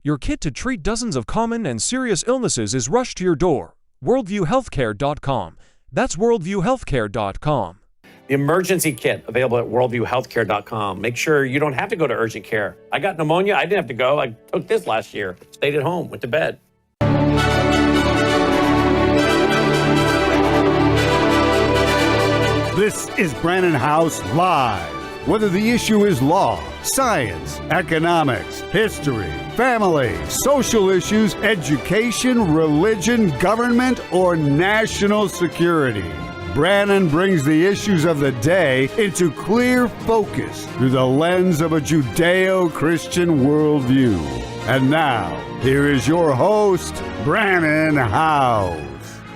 Your kit to treat dozens of common and serious illnesses is rushed to your door. WorldviewHealthcare.com. That's WorldviewHealthcare.com. The emergency kit available at worldviewhealthcare.com. Make sure you don't have to go to urgent care. I got pneumonia. I didn't have to go. I took this last year. Stayed at home. Went to bed. This is Brannon Howse Live. Whether the issue is law, science, economics, history, family, social issues, education, religion, government, or national security, Brannon brings the issues of the day into clear focus through the lens of a Judeo-Christian worldview. And now, here is your host, Brannon Howse.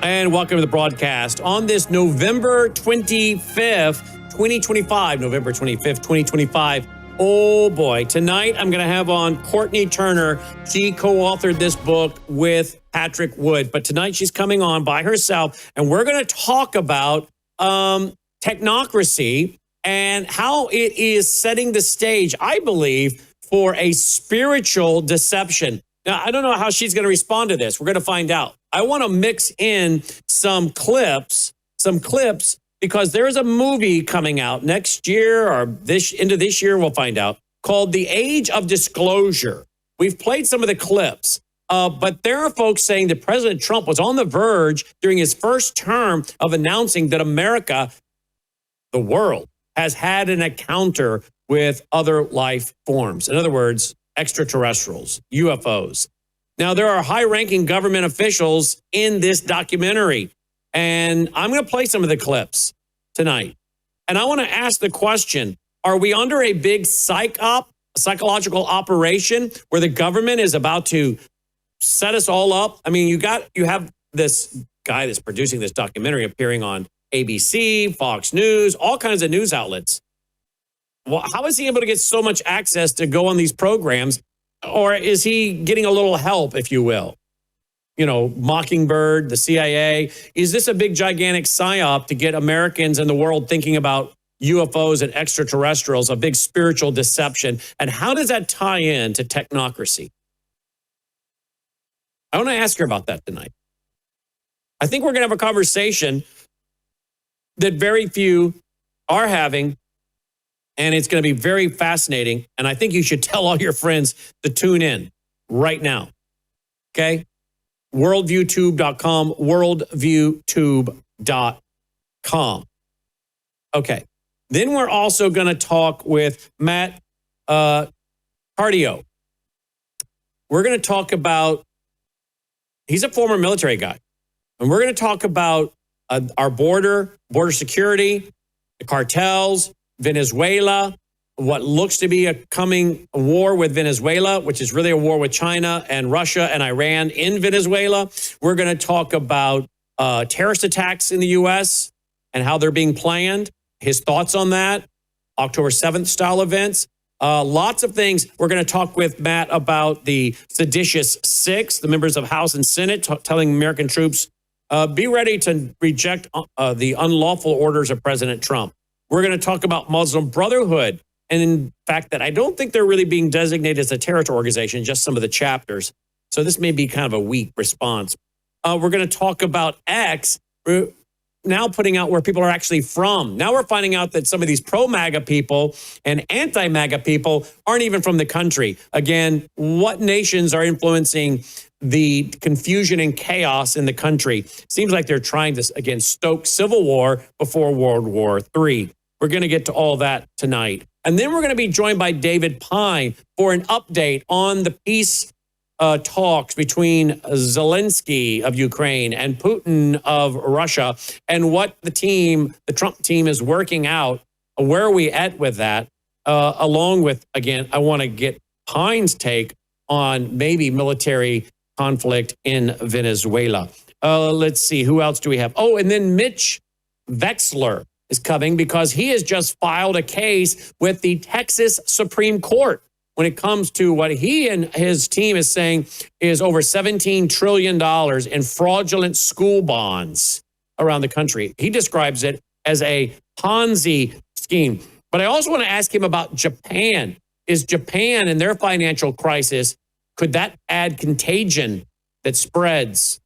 And welcome to the broadcast on this November 25th, 2025, November 25th, 2025. Oh boy, tonight I'm going to have on Courtenay Turner. She co-authored this book with Patrick Wood, but tonight she's coming on by herself, and we're going to talk about technocracy and how it is setting the stage, I believe, for a spiritual deception. Now, I don't know how she's going to respond to this. We're going to find out. I want to mix in some clips, because there's a movie coming out next year or into this year, we'll find out, called The Age of Disclosure. We've played some of the clips, but there are folks saying that President Trump was on the verge during his first term of announcing that America, the world, has had an encounter with other life forms. In other words, extraterrestrials, UFOs. Now, there are high-ranking government officials in this documentary, and I'm going to play some of the clips tonight. And I want to ask the question, are we under a big psychological operation where the government is about to set us all up? I mean, you have this guy that's producing this documentary appearing on ABC, Fox News, all kinds of news outlets. Well, how is he able to get so much access to go on these programs? Or is he getting a little help, if you will? You know, Mockingbird, the CIA. Is this a big, gigantic psyop to get Americans and the world thinking about UFOs and extraterrestrials, a big spiritual deception? And how does that tie in to technocracy? I want to ask her about that tonight. I think we're going to have a conversation that very few are having, and it's going to be very fascinating. And I think you should tell all your friends to tune in right now. Okay? WorldviewTube.com, WorldviewTube.com. Okay. Then we're also going to talk with Matt Tardio. We're going to talk about, he's a former military guy. And we're going to talk about our border security, the cartels, Venezuela, what looks to be a coming war with Venezuela, which is really a war with China and Russia and Iran in Venezuela. We're going to talk about terrorist attacks in the U.S. and how they're being planned, his thoughts on that, October 7th style events, lots of things. We're going to talk with Matt about the seditious six, the members of House and Senate telling American troops, be ready to reject the unlawful orders of President Trump. We're going to talk about Muslim Brotherhood, and in fact that I don't think they're really being designated as a terrorist organization, just some of the chapters. So this may be kind of a weak response. We're going to talk about X now putting out where people are actually from. Now we're finding out that some of these pro-MAGA people and anti-MAGA people aren't even from the country. Again, what nations are influencing the confusion and chaos in the country? Seems like they're trying to, again, stoke civil war before World War III. We're going to get to all that tonight. And then we're going to be joined by David Pine for an update on the peace talks between Zelensky of Ukraine and Putin of Russia, and what the Trump team is working out. Where are we at with that? Along with, again, I want to get Pine's take on maybe military conflict in Venezuela. Let's see, who else do we have? Oh, and then Mitch Vexler is coming because he has just filed a case with the Texas Supreme Court when it comes to what he and his team is saying is over $17 trillion in fraudulent school bonds around the country. He describes it as a Ponzi scheme. But I also want to ask him about Japan. Is Japan and their financial crisis Could that add contagion that spreads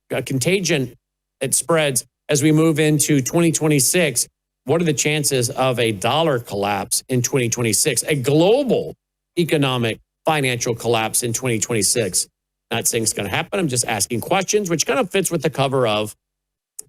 as we move into 2026? What are the chances of a dollar collapse in 2026, a global economic financial collapse in 2026? Not saying it's going to happen. I'm just asking questions, which kind of fits with the cover of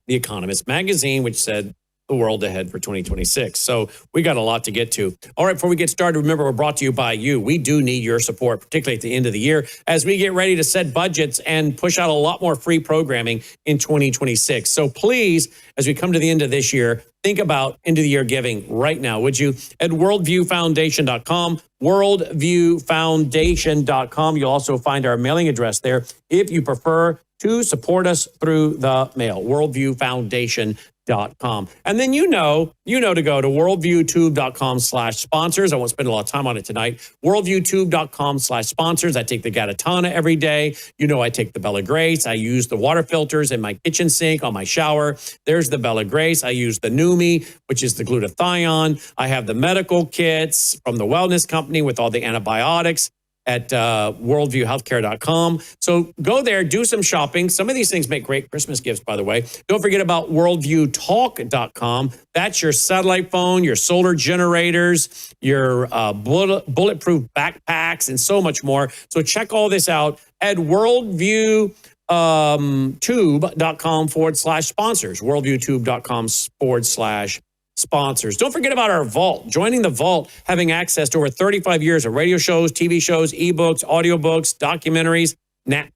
The Economist magazine, which said the world ahead for 2026. So we got a lot to get to. All right, before we get started, remember, we're brought to you by you. We do need your support, particularly at the end of the year, as we get ready to set budgets and push out a lot more free programming in 2026. So please, as we come to the end of this year, think about end of the year giving right now, would you? At worldviewfoundation.com, worldviewfoundation.com. You'll also find our mailing address there if you prefer to support us through the mail, worldviewfoundation.com. And then you know to go to worldviewtube.com/sponsors. I won't spend a lot of time on it tonight. Worldviewtube.com/sponsors. I take the Gatatana every day. I take the Bella Grace. I use the water filters in my kitchen sink on my shower. There's the Bella Grace. I use the Numi, which is the glutathione. I have the medical kits from the wellness company with all the antibiotics at worldviewhealthcare.com. So go there, do some shopping. Some of these things make great Christmas gifts, by the way. Don't forget about worldviewtalk.com. That's your satellite phone, your solar generators, your bulletproof backpacks, and so much more. So check all this out at worldviewtube.com/sponsors, worldviewtube.com/sponsors. Don't forget about our vault. Joining the vault, having access to over 35 years of radio shows, TV shows, ebooks, audiobooks, documentaries,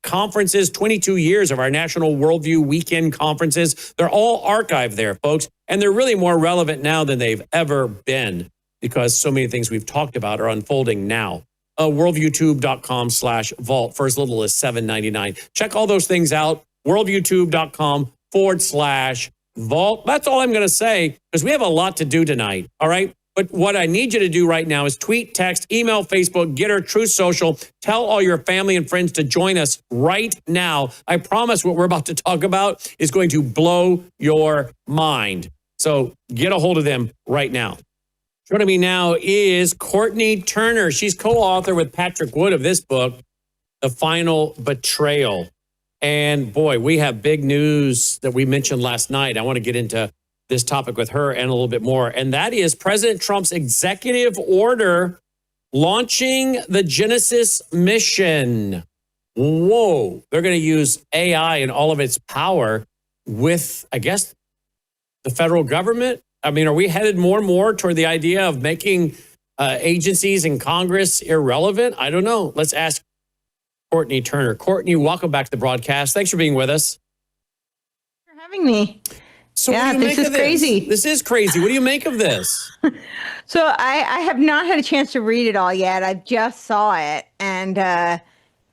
conferences, 22 years of our National Worldview Weekend conferences. They're all archived there, folks. And they're really more relevant now than they've ever been because so many things we've talked about are unfolding now. Worldviewtube.com/vault for as little as $7.99. Check all those things out. Worldviewtube.com/vault. That's all I'm going to say because we have a lot to do tonight. All right. But what I need you to do right now is tweet, text, email, Facebook, Getter, Truth Social. Tell all your family and friends to join us right now. I promise what we're about to talk about is going to blow your mind. So get a hold of them right now. Joining me now is Courtenay Turner. She's co-author with Patrick Wood of this book, The Final Betrayal. And boy, we have big news that we mentioned last night. I want to get into this topic with her and a little bit more. And that is President Trump's executive order launching the Genesis mission. Whoa, they're going to use AI and all of its power with, I guess, the federal government. I mean, are we headed more and more toward the idea of making agencies in Congress irrelevant? I don't know. Let's ask Courtenay Turner. Courtenay, welcome back to the broadcast. Thanks for being with us. For having me. So yeah, this is crazy. This is crazy. What do you make of this? So I have not had a chance to read it all yet. I just saw it, and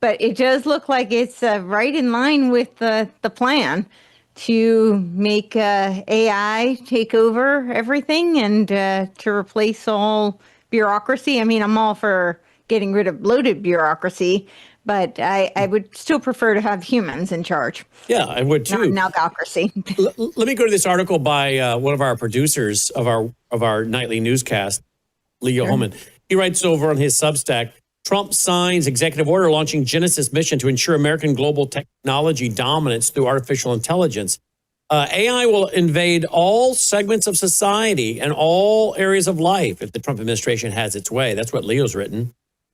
but it does look like it's right in line with the plan to make AI take over everything and to replace all bureaucracy. I mean, I'm all for getting rid of bloated bureaucracy, but I would still prefer to have humans in charge. Yeah, I would too. Not nalgocracy. Let me go to this article by one of our producers of our nightly newscast, Leo Holman. He writes over on his Substack, Trump signs executive order launching Genesis mission to ensure American global technology dominance through artificial intelligence. AI will invade all segments of society and all areas of life if the Trump administration has its way. That's what Leo's written.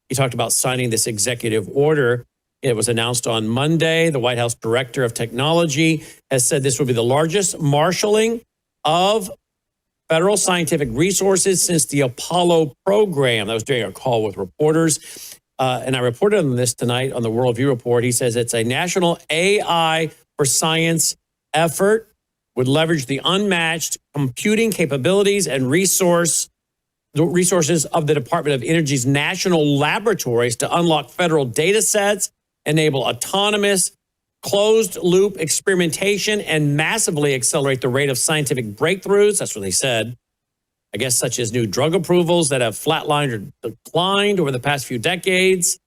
He talked about signing this executive order. It was announced on Monday. The White House Director of Technology has said this will be the largest marshaling of federal scientific resources since the Apollo program. That was during a call with reporters. And I reported on this tonight on the Worldview Report. He says it's a national AI for science effort, would leverage the unmatched computing capabilities and resources of the Department of Energy's national laboratories to unlock federal data sets, enable autonomous, closed-loop experimentation, and massively accelerate the rate of scientific breakthroughs. That's what they said. I guess such as new drug approvals that have flatlined or declined over the past few decades.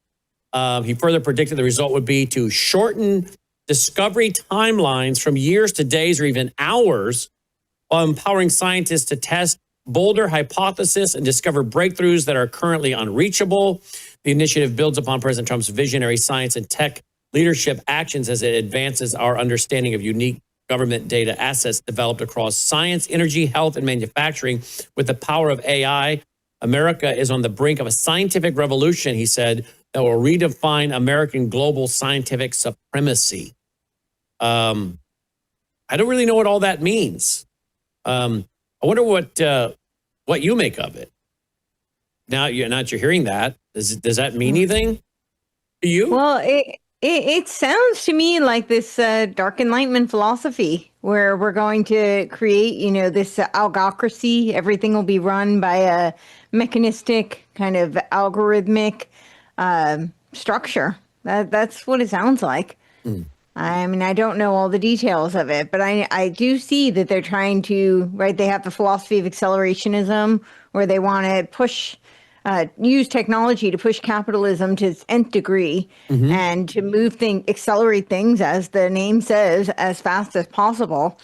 He further predicted the result would be to shorten discovery timelines from years to days or even hours, while empowering scientists to test bolder hypothesis and discover breakthroughs that are currently unreachable. The initiative builds upon President Trump's visionary science and tech leadership actions as it advances our understanding of unique government data assets developed across science, energy, health, and manufacturing. With the power of AI, America is on the brink of a scientific revolution, he said, that will redefine American global scientific supremacy. I don't really know what all that means. I wonder what you make of it. Now you're hearing that. Does that mean anything to you? Well, it sounds to me like this dark enlightenment philosophy where we're going to create, this algocracy. Everything will be run by a mechanistic kind of algorithmic structure. That's what it sounds like. I mean, I don't know all the details of it, but I do see that they're trying to, right, they have the philosophy of accelerationism where they want to use technology to push capitalism to its nth degree and to accelerate things, as the name says, as fast as possible.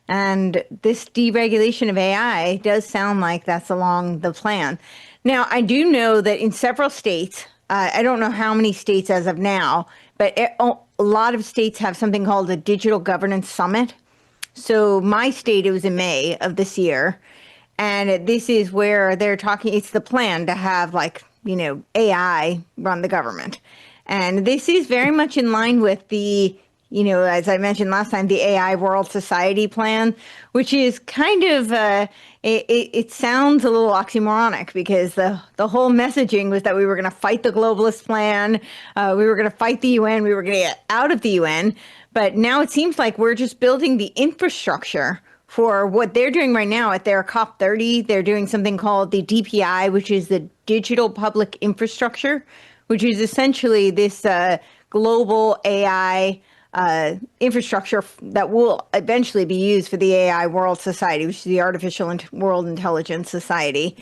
And this deregulation of AI does sound like that's along the plan. Now, I do know that in several states, I don't know how many states as of now, but a lot of states have something called a Digital Governance Summit. So my state, it was in May of this year. And this is where they're talking, it's the plan to have AI run the government. And this is very much in line with the, as I mentioned last time, the AI World Society plan, which is kind of, it sounds a little oxymoronic because the whole messaging was that we were going to fight the globalist plan, we were going to fight the UN, we were going to get out of the UN. But now it seems like we're just building the infrastructure for what they're doing right now at their COP30. They're doing something called the DPI, which is the Digital Public Infrastructure, which is essentially this global AI infrastructure that will eventually be used for the AI World Society, which is the Artificial World Intelligence Society.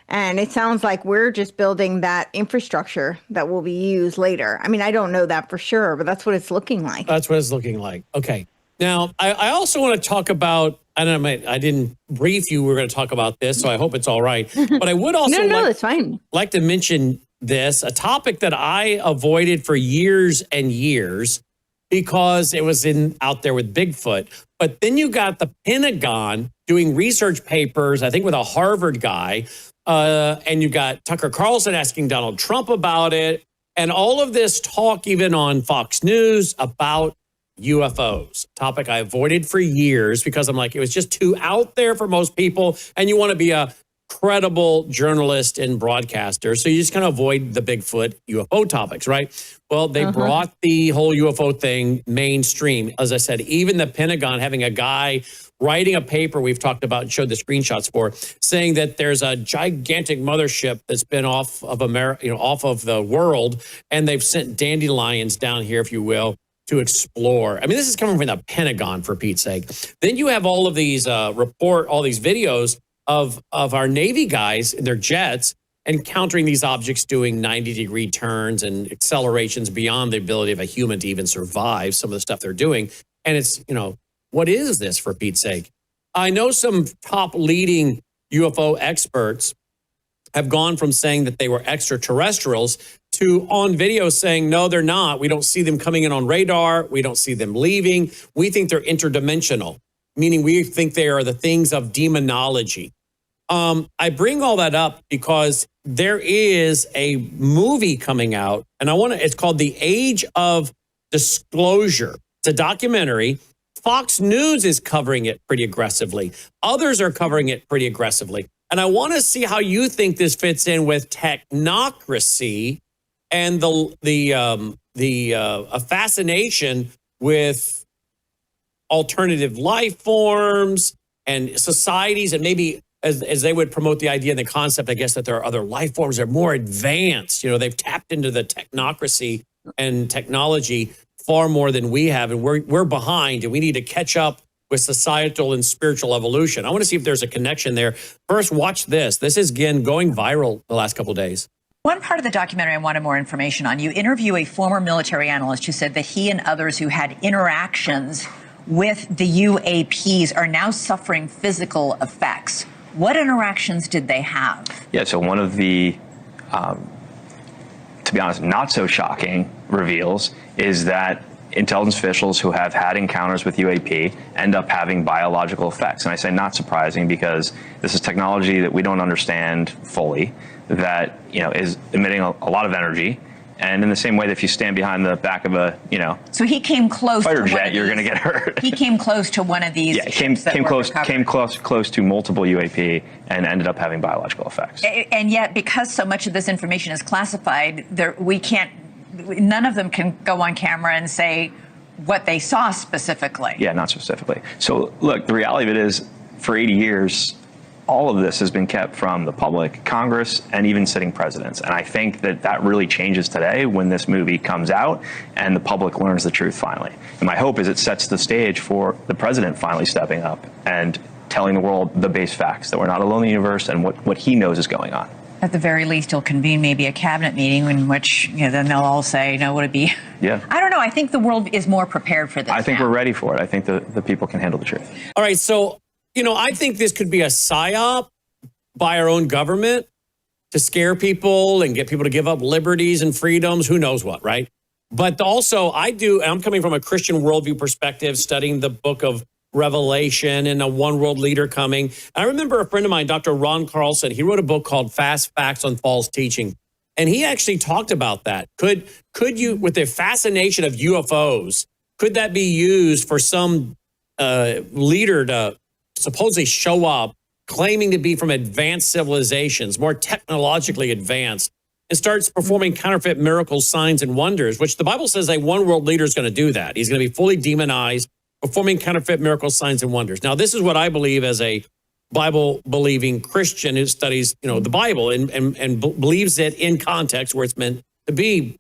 And it sounds like we're just building that infrastructure that will be used later. I mean, I don't know that for sure, but that's what it's looking like. That's what it's looking like. Okay. Now, I also want to talk about, I didn't brief you. We're going to talk about this, so I hope it's all right. But I would also it's fine. Like to mention this, a topic that I avoided for years and years because it was out there with Bigfoot. But then you got the Pentagon doing research papers, I think with a Harvard guy, and you got Tucker Carlson asking Donald Trump about it, and all of this talk even on Fox News about UFOs, topic I avoided for years because I'm like, it was just too out there for most people. And you want to be a credible journalist and broadcaster. So you just kind of avoid the Bigfoot UFO topics, right? Well, they brought the whole UFO thing mainstream. As I said, even the Pentagon having a guy writing a paper we've talked about and showed the screenshots for, saying that there's a gigantic mothership that's been off of America, off of the world. And they've sent dandelions down here, if you will, to explore. I mean, this is coming from the Pentagon, for Pete's sake. Then you have all of these all these videos of our Navy guys in their jets encountering these objects doing 90-degree turns and accelerations beyond the ability of a human to even survive some of the stuff they're doing. And it's, what is this, for Pete's sake? I know some top leading UFO experts have gone from saying that they were extraterrestrials to on video saying, no, they're not. We don't see them coming in on radar. We don't see them leaving. We think they're interdimensional, meaning we think they are the things of demonology. I bring all that up because there is a movie coming out, and it's called The Age of Disclosure. It's a documentary. Fox News is covering it pretty aggressively. Others are covering it pretty aggressively. And I want to see how you think this fits in with technocracy and a fascination with alternative life forms and societies, and maybe as they would promote the idea and the concept, I guess, that there are other life forms that are more advanced. They've tapped into the technocracy and technology far more than we have, and we're behind, and we need to catch up with societal and spiritual evolution. I want to see if there's a connection there. First, watch this. This is, again, going viral the last couple of days. One part of the documentary I wanted more information on. You interview a former military analyst who said that he and others who had interactions with the UAPs are now suffering physical effects. What interactions did they have? Yeah, so one of the, to be honest, not so shocking reveals is that intelligence officials who have had encounters with UAP end up having biological effects. And I say not surprising because this is technology that we don't understand fully, that is emitting a lot of energy. And in the same way that if you stand behind the back of a, so he came close fighter to jet, you're going to get hurt. He came close to one of these. Yeah, came close to multiple UAP and ended up having biological effects. And yet, because so much of this information is classified, none of them can go on camera and say what they saw specifically. Yeah, not specifically. So look, the reality of it is, for 80 years, all of this has been kept from the public, Congress, and even sitting presidents. And I think that really changes today when this movie comes out and the public learns the truth finally. And my hope is it sets the stage for the president finally stepping up and telling the world the base facts, that we're not alone in the universe and what he knows is going on. At the very least, he'll convene maybe a cabinet meeting in which then they'll all say, would it be? Yeah. I don't know. I think the world is more prepared for this. I think we're ready for it. I think the people can handle the truth. All right, so I think this could be a psyop by our own government to scare people and get people to give up liberties and freedoms, who knows what, right? But also I'm coming from a Christian worldview perspective, studying the book of Revelation and a one world leader coming. I remember a friend of mine, Dr. Ron Carlson, he wrote a book called Fast Facts on False Teaching. And he actually talked about that. Could you, with the fascination of UFOs, could that be used for some leader to supposedly show up claiming to be from advanced civilizations, more technologically advanced, and starts performing counterfeit miracles, signs, and wonders, which the Bible says a one world leader is going to do that. He's going to be fully demonized, performing counterfeit miracles, signs, and wonders. Now, this is what I believe as a Bible-believing Christian who studies, the Bible and believes it in context where it's meant to be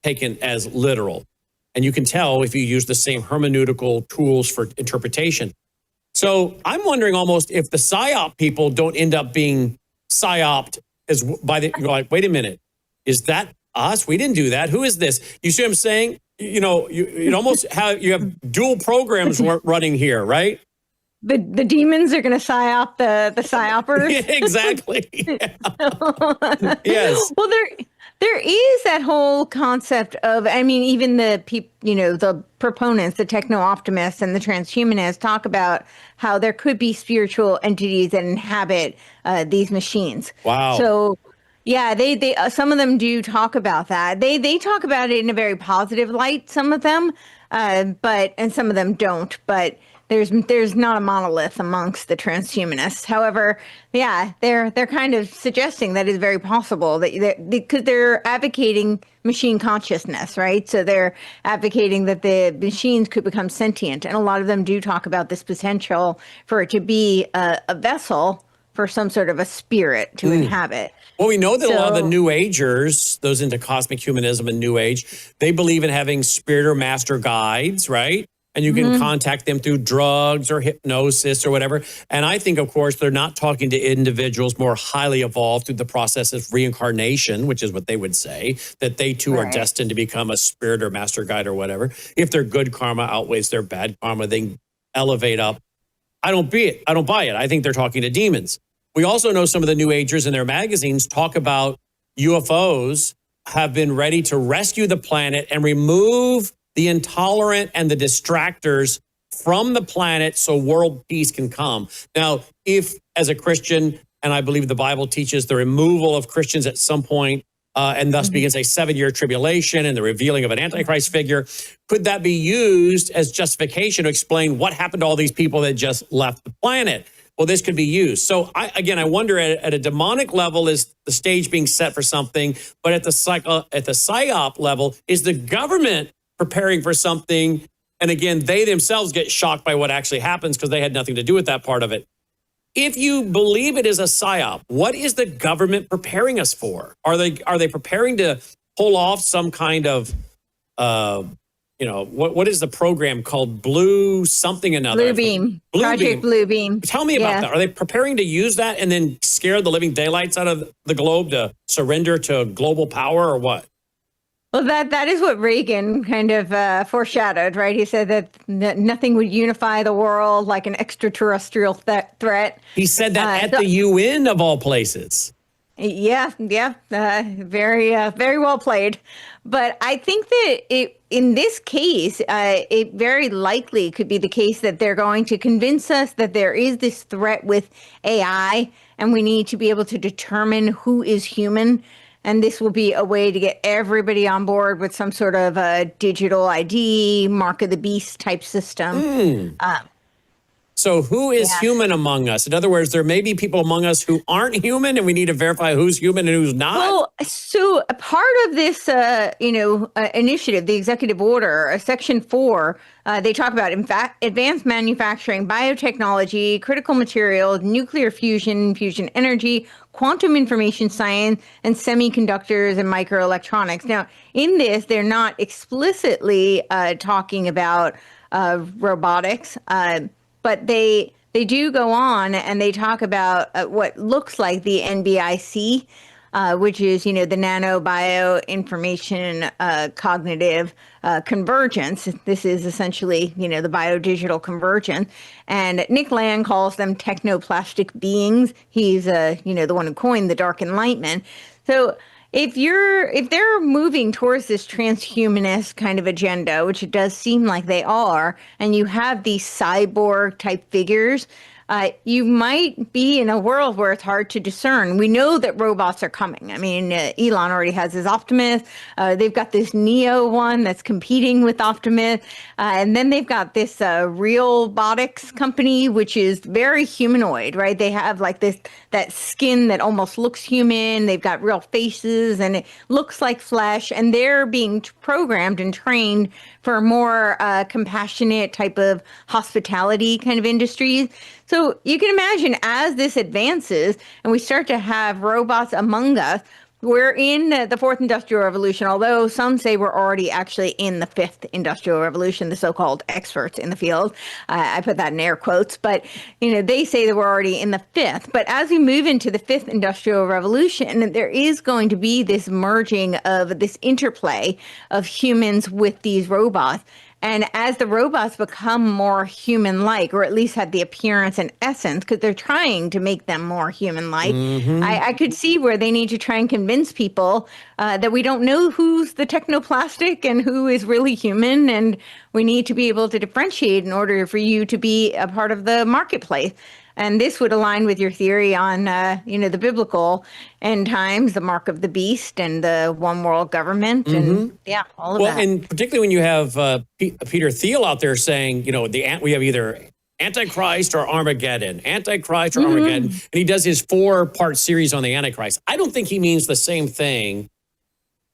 taken as literal. And you can tell if you use the same hermeneutical tools for interpretation. So I'm wondering almost if the PSYOP people don't end up being PSYOPed you're like, wait a minute, is that us? We didn't do that. Who is this? You see what I'm saying? You almost you have dual programs running here, right? The demons are going to PSYOP the PSYOPers. Yeah, exactly. Yeah. Yes. Well, there is that whole concept of, even the people, the proponents, the techno-optimists and the transhumanists talk about how there could be spiritual entities that inhabit these machines. Wow. So, yeah, they some of them do talk about that. They talk about it in a very positive light, some of them, and some of them don't. But there's not a monolith amongst the transhumanists. However, yeah, they're kind of suggesting that it's very possible that because they're advocating machine consciousness, right? So they're advocating that the machines could become sentient, and a lot of them do talk about this potential for it to be a vessel for some sort of a spirit to inhabit. Well, we know that a lot of the New Agers, those into cosmic humanism and New Age, they believe in having spirit or master guides, right? And you can contact them through drugs or hypnosis or whatever. And I think, of course, they're not talking to individuals more highly evolved through the process of reincarnation, which is what they would say, that they too are destined to become a spirit or master guide or whatever. If their good karma outweighs their bad karma, they can elevate up. I don't buy it. I think they're talking to demons. We also know some of the New Agers in their magazines talk about UFOs have been ready to rescue the planet and remove the intolerant and the distractors from the planet so world peace can come. Now, if as a Christian, and I believe the Bible teaches the removal of Christians at some point, and thus begins a 7-year tribulation and the revealing of an Antichrist figure, could that be used as justification to explain what happened to all these people that just left the planet? Well, this could be used. So I wonder at a demonic level, is the stage being set for something? But at the PSYOP level, is the government preparing for something? And again, they themselves get shocked by what actually happens because they had nothing to do with that part of it. If you believe it is a PSYOP, what is the government preparing us for? Are they preparing to pull off some kind of, what is the program called? Blue something another. Blue Beam. Project Blue Beam. Tell me about that. Are they preparing to use that and then scare the living daylights out of the globe to surrender to global power or what? Well, that is what Reagan kind of foreshadowed, right? He said that nothing would unify the world like an extraterrestrial threat. He said that at the UN of all places. Yeah, very well played. But I think that in this case, it very likely could be the case that they're going to convince us that there is this threat with AI, and we need to be able to determine who is human. And this will be a way to get everybody on board with some sort of a digital ID, mark of the beast type system. So who is human among us? In other words, there may be people among us who aren't human, and we need to verify who's human and who's not. Well, so a part of this, initiative, the executive order, Section 4, they talk about advanced manufacturing, biotechnology, critical materials, nuclear fusion, fusion energy, quantum information science, and semiconductors and microelectronics. Now, in this, they're not explicitly talking about robotics, but they do go on and they talk about what looks like the NBIC, which is, the nano bio information cognitive convergence. This is essentially, the biodigital convergence. And Nick Land calls them technoplastic beings. He's, the one who coined the dark enlightenment. So if they're moving towards this transhumanist kind of agenda, which it does seem like they are, and you have these cyborg type figures, you might be in a world where it's hard to discern. We know that robots are coming. I mean, Elon already has his Optimus. They've got this Neo one that's competing with Optimus. And then they've got this Realbotics company, which is very humanoid, right? They have like that skin that almost looks human. They've got real faces and it looks like flesh. And they're being programmed and trained for more compassionate type of hospitality kind of industries. So you can imagine as this advances and we start to have robots among us, we're in the fourth industrial revolution, although some say we're already actually in the fifth industrial revolution, the so-called experts in the field. I put that in air quotes, but they say that we're already in the fifth. But as we move into the fifth industrial revolution, there is going to be this merging of this interplay of humans with these robots. And as the robots become more human-like, or at least have the appearance and essence, because they're trying to make them more human-like, I could see where they need to try and convince people that we don't know who's the technoplastic and who is really human, and we need to be able to differentiate in order for you to be a part of the marketplace. And this would align with your theory on, the biblical end times, the mark of the beast, and the one world government, and all of that. Well, and particularly when you have Peter Thiel out there saying, we have either Antichrist or Armageddon, Antichrist or Armageddon, and he does his 4-part series on the Antichrist. I don't think he means the same thing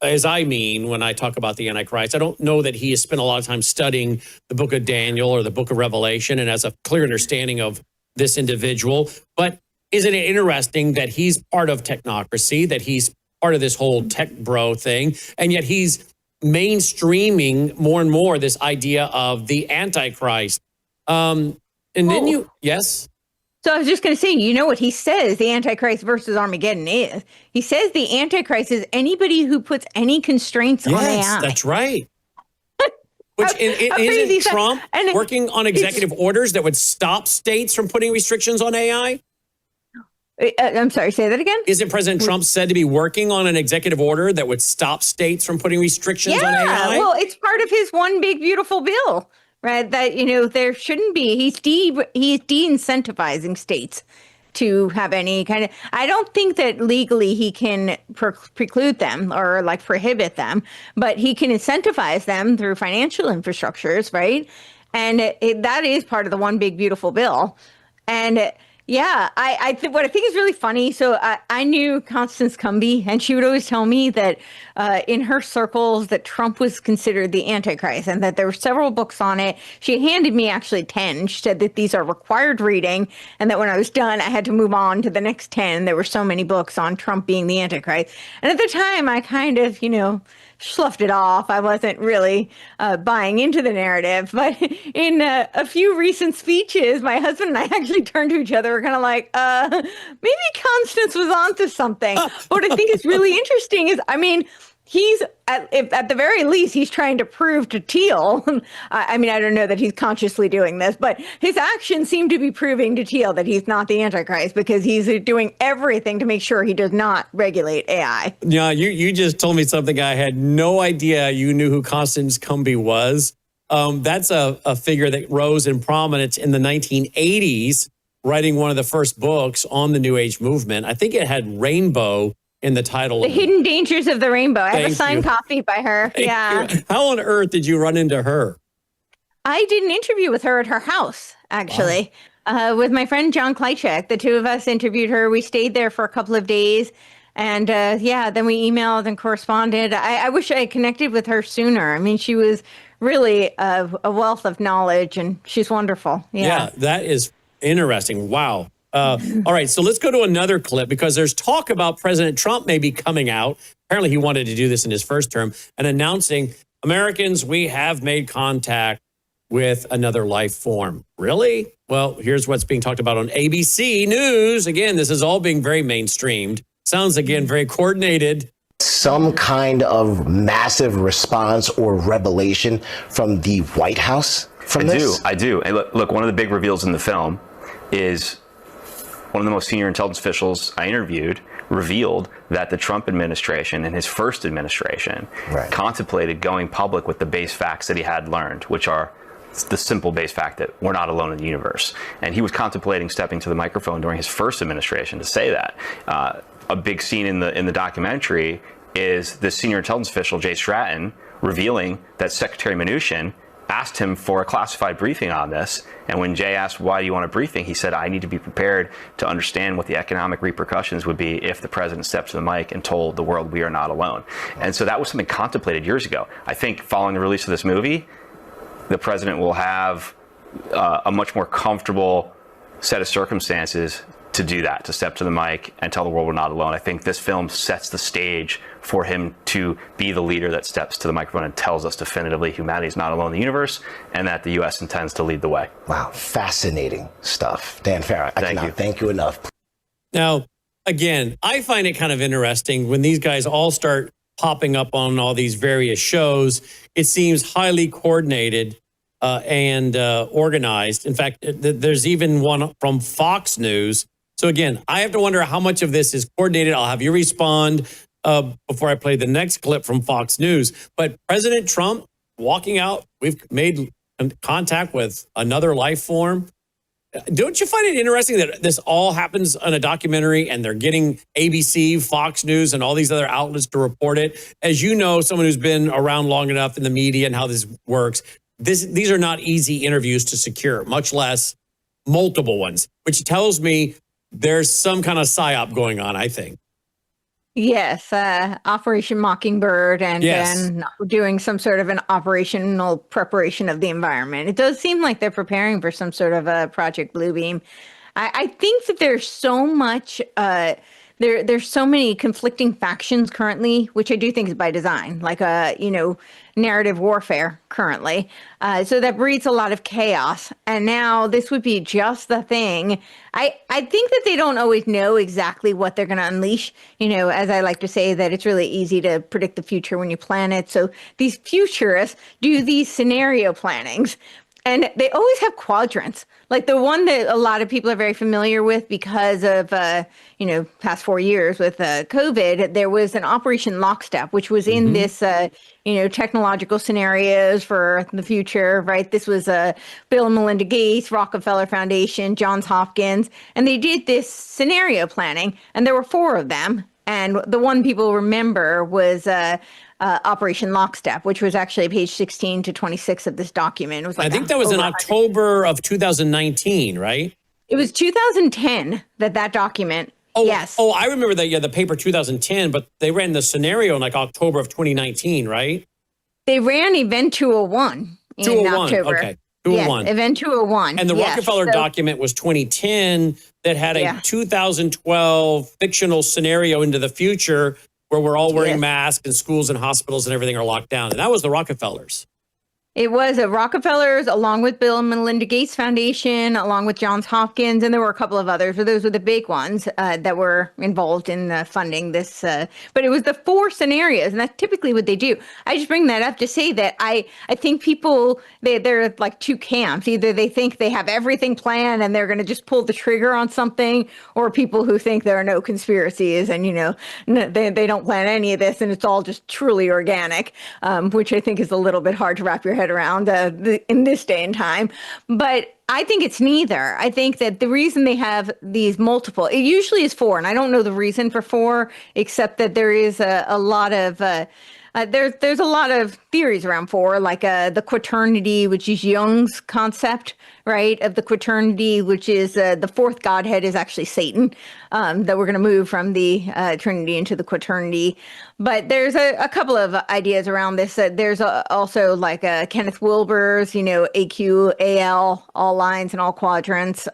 as I mean when I talk about the Antichrist. I don't know that he has spent a lot of time studying the book of Daniel or the book of Revelation and has a clear understanding of this individual. But isn't it interesting that he's part of technocracy, that he's part of this whole tech bro thing, and yet he's mainstreaming more and more this idea of the Antichrist. Yes? So I was just going to say, what he says the Antichrist versus Armageddon is? He says the Antichrist is anybody who puts any constraints on AI. Yes, that's right. Which isn't Trump working on executive orders that would stop states from putting restrictions on AI? I'm sorry, say that again? Isn't President Trump said to be working on an executive order that would stop states from putting restrictions on AI? Yeah, well, it's part of his one big beautiful bill, right? That, there shouldn't be. He's de-incentivizing states to have any kind of, I don't think that legally he can preclude them or prohibit them, but he can incentivize them through financial infrastructures, right? And that is part of the one big beautiful bill. And what I think is really funny. So I knew Constance Cumby, and she would always tell me that in her circles that Trump was considered the Antichrist and that there were several books on it. She handed me actually 10. She said that these are required reading and that when I was done, I had to move on to the next 10. There were so many books on Trump being the Antichrist. And at the time, I kind of, sloughed it off. I wasn't really buying into the narrative. But in a few recent speeches, my husband and I actually turned to each other. We're kind of like, maybe Constance was onto something. What I think is really interesting is, he's at the very least, he's trying to prove to Teal. I mean, I don't know that he's consciously doing this, but his actions seem to be proving to Teal that he's not the Antichrist, because he's doing everything to make sure he does not regulate AI. Yeah, you just told me something I had no idea you knew who Constance Cumby was. That's a figure that rose in prominence in the 1980s, writing one of the first books on the New Age movement. I think it had Rainbow in the title. The Hidden Dangers of the Rainbow. I have a Thank signed you. copy by her. Thank Yeah. you. How on earth did you run into her? I did an interview with her at her house, actually, with my friend John Klychek. The two of us interviewed her. We stayed there for a couple of days. And then we emailed and corresponded. I wish I had connected with her sooner. I mean, she was really a wealth of knowledge, and she's wonderful. Yeah, that is interesting. Wow. All right, so let's go to another clip, because there's talk about President Trump maybe coming out. Apparently, he wanted to do this in his first term and announcing, Americans, we have made contact with another life form. Really? Well, here's what's being talked about on ABC News. Again, this is all being very mainstreamed. Sounds, again, very coordinated. Some kind of massive response or revelation from the White House from this? I do. And look, one of the big reveals in the film is one of the most senior intelligence officials I interviewed revealed that the Trump administration and his first administration contemplated going public with the base facts that he had learned, which are the simple base fact that we're not alone in the universe. And he was contemplating stepping to the microphone during his first administration to say that. A big scene in the documentary is the senior intelligence official, Jay Stratton, revealing that Secretary Mnuchin asked him for a classified briefing on this. And when Jay asked, why do you want a briefing? He said, I need to be prepared to understand what the economic repercussions would be if the president stepped to the mic and told the world we are not alone. And so that was something contemplated years ago. I think following the release of this movie, the president will have a much more comfortable set of circumstances to do that, to step to the mic and tell the world we're not alone. I think this film sets the stage for him to be the leader that steps to the microphone and tells us definitively humanity is not alone in the universe, and that the U.S. intends to lead the way. Wow, fascinating stuff. Dan Farah, I cannot thank you enough. Now, again, I find it kind of interesting when these guys all start popping up on all these various shows. It seems highly coordinated and organized. In fact, there's even one from Fox News. So again, I have to wonder how much of this is coordinated. I'll have you respond before I play the next clip from Fox News. But President Trump walking out, we've made contact with another life form. Don't you find it interesting that this all happens on a documentary and they're getting ABC, Fox News, and all these other outlets to report it? As you know, someone who's been around long enough in the media and how this works, these are not easy interviews to secure, much less multiple ones, which tells me there's some kind of psyop going on, I think. Yes, Operation Mockingbird, and then doing some sort of an operational preparation of the environment. It does seem like they're preparing for some sort of a Project Bluebeam. I think that there's so much, there's so many conflicting factions currently, which I do think is by design, like narrative warfare currently. So that breeds a lot of chaos. And now this would be just the thing. I think that they don't always know exactly what they're going to unleash. As I like to say, that it's really easy to predict the future when you plan it. So these futurists do these scenario plannings. And they always have quadrants, like the one that a lot of people are very familiar with because of, past 4 years with COVID. There was an Operation Lockstep, which was in this, technological scenarios for the future, right? This was Bill and Melinda Gates, Rockefeller Foundation, Johns Hopkins, and they did this scenario planning, and there were 4 of them. And the one people remember was Operation Lockstep, which was actually page 16 to 26 of this document. It was I think that was in October of 2019, right? It was 2010 that document. Oh, yes. Oh, I remember that. Yeah, the paper 2010, but they ran the scenario in October of 2019 , right? They ran Event 201 in October. Okay. 201. Yes, Event 201. And the Rockefeller document was 2010 that had a 2012 fictional scenario into the future where we're all wearing masks and schools and hospitals and everything are locked down. And that was the Rockefellers. It was a Rockefellers, along with Bill and Melinda Gates Foundation, along with Johns Hopkins, and there were a couple of others, but those were the big ones that were involved in funding this. But it was the 4 scenarios, and that's typically what they do. I just bring that up to say that I think people, they're like 2 camps. Either they think they have everything planned and they're going to just pull the trigger on something, or people who think there are no conspiracies and, they don't plan any of this and it's all just truly organic, which I think is a little bit hard to wrap your head around in this day and time. But I think it's neither. I think that the reason they have these multiple, it usually is 4, and I don't know the reason for 4, except that there is a lot of there's a lot of theories around 4, like the quaternity, which is Jung's concept, right, of the quaternity, which is the 4th godhead is actually Satan, that we're going to move from the Trinity into the quaternity. But there's a couple of ideas around this. There's also like Kenneth Wilber's, AQ, AL, all lines and all quadrants.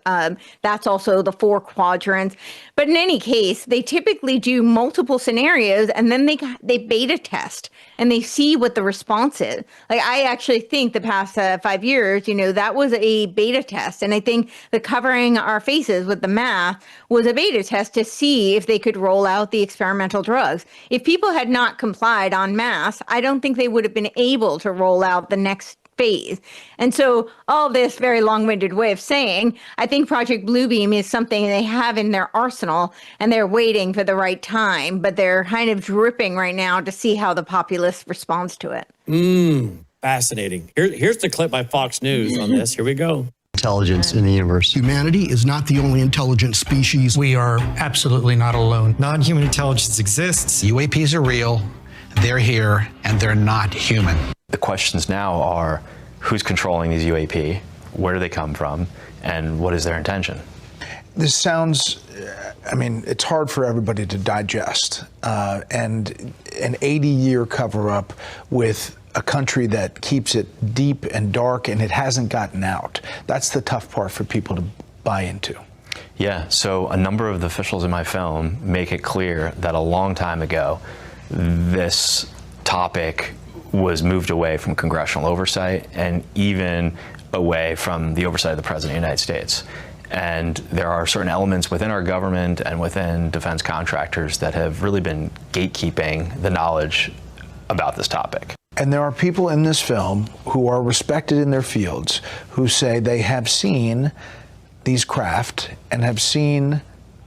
That's also the 4 quadrants. But in any case, they typically do multiple scenarios and then they beta test and they see what the response is. Like, I actually think the past 5 years, that was a beta test. And I think the covering our faces with the mask was a beta test to see if they could roll out the experimental drugs. If people had not complied en masse, I don't think they would have been able to roll out the next phase. And so all this very long-winded way of saying, I think Project Bluebeam is something they have in their arsenal and they're waiting for the right time, but they're kind of dripping right now to see how the populace responds to it. Fascinating. Here's the clip by Fox News on this. Here we go. Intelligence in the universe. Humanity is not the only intelligent species. We are absolutely not alone. Non-human intelligence exists. UAPs are real, they're here, and they're not human. The questions now are, who's controlling these UAP? Where do they come from? And what is their intention? This sounds, it's hard for everybody to digest. And an 80-year cover-up with a country that keeps it deep and dark and it hasn't gotten out. That's the tough part for people to buy into. Yeah, so a number of the officials in my film make it clear that a long time ago, this topic was moved away from congressional oversight and even away from the oversight of the President of the United States. And there are certain elements within our government and within defense contractors that have really been gatekeeping the knowledge about this topic. And there are people in this film who are respected in their fields who say they have seen these craft and have seen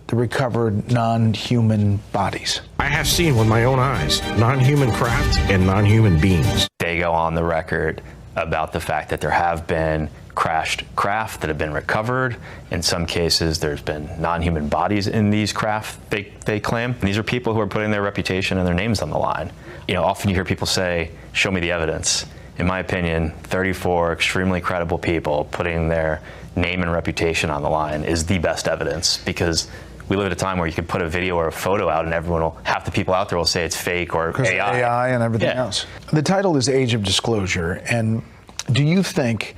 the recovered non-human bodies. I have seen with my own eyes non-human craft and non-human beings. They go on the record about the fact that there have been crashed craft that have been recovered. In some cases, there's been non-human bodies in these craft, they claim. And these are people who are putting their reputation and their names on the line. Often you hear people say, show me the evidence. In my opinion, 34 extremely credible people putting their name and reputation on the line is the best evidence, because we live at a time where you can put a video or a photo out and half the people out there will say it's fake or AI. AI and everything else. The title is Age of Disclosure. And do you think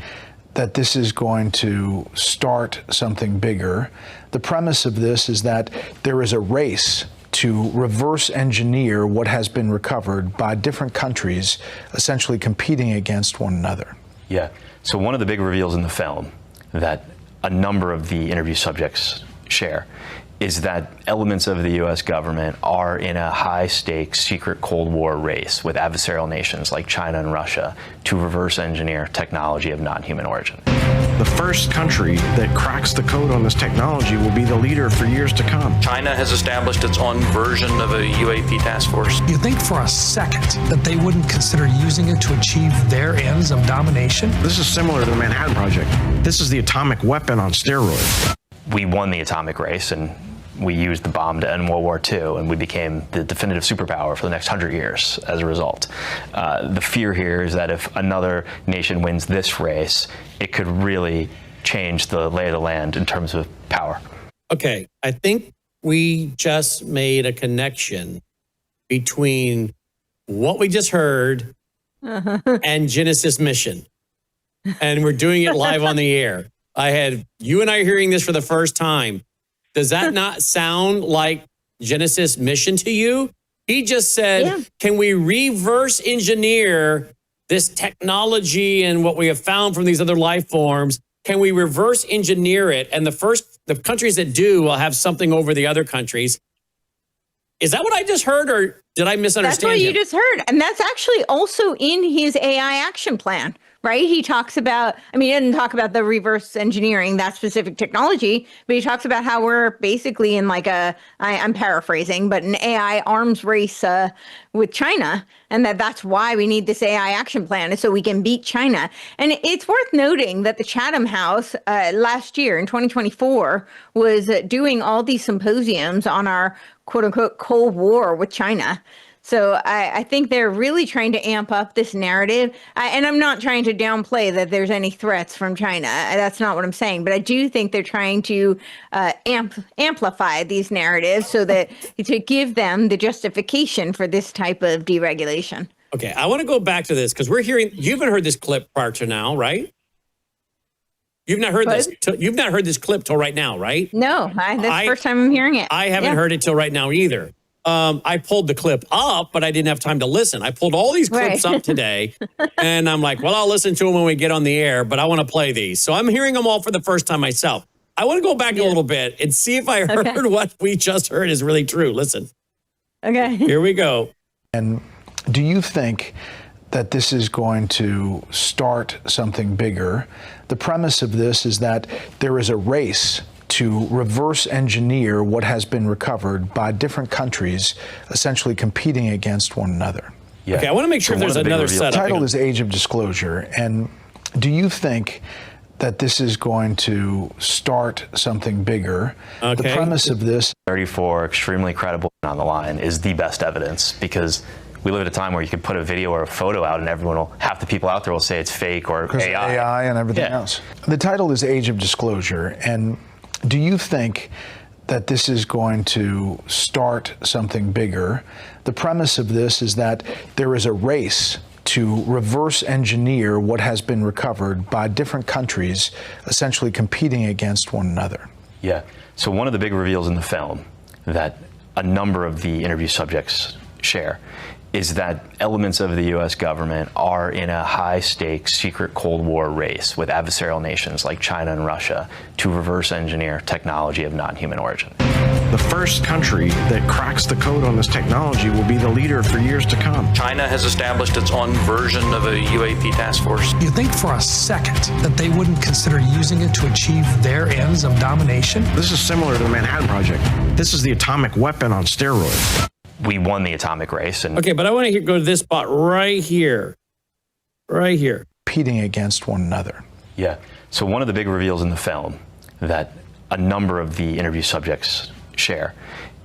that this is going to start something bigger? The premise of this is that there is a race to reverse engineer what has been recovered by different countries, essentially competing against one another. Yeah. So one of the big reveals in the film that a number of the interview subjects share is that elements of the U.S. government are in a high-stakes secret Cold War race with adversarial nations like China and Russia to reverse engineer technology of non-human origin. The first country that cracks the code on this technology will be the leader for years to come. China has established its own version of a UAP task force. You think for a second that they wouldn't consider using it to achieve their ends of domination? This is similar to the Manhattan Project. This is the atomic weapon on steroids. We won the atomic race, and we used the bomb to end World War II, and we became the definitive superpower for the next 100 years as a result. The fear here is that if another nation wins this race, it could really change the lay of the land in terms of power. Okay, I think we just made a connection between what we just heard and Genesis Mission. And we're doing it live on the air. You and I hearing this for the first time. Does that not sound like Genesis Mission to you? He just said, Can we reverse engineer this technology and what we have found from these other life forms, can we reverse engineer it? And the countries that do will have something over the other countries. Is that what I just heard, or did I misunderstand? That's what you just heard. And that's actually also in his AI action plan, right? He talks about, I mean, he doesn't talk about the reverse engineering, that specific technology, but he talks about how we're basically in like I'm paraphrasing, but an AI arms race with China. And that's why we need this AI action plan, is so we can beat China. And it's worth noting that the Chatham House last year in 2024 was doing all these symposiums on our quote unquote Cold War with China. So I think they're really trying to amp up this narrative. And I'm not trying to downplay that there's any threats from China. That's not what I'm saying. But I do think they're trying to amplify these narratives so that to give them the justification for this type of deregulation. Okay, I want to go back to this because you haven't heard this clip prior to now, right? You've not heard this. You've not heard this clip till right now, right? No, that's the first time I'm hearing it. I haven't heard it till right now either. I pulled the clip up, but I didn't have time to listen. I pulled all these clips up today, and I'm like, well, I'll listen to them when we get on the air, but I want to play these. So I'm hearing them all for the first time myself. I want to go back a little bit and see if I heard what we just heard is really true. Listen. Okay. Here we go. And do you think that this is going to start something bigger? The premise of this is that there is a race to reverse engineer what has been recovered by different countries, essentially competing against one another. Yeah. Okay, I want to make sure there's another setup. The title is Age of Disclosure. And do you think that this is going to start something bigger? Okay. The premise of this 34, extremely credible on the line, is the best evidence, because we live at a time where you could put a video or a photo out and half the people out there will say it's fake or AI. AI and everything else. The title is Age of Disclosure. And do you think that this is going to start something bigger? The premise of this is that there is a race to reverse engineer what has been recovered by different countries, essentially competing against one another. Yeah. So one of the big reveals in the film that a number of the interview subjects share is that elements of the U.S. government are in a high-stakes secret Cold War race with adversarial nations like China and Russia to reverse engineer technology of non-human origin. The first country that cracks the code on this technology will be the leader for years to come. China has established its own version of a UAP task force. You think for a second that they wouldn't consider using it to achieve their ends of domination? This is similar to the Manhattan Project. This is the atomic weapon on steroids. We won the atomic race. Okay, but I want to go to this spot right here. Right here. Competing against one another. Yeah. So one of the big reveals in the film that a number of the interview subjects share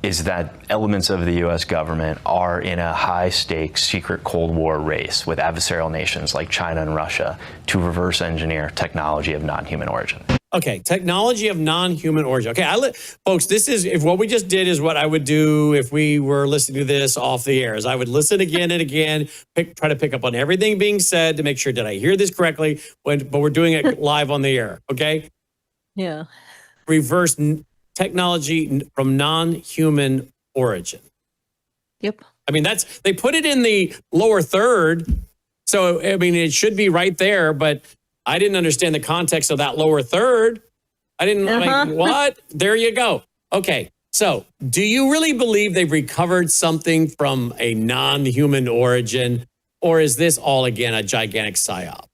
is that elements of the U.S. government are in a high-stakes secret Cold War race with adversarial nations like China and Russia to reverse engineer technology of non-human origin. Okay, technology of non-human origin. Okay, folks, this is, if what we just did is what I would do if we were listening to this off the air, is I would listen again and again, try to pick up on everything being said to make sure, did I hear this correctly? But we're doing it live on the air, okay? Yeah. Reverse technology from non-human origin. Yep. I mean, they put it in the lower third, so, I mean, it should be right there, but I didn't understand the context of that lower third. I didn't, like, what? There you go. Okay, so do you really believe they've recovered something from a non-human origin, or is this all, again, a gigantic psyop?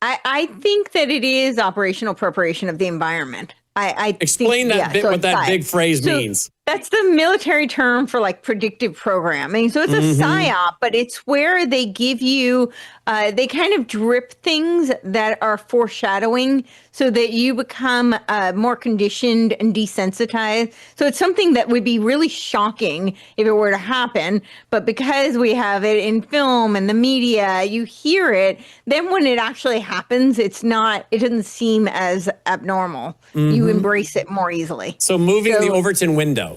I think that it is operational preparation of the environment. Explain that bit, what that big phrase means. That's the military term for like predictive programming. So it's a psyop, but it's where they give you, they kind of drip things that are foreshadowing so that you become more conditioned and desensitized. So it's something that would be really shocking if it were to happen. But because we have it in film and the media, you hear it. Then when it actually happens, it doesn't seem as abnormal. You embrace it more easily. So moving the Overton window.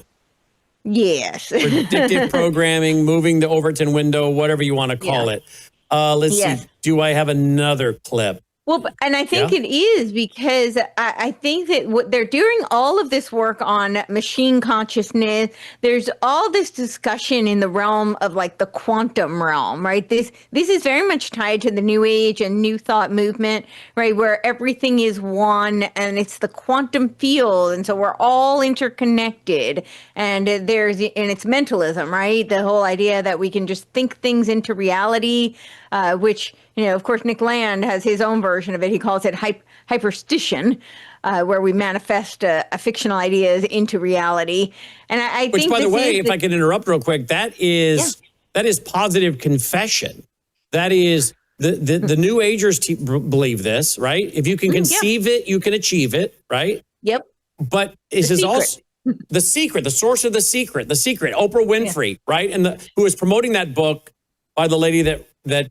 Yes. Predictive programming, moving the Overton window, whatever you want to call it. Let's see. Do I have another clip? Well, and I think it is because I think that what they're doing all of this work on machine consciousness. There's all this discussion in the realm of like the quantum realm, right? This is very much tied to the New Age and New Thought movement, right? Where everything is one and it's the quantum field. And so we're all interconnected. And it's mentalism, right? The whole idea that we can just think things into reality, which, of course, Nick Land has his own version of it. He calls it hyperstition, where we manifest fictional ideas into reality. And I Which, think, by the way, if I can interrupt real quick, that is positive confession. That is the New Agers believe this, right? If you can conceive it, you can achieve it, right? Yep. But this is also the secret, the source of the secret, Oprah Winfrey, right? And who is promoting that book by the lady that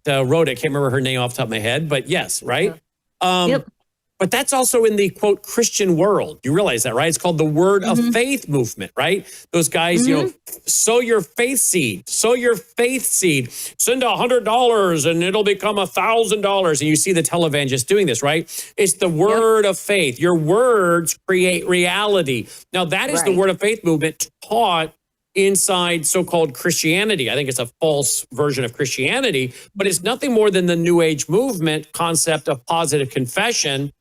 wrote it. I can't remember her name off the top of my head, but yes, right? But that's also in the, quote, Christian world. You realize that, right? It's called the Word of Faith movement, right? Those guys, sow your faith seed. Sow your faith seed. Send $100 and it'll become $1,000. And you see the televangelists doing this, right? It's the word of faith. Your words create reality. Now, that is the Word of Faith movement taught inside so-called Christianity. I think it's a false version of Christianity, but it's nothing more than the New Age movement concept of positive confession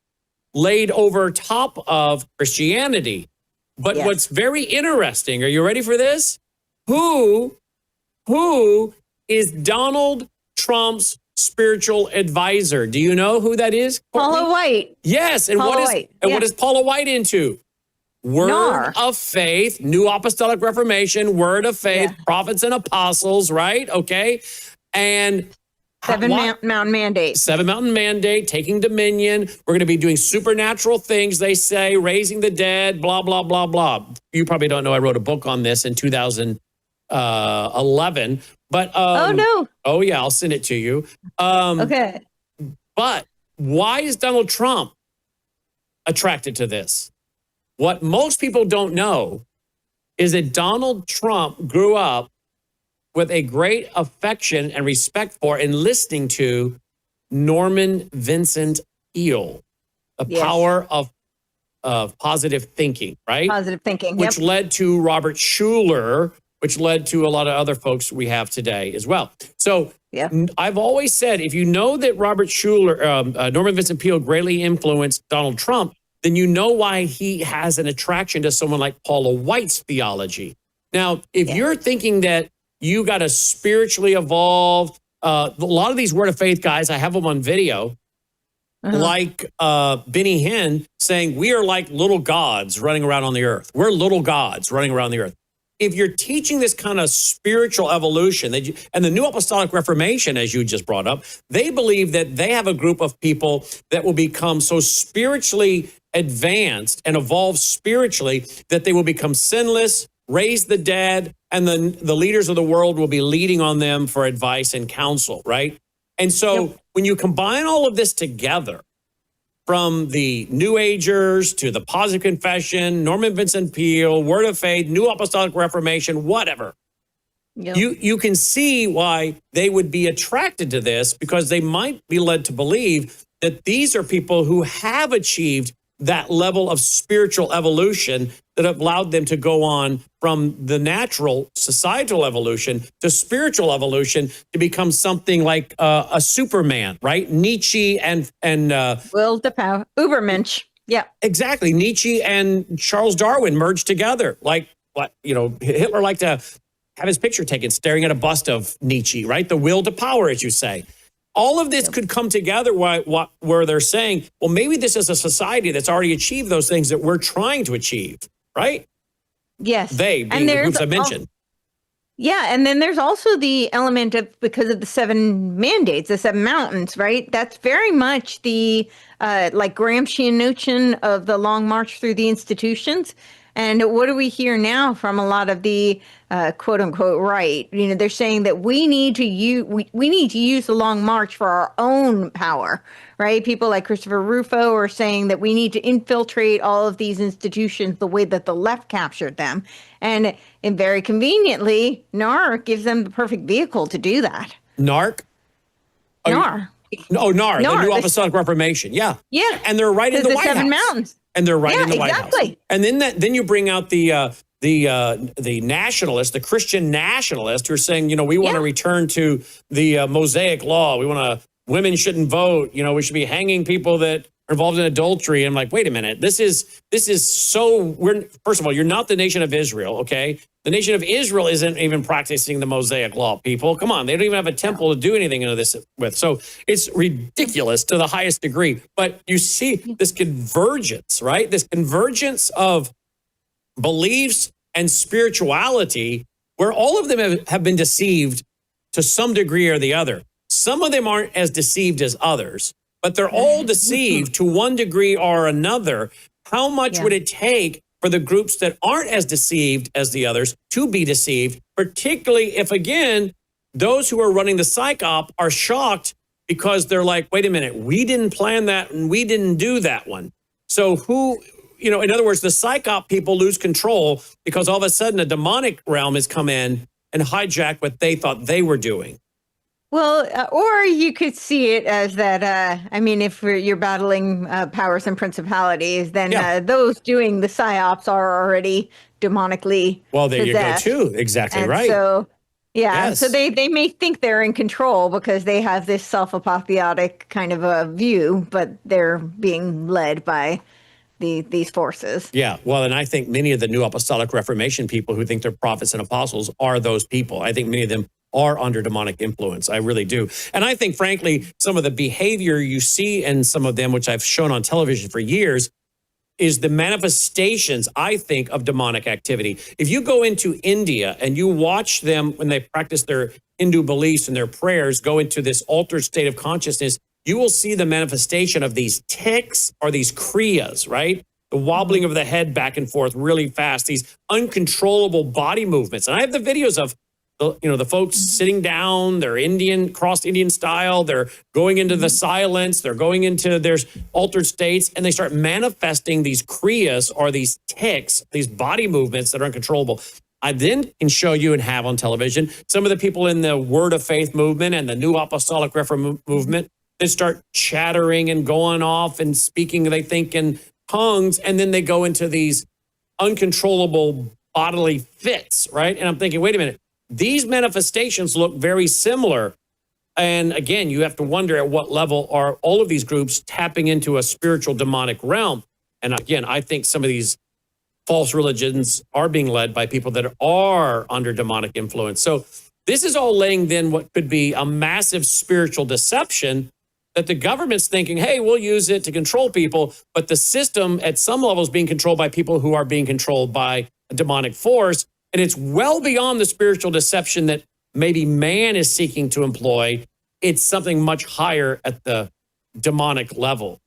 laid over top of Christianity. But what's very interesting, are you ready for this? Who is Donald Trump's spiritual advisor? Do you know who that is? Paula White. Yes. And what is Paula White into? Word of Faith, New Apostolic Reformation, Word of Faith, prophets and apostles, right? Okay. And Seven Mountain Mandate. Seven Mountain Mandate, taking dominion. We're going to be doing supernatural things, they say, raising the dead, blah, blah, blah, blah. You probably don't know I wrote a book on this in 2011. But oh, no. Oh, yeah, I'll send it to you. Okay. But why is Donald Trump attracted to this? What most people don't know is that Donald Trump grew up with a great affection and respect for and listening to Norman Vincent Peale, the power of positive thinking, right? Positive thinking, which led to Robert Schuller, which led to a lot of other folks we have today as well. So I've always said, if you know that Robert Schuller, Norman Vincent Peale greatly influenced Donald Trump, then you know why he has an attraction to someone like Paula White's theology. Now, if you're thinking that you got to spiritually evolve, a lot of these Word of Faith guys, I have them on video, like Benny Hinn saying, we are like little gods running around on the earth. We're little gods running around the earth. If you're teaching this kind of spiritual evolution, and the New Apostolic Reformation, as you just brought up, they believe that they have a group of people that will become so spiritually advanced and evolve spiritually that they will become sinless, raise the dead, and then the leaders of the world will be leading on them for advice and counsel, right? And so when you combine all of this together, from the New Agers to the Positive Confession, Norman Vincent Peale, Word of Faith, New Apostolic Reformation, whatever, you can see why they would be attracted to this, because they might be led to believe that these are people who have achieved that level of spiritual evolution that have allowed them to go on from the natural societal evolution to spiritual evolution to become something like a Superman, right? Nietzsche and Will to power, Ubermensch. Yeah, exactly. Nietzsche and Charles Darwin merged together. Like what, Hitler liked to have his picture taken staring at a bust of Nietzsche, right? The will to power, as you say. All of this could come together where they're saying, well, maybe this is a society that's already achieved those things that we're trying to achieve, right? Yes. They, being the groups I mentioned. And then there's also the element of, because of the seven mandates, the seven mountains, right? That's very much the like Gramscian notion of the long march through the institutions. And what do we hear now from a lot of the quote unquote right? They're saying that we need to use the long march for our own power, right? People like Christopher Rufo are saying that we need to infiltrate all of these institutions the way that the left captured them. And very conveniently, NAR gives them the perfect vehicle to do that. NARC? NAR. No, NAR, the NAR, New the- Apostolic Reformation. Yeah. Yeah. And they're right in the the White Seven House. Mountains. And they're right Yeah, in the White House. exactly. And then you bring out the nationalists, the Christian nationalists, who are saying, we want to return to the Mosaic law. Women shouldn't vote. We should be hanging people that are involved in adultery. I'm like, wait a minute. This is so first of all, you're not the nation of Israel, okay? The nation of Israel isn't even practicing the Mosaic law, people. Come on, they don't even have a temple to do anything into this with. So it's ridiculous to the highest degree. But you see this convergence, right? This convergence of beliefs and spirituality where all of them have been deceived to some degree or the other. Some of them aren't as deceived as others, but they're all deceived to one degree or another. How much would it take for the groups that aren't as deceived as the others to be deceived, particularly if, again, those who are running the psych op are shocked because they're like, wait a minute, we didn't plan that and we didn't do that one. So in other words, the psych op people lose control because all of a sudden a demonic realm has come in and hijacked what they thought they were doing. Well, or you could see it as that, if you're battling powers and principalities, then those doing the psyops are already demonically Well, there possessed. you go, too. Exactly And right. So, Yes. so they may think they're in control because they have this self-apotheotic kind of a view, but they're being led by these forces. Yeah, well, and I think many of the New Apostolic Reformation people who think they're prophets and apostles are those people. I think many of them are under demonic influence. I really do. And I think, frankly, some of the behavior you see in some of them, which I've shown on television for years, is the manifestations, I think, of demonic activity. If you go into India and you watch them when they practice their Hindu beliefs and their prayers, go into this altered state of consciousness, you will see the manifestation of these tics or these kriyas, right? The wobbling of the head back and forth really fast, these uncontrollable body movements. And I have the videos of the folks sitting down, they're crossed Indian style, they're going into the silence, they're going into their altered states, and they start manifesting these kriyas or these tics, these body movements that are uncontrollable. I then can show you and have on television some of the people in the Word of Faith movement and the New Apostolic Reformation movement that start chattering and going off and speaking, they think, in tongues, and then they go into these uncontrollable bodily fits, right? And I'm thinking, wait a minute. These manifestations look very similar. And again, you have to wonder at what level are all of these groups tapping into a spiritual demonic realm. And again, I think some of these false religions are being led by people that are under demonic influence. So this is all laying then what could be a massive spiritual deception that the government's thinking, hey, we'll use it to control people. But the system at some level is being controlled by people who are being controlled by a demonic force. And it's well beyond the spiritual deception that maybe man is seeking to employ. It's something much higher at the demonic level,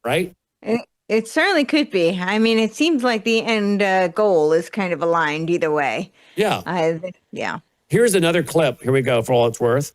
right? It certainly could be. I mean, it seems like the end goal is kind of aligned either way. Yeah. Yeah. Here's another clip. Here we go, for all it's worth.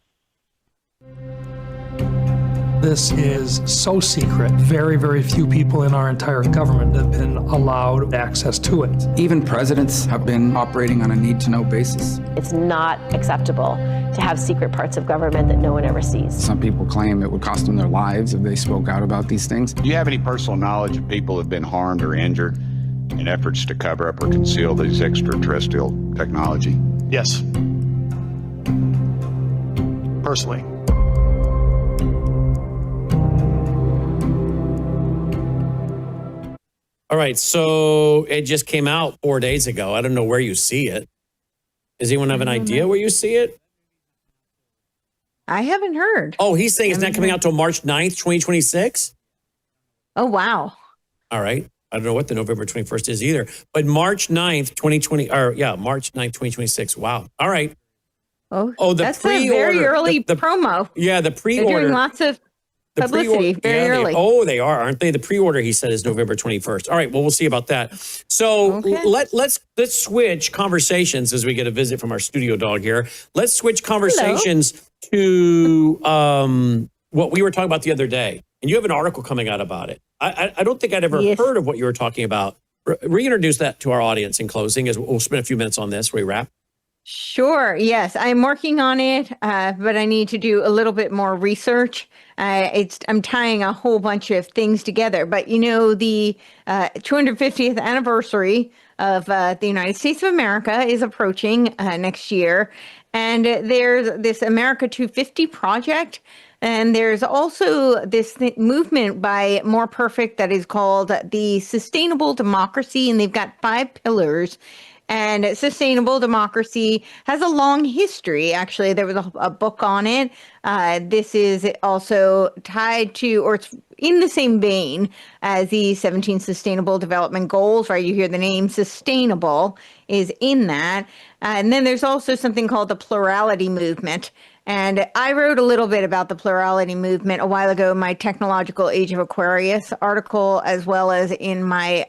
This is so secret. Very, very few people in our entire government have been allowed access to it. Even presidents have been operating on a need-to-know basis. It's not acceptable to have secret parts of government that no one ever sees. Some people claim it would cost them their lives if they spoke out about these things. Do you have any personal knowledge of people who have been harmed or injured in efforts to cover up or conceal these extraterrestrial technology? Yes. Personally. All right, so it just came out 4 days ago. I don't know where you see it. Does anyone have an idea where you see it? I haven't heard. Oh, he's saying it's not coming out till March 9th, 2026? Oh, wow. All right. I don't know what the November 21st is either. But March 9th, 2020, March 9th, 2026. Wow. All right. Oh, the that's pre-order. A very early promo. Yeah, the pre-order. They're doing lots of publicity very early. They are, aren't they? The pre-order, he said, is November 21st. All right, well, we'll see about that. So let's switch conversations as we get a visit from our studio dog here. Let's switch conversations to what we were talking about the other day. And you have an article coming out about it. I don't think I'd ever heard of what you were talking about. Reintroduce that to our audience in closing, as we'll spend a few minutes on this. We wrap. Sure. Yes, I'm working on it, but I need to do a little bit more research. I'm tying a whole bunch of things together. But the 250th anniversary of the United States of America is approaching next year, and there's this America 250 project. And there's also this movement by More Perfect that is called the Sustainable Democracy, and they've got 5 pillars. And sustainable democracy has a long history. Actually, there was a book on it. This is also tied to, or it's in the same vein as the 17 Sustainable Development Goals, right? You hear the name sustainable is in that. And then there's also something called the plurality movement. And I wrote a little bit about the plurality movement a while ago in my Technological Age of Aquarius article, as well as in my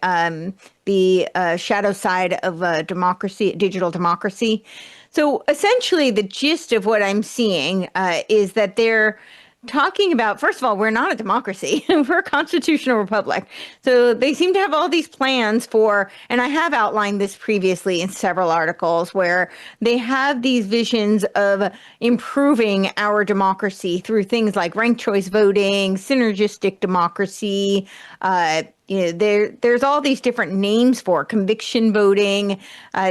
the shadow side of democracy, digital democracy. So essentially, the gist of what I'm seeing is that they're talking about, first of all, we're not a democracy. We're a constitutional republic. So they seem to have all these plans for, and I have outlined this previously in several articles, where they have these visions of improving our democracy through things like ranked choice voting, synergistic democracy, there's all these different names for conviction voting.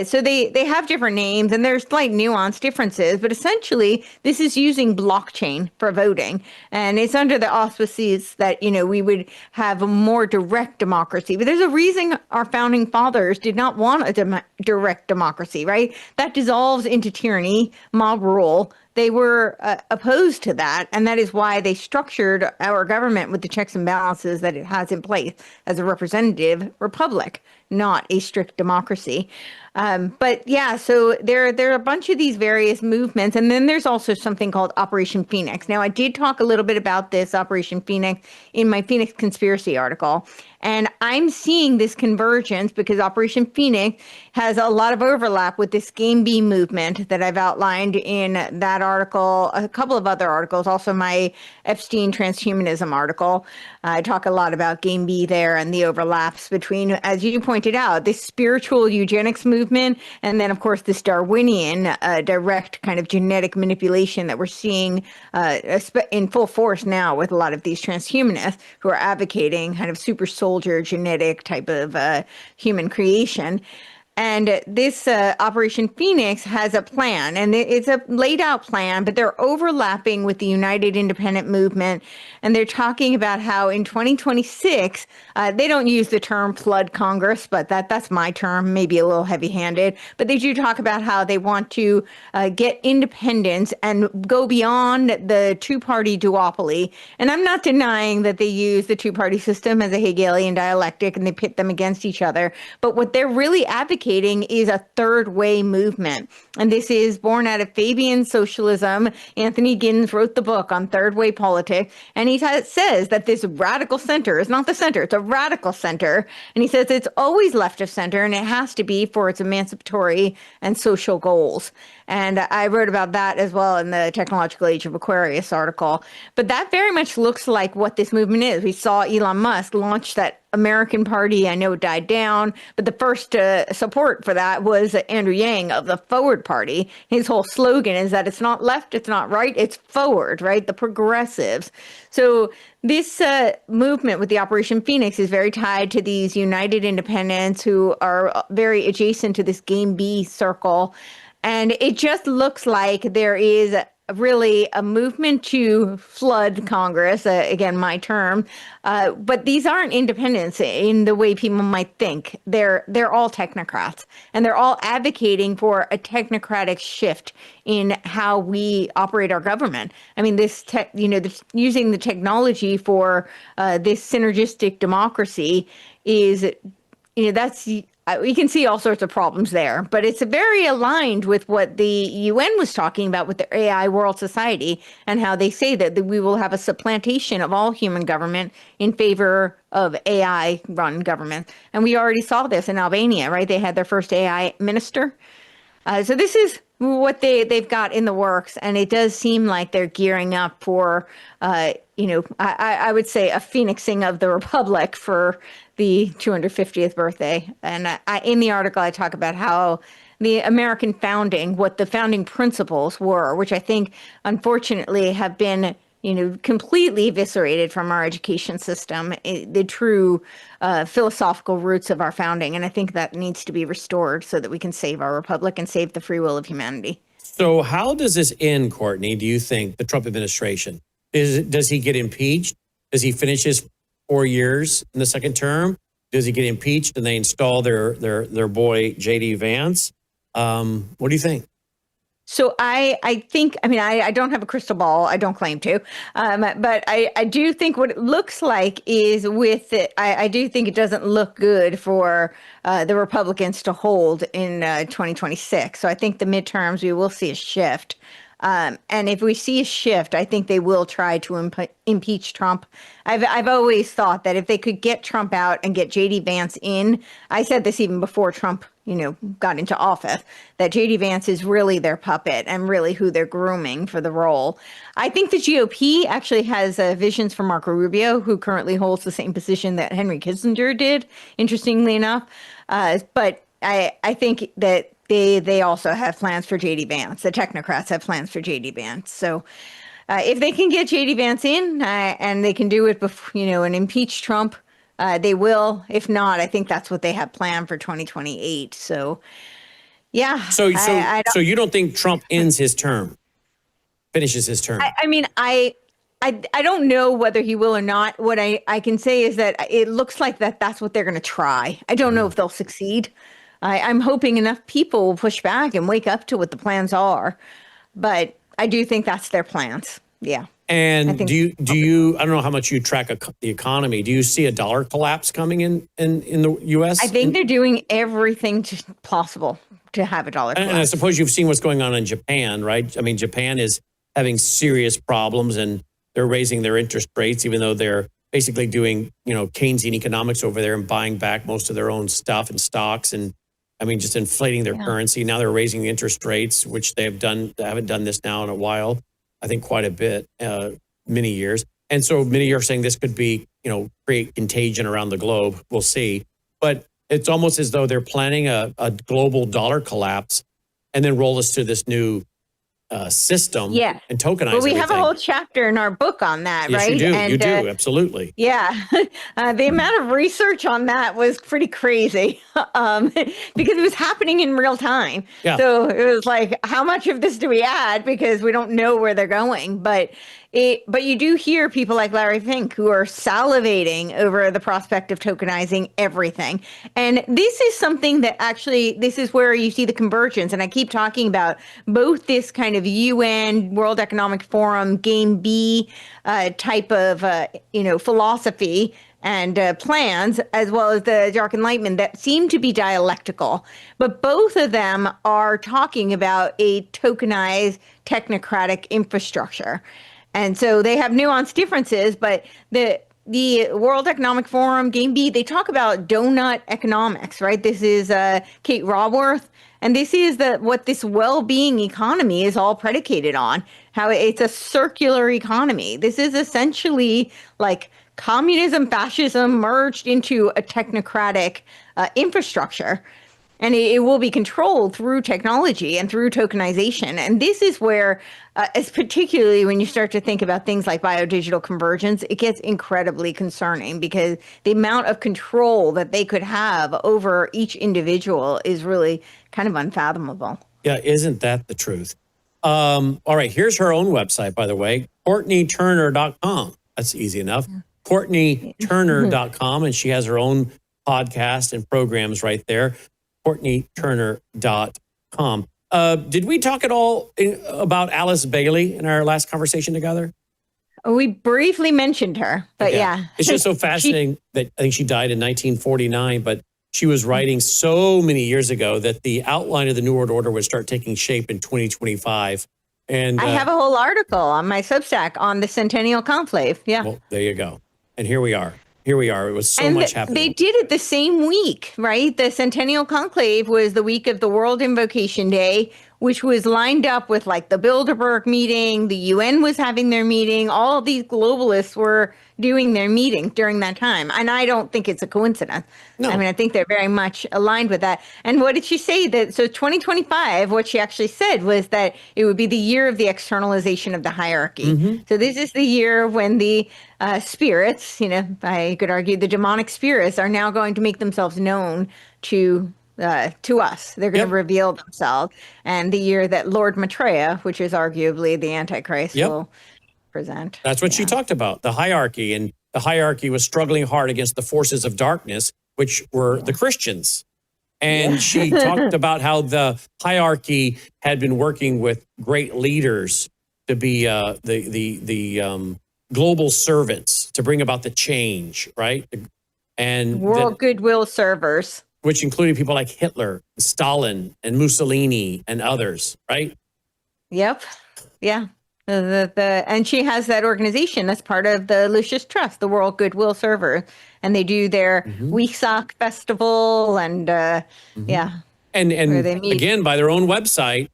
So they have different names, and there's slight nuance differences, but essentially this is using blockchain for voting. And it's under the auspices that, we would have a more direct democracy. But there's a reason our founding fathers did not want a direct democracy, right? That dissolves into tyranny, mob rule. They were opposed to that, and that is why they structured our government with the checks and balances that it has in place as a representative republic, not a strict democracy. But yeah, so there are a bunch of these various movements, and then there's also something called Operation Phoenix. Now, I did talk a little bit about this Operation Phoenix in my Phoenix Conspiracy article, and I'm seeing this convergence because Operation Phoenix has a lot of overlap with this Game B movement that I've outlined in that article, a couple of other articles, also my Epstein transhumanism article. I talk a lot about Game B there and the overlaps between, as you pointed out, this spiritual eugenics movement, and then, of course, this Darwinian direct kind of genetic manipulation that we're seeing in full force now with a lot of these transhumanists who are advocating kind of super soldier genetic type of human creation. And this Operation Phoenix has a plan, and it's a laid out plan, but they're overlapping with the United Independent Movement. And they're talking about how in 2026, they don't use the term flood Congress, but that's my term, maybe a little heavy handed. But they do talk about how they want to get independence and go beyond the two-party duopoly. And I'm not denying that they use the two-party system as a Hegelian dialectic and they pit them against each other. But what they're really advocating is a third way movement. And this is born out of Fabian socialism. Anthony Giddens wrote the book on third way politics. And he says that this radical center is not the center, it's a radical center. And he says it's always left of center and it has to be for its emancipatory and social goals. And I wrote about that as well in the Technological Age of Aquarius article. But that very much looks like what this movement is. We saw Elon Musk launch that American Party. I know it died down, but the first support for that was Andrew Yang of the Forward Party. His whole slogan is that it's not left, it's not right, it's forward, right? The progressives. So this movement with the Operation Phoenix is very tied to these United Independents who are very adjacent to this Game B circle. And it just looks like there is really a movement to flood Congress, again, my term. But these aren't independents in the way people might think. They're all technocrats, and they're all advocating for a technocratic shift in how we operate our government. I mean, using the technology for this synergistic democracy is, that's. We can see all sorts of problems there, but it's very aligned with what the UN was talking about with the AI World Society and how they say that we will have a supplantation of all human government in favor of AI-run government. And we already saw this in Albania, right? They had their first AI minister. So this is what they've got in the works, and it does seem like they're gearing up for, I would say a phoenixing of the Republic for the 250th birthday. And in the article, I talk about how the American founding, what the founding principles were, which I think, unfortunately, have been, completely eviscerated from our education system, the true philosophical roots of our founding. And I think that needs to be restored so that we can save our republic and save the free will of humanity. So how does this end, Courtenay, do you think, the Trump administration? Does he get impeached? Does he finish his 4 years in the second term? Does he get impeached and they install their boy, J.D. Vance? What do you think? So I think, I don't have a crystal ball. I don't claim to. But I do think what it looks like is with it, I do think it doesn't look good for the Republicans to hold in 2026. So I think the midterms, we will see a shift. And if we see a shift, I think they will try to impeach Trump. I've always thought that if they could get Trump out and get J.D. Vance in, I said this even before Trump, got into office, that J.D. Vance is really their puppet and really who they're grooming for the role. I think the GOP actually has visions for Marco Rubio, who currently holds the same position that Henry Kissinger did, interestingly enough. But I think that they also have plans for J.D. Vance. The technocrats have plans for J.D. Vance. So if they can get J.D. Vance in and they can do it before, and impeach Trump, they will. If not, I think that's what they have planned for 2028. So, yeah. So you don't think Trump ends his term, finishes his term? I don't know whether he will or not. What I can say is that it looks like that's what they're going to try. I don't know if they'll succeed. I'm hoping enough people will push back and wake up to what the plans are. But I do think that's their plans. Yeah. And do you, I don't know how much you track the economy. Do you see a dollar collapse coming in the U.S.? I think they're doing everything possible to have a dollar collapse. And I suppose you've seen what's going on in Japan, right? I mean, Japan is having serious problems and they're raising their interest rates, even though they're basically doing, Keynesian economics over there and buying back most of their own stuff and stocks and, just inflating their currency. Now they're raising the interest rates, which they haven't done this now in a while. I think quite a bit, many years. And so many are saying this could be, create contagion around the globe. We'll see. But it's almost as though they're planning a global dollar collapse and then roll us to this new system and tokenize Well, we everything. have a whole chapter in our book on that, yes, right? You do. And, you do. Absolutely. Yeah. The amount of research on that was pretty crazy because it was happening in real time. Yeah. So it was like, how much of this do we add? Because we don't know where they're going. But you do hear people like Larry Fink who are salivating over the prospect of tokenizing everything. And this is something that actually, this is where you see the convergence. And I keep talking about both this kind of UN, World Economic Forum, Game B type of, philosophy and plans, as well as the Dark Enlightenment that seem to be dialectical. But both of them are talking about a tokenized technocratic infrastructure. And so they have nuanced differences, but the World Economic Forum, Game B, they talk about donut economics, right? This is Kate Raworth, and this is what this well-being economy is all predicated on, how it's a circular economy. This is essentially like communism, fascism merged into a technocratic infrastructure. And it will be controlled through technology and through tokenization. And this is where, as particularly when you start to think about things like biodigital convergence, it gets incredibly concerning because the amount of control that they could have over each individual is really kind of unfathomable. Yeah, isn't that the truth? All right, here's her own website, by the way, CourtenayTurner.com. That's easy enough. CourtenayTurner.com, and she has her own podcast and programs right there. CourtenayTurner.com. Did we talk at all about Alice Bailey in our last conversation together? We briefly mentioned her, but yeah. It's just so fascinating that I think she died in 1949, but she was writing so many years ago that the outline of the New World Order would start taking shape in 2025. And I have a whole article on my Substack on the Centennial Conclave. Yeah. Well, there you go. And here we are. Here we are. It was so much happening. They did it the same week, right? The Centennial Conclave was the week of the World Invocation Day, which was lined up with like the Bilderberg meeting, the UN was having their meeting, all of these globalists were doing their meeting during that time. And I don't think it's a coincidence. No. I mean, I think they're very much aligned with that. And what did she say? That so 2025, what she actually said was that it would be the year of the externalization of the hierarchy. So this is the year when the spirits, I could argue the demonic spirits, are now going to make themselves known to us. They're going to reveal themselves. And the year that Lord Maitreya, which is arguably the Antichrist, will present. That's what she talked about, the hierarchy. And the hierarchy was struggling hard against the forces of darkness, which were the Christians. And she talked about how the hierarchy had been working with great leaders to be the global servants to bring about the change, right? And world goodwill servers, which included people like Hitler, Stalin, and Mussolini, and others, right? Yep. Yeah. And she has that organization that's part of the Lucis Trust, the World Goodwill Server, and they do their Weeksock festival and and again, by their own website,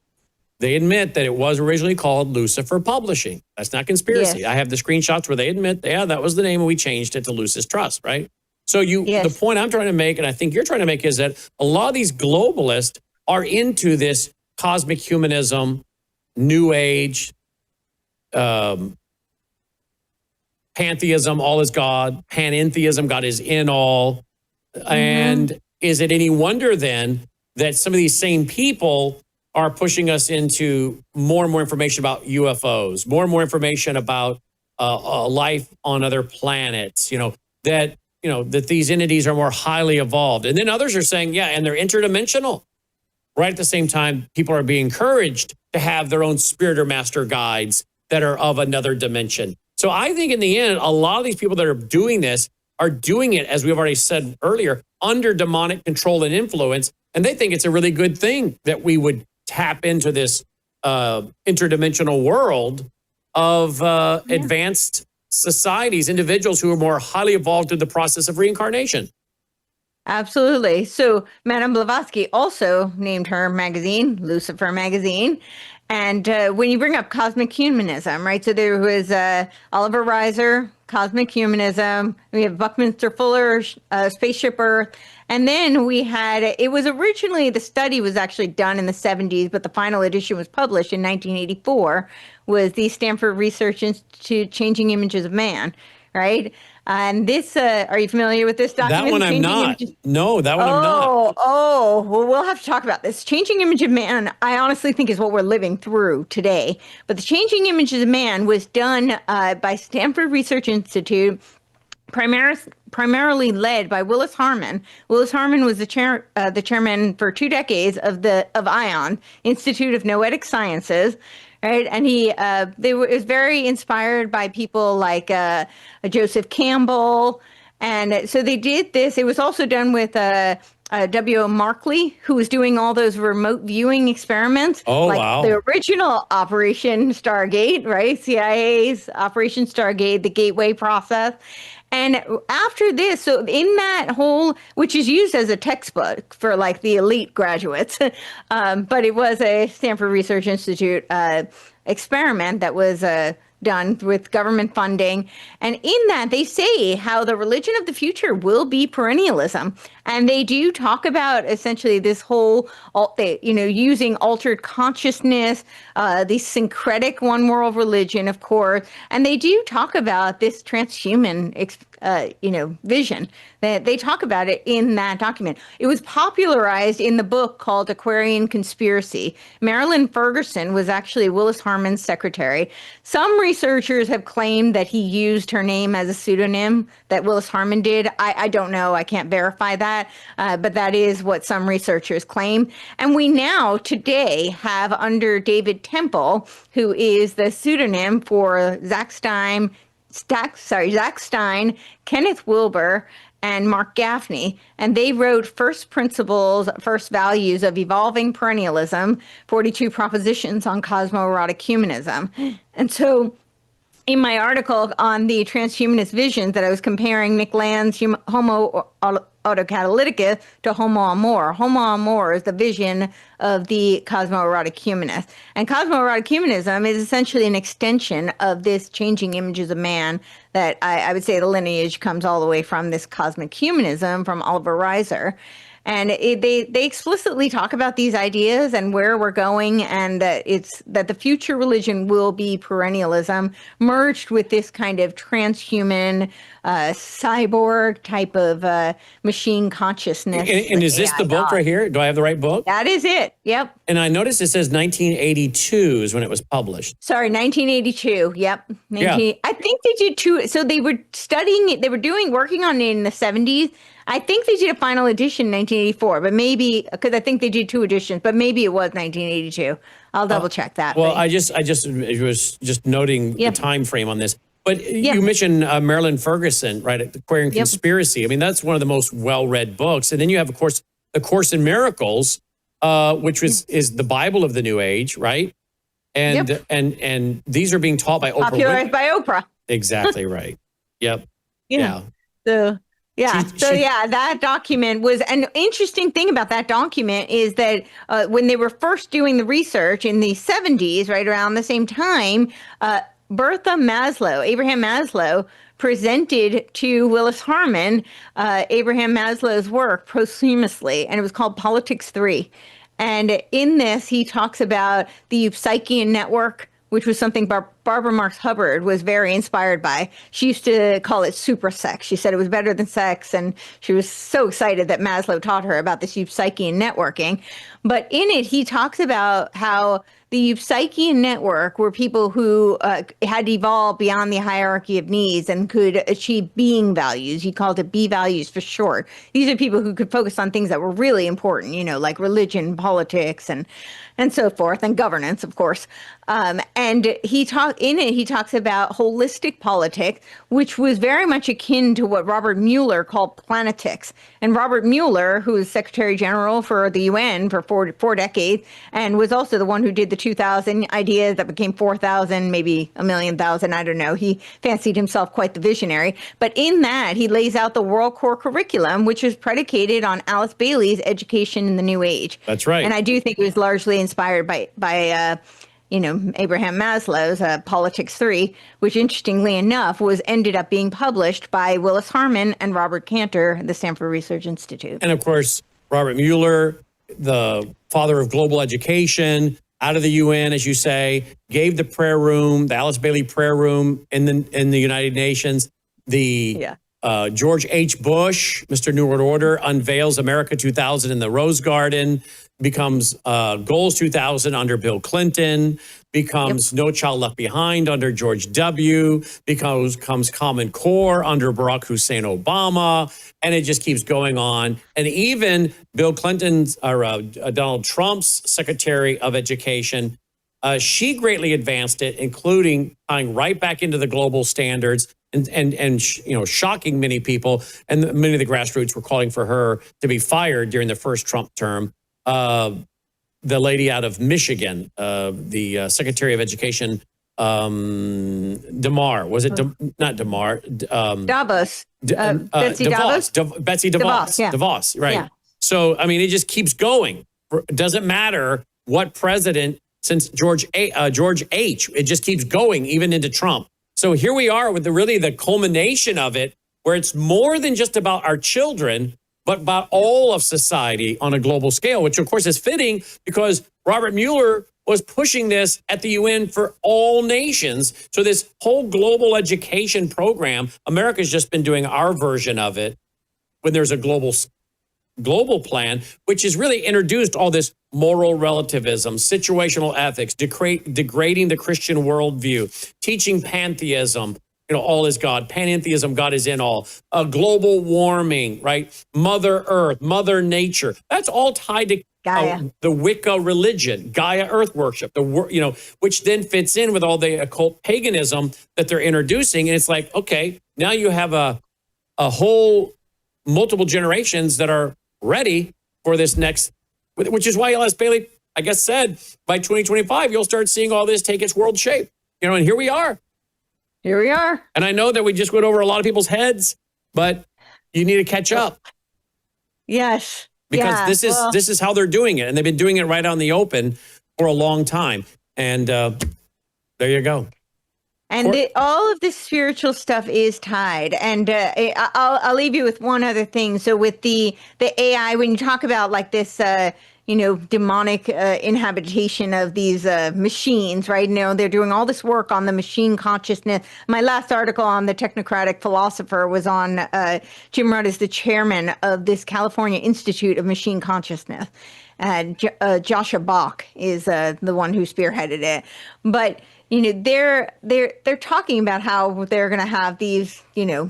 they admit that it was originally called Lucifer Publishing. That's not conspiracy. I have the screenshots where they admit, that was the name, and we changed it to Lucis Trust, right? So the point I'm trying to make, and I think you're trying to make, is that a lot of these globalists are into this cosmic humanism, New Age, pantheism, all is God, panentheism, God is in all. And is it any wonder then that some of these same people are pushing us into more and more information about UFOs, more and more information about life on other planets, that these entities are more highly evolved. And then others are saying, and they're interdimensional. Right at the same time, people are being encouraged to have their own spirit or master guides that are of another dimension. So I think in the end, a lot of these people that are doing this are doing it, as we've already said earlier, under demonic control and influence. And they think it's a really good thing that we would tap into this interdimensional world of advanced societies, individuals who are more highly evolved through the process of reincarnation. Absolutely. So Madame Blavatsky also named her magazine Lucifer Magazine. And when you bring up cosmic humanism, right? So there was Oliver Reiser, cosmic humanism. We have Buckminster Fuller, Spaceship Earth. And then we had, it was originally, the study was actually done in the 70s, but the final edition was published in 1984, was the Stanford Research Institute Changing Images of Man, right? And this, are you familiar with this document? That one I'm not. No, that one I'm not. Oh, well, we'll have to talk about this. Changing Image of Man, I honestly think is what we're living through today. But the Changing Images of Man was done by Stanford Research Institute, primarily led by Willis Harman. Willis Harman was the chairman for 2 decades of ION, Institute of Noetic Sciences. Right, and was very inspired by people like Joseph Campbell, and so they did this. It was also done with W.O. Markley, who was doing all those remote viewing experiments. Oh, like wow. The original Operation Stargate, right? CIA's Operation Stargate, the Gateway process. And after this, so in that whole, which is used as a textbook for like the elite graduates, but it was a Stanford Research Institute experiment that was done with government funding. And in that, they say how the religion of the future will be perennialism. And they do talk about essentially this whole, using altered consciousness, the syncretic one world religion, of course. And they do talk about this transhuman, vision. They talk about it in that document. It was popularized in the book called Aquarian Conspiracy. Marilyn Ferguson was actually Willis Harman's secretary. Some researchers have claimed that he used her name as a pseudonym, that Willis Harman did. I don't know. I can't verify that. But that is what some researchers claim. And we now today have under David Temple, who is the pseudonym for Zach Stein, Kenneth Wilber, and Mark Gaffney, and they wrote First Principles, First Values of Evolving Perennialism, 42 Propositions on Cosmoerotic Humanism. And so in my article on the transhumanist visions that I was comparing Nick Land's Homo autocatalyticus to homo amor. Homo amor is the vision of the cosmoerotic humanist. And cosmoerotic humanism is essentially an extension of this changing images of man that I would say the lineage comes all the way from this cosmic humanism from Oliver Reiser. And they explicitly talk about these ideas and where we're going, and that the future religion will be perennialism merged with this kind of transhuman, cyborg type of machine consciousness. And is this the book right here? Do I have the right book? That is it. Yep. And I noticed it says 1982 is when it was published. Sorry, 1982. Yep. Yeah. I think they did two. So they were studying it. They were working on it in the 70s. I think they did a final edition in 1984, but maybe, because I think they did two editions, but maybe it was 1982. I'll double check that. Well, I was just noting the time frame on this. But you mentioned Marilyn Ferguson, right, at the Queer and Conspiracy. I mean, that's one of the most well-read books. And then you have, of course, The Course in Miracles, which is the Bible of the New Age, right? And and these are being taught by Oprah. Popularized by Oprah. Exactly right. Yep. Yeah. That document was an interesting thing about that document is that when they were first doing the research in the 70s, right around the same time, Abraham Maslow presented to Willis Harman Abraham Maslow's work posthumously, and it was called Politics 3. And in this, he talks about the Psychian network, which was something Barbara Marx Hubbard was very inspired by. She used to call it super sex. She said it was better than sex, and she was so excited that Maslow taught her about this Psychian networking. But in it, he talks about how the Psychian network were people who had evolved beyond the hierarchy of needs and could achieve being values. He called it B values for short. These are people who could focus on things that were really important, like religion, politics, and so forth, and governance, of course. And he talks about holistic politics, which was very much akin to what Robert Mueller called planetics. And Robert Mueller, who was Secretary General for the UN for four decades, and was also the one who did the 2000 ideas that became 4,000, maybe 1,000,000, I don't know. He fancied himself quite the visionary. But in that, he lays out the World Core curriculum, which is predicated on Alice Bailey's Education in the New Age. That's right. And I do think it was largely inspired by Abraham Maslow's Politics 3, which interestingly enough ended up being published by Willis Harman and Robert Cantor at the Stanford Research Institute. And of course, Robert Mueller, the father of global education, out of the UN, as you say, gave the prayer room, the Alice Bailey prayer room in the United Nations. George H. Bush, Mr. New World Order, unveils America 2000 in the Rose Garden, becomes Goals 2000 under Bill Clinton, becomes No Child Left Behind under George W., becomes Common Core under Barack Hussein Obama, and it just keeps going on. And even Bill Clinton's or Donald Trump's Secretary of Education, she greatly advanced it, including tying right back into the global standards. And shocking many people, and many of the grassroots were calling for her to be fired during the first Trump term. The lady out of Michigan, the Secretary of Education, DeMar, was it not DeMar? Davos. Betsy DeVos. Davos? Betsy DeVos. Yeah. DeVos, right. Yeah. So, I mean, it just keeps going. It doesn't matter what president, since George H., it just keeps going, even into Trump. So here we are with the culmination of it, where it's more than just about our children, but about all of society on a global scale, which of course is fitting because Robert Mueller was pushing this at the UN for all nations. So this whole global education program, America's just been doing our version of it when there's a global plan, which has really introduced all this moral relativism, situational ethics, degrading the Christian worldview, teaching pantheism, all is God, panentheism, God is in all, global warming, right? Mother Earth, Mother Nature. That's all tied to the Wicca religion, Gaia Earth worship, which then fits in with all the occult paganism that they're introducing. And it's like, okay, now you have a whole multiple generations that are ready for this next, which is why Alice Bailey, I guess, said by 2025, you'll start seeing all this take its world shape. And here we are. Here we are. And I know that we just went over a lot of people's heads, but you need to catch up. Yes. Because this is how they're doing it. And they've been doing it right out in the open for a long time. And there you go. And all of this spiritual stuff is tied. And I'll leave you with one other thing. So with the AI, when you talk about like this, demonic inhabitation of these machines, right? They're doing all this work on the machine consciousness. My last article on the technocratic philosopher was on Jim Rudd is the chairman of this California Institute of Machine Consciousness. Joshua Bach is the one who spearheaded it. But they're talking about how they're going to have these,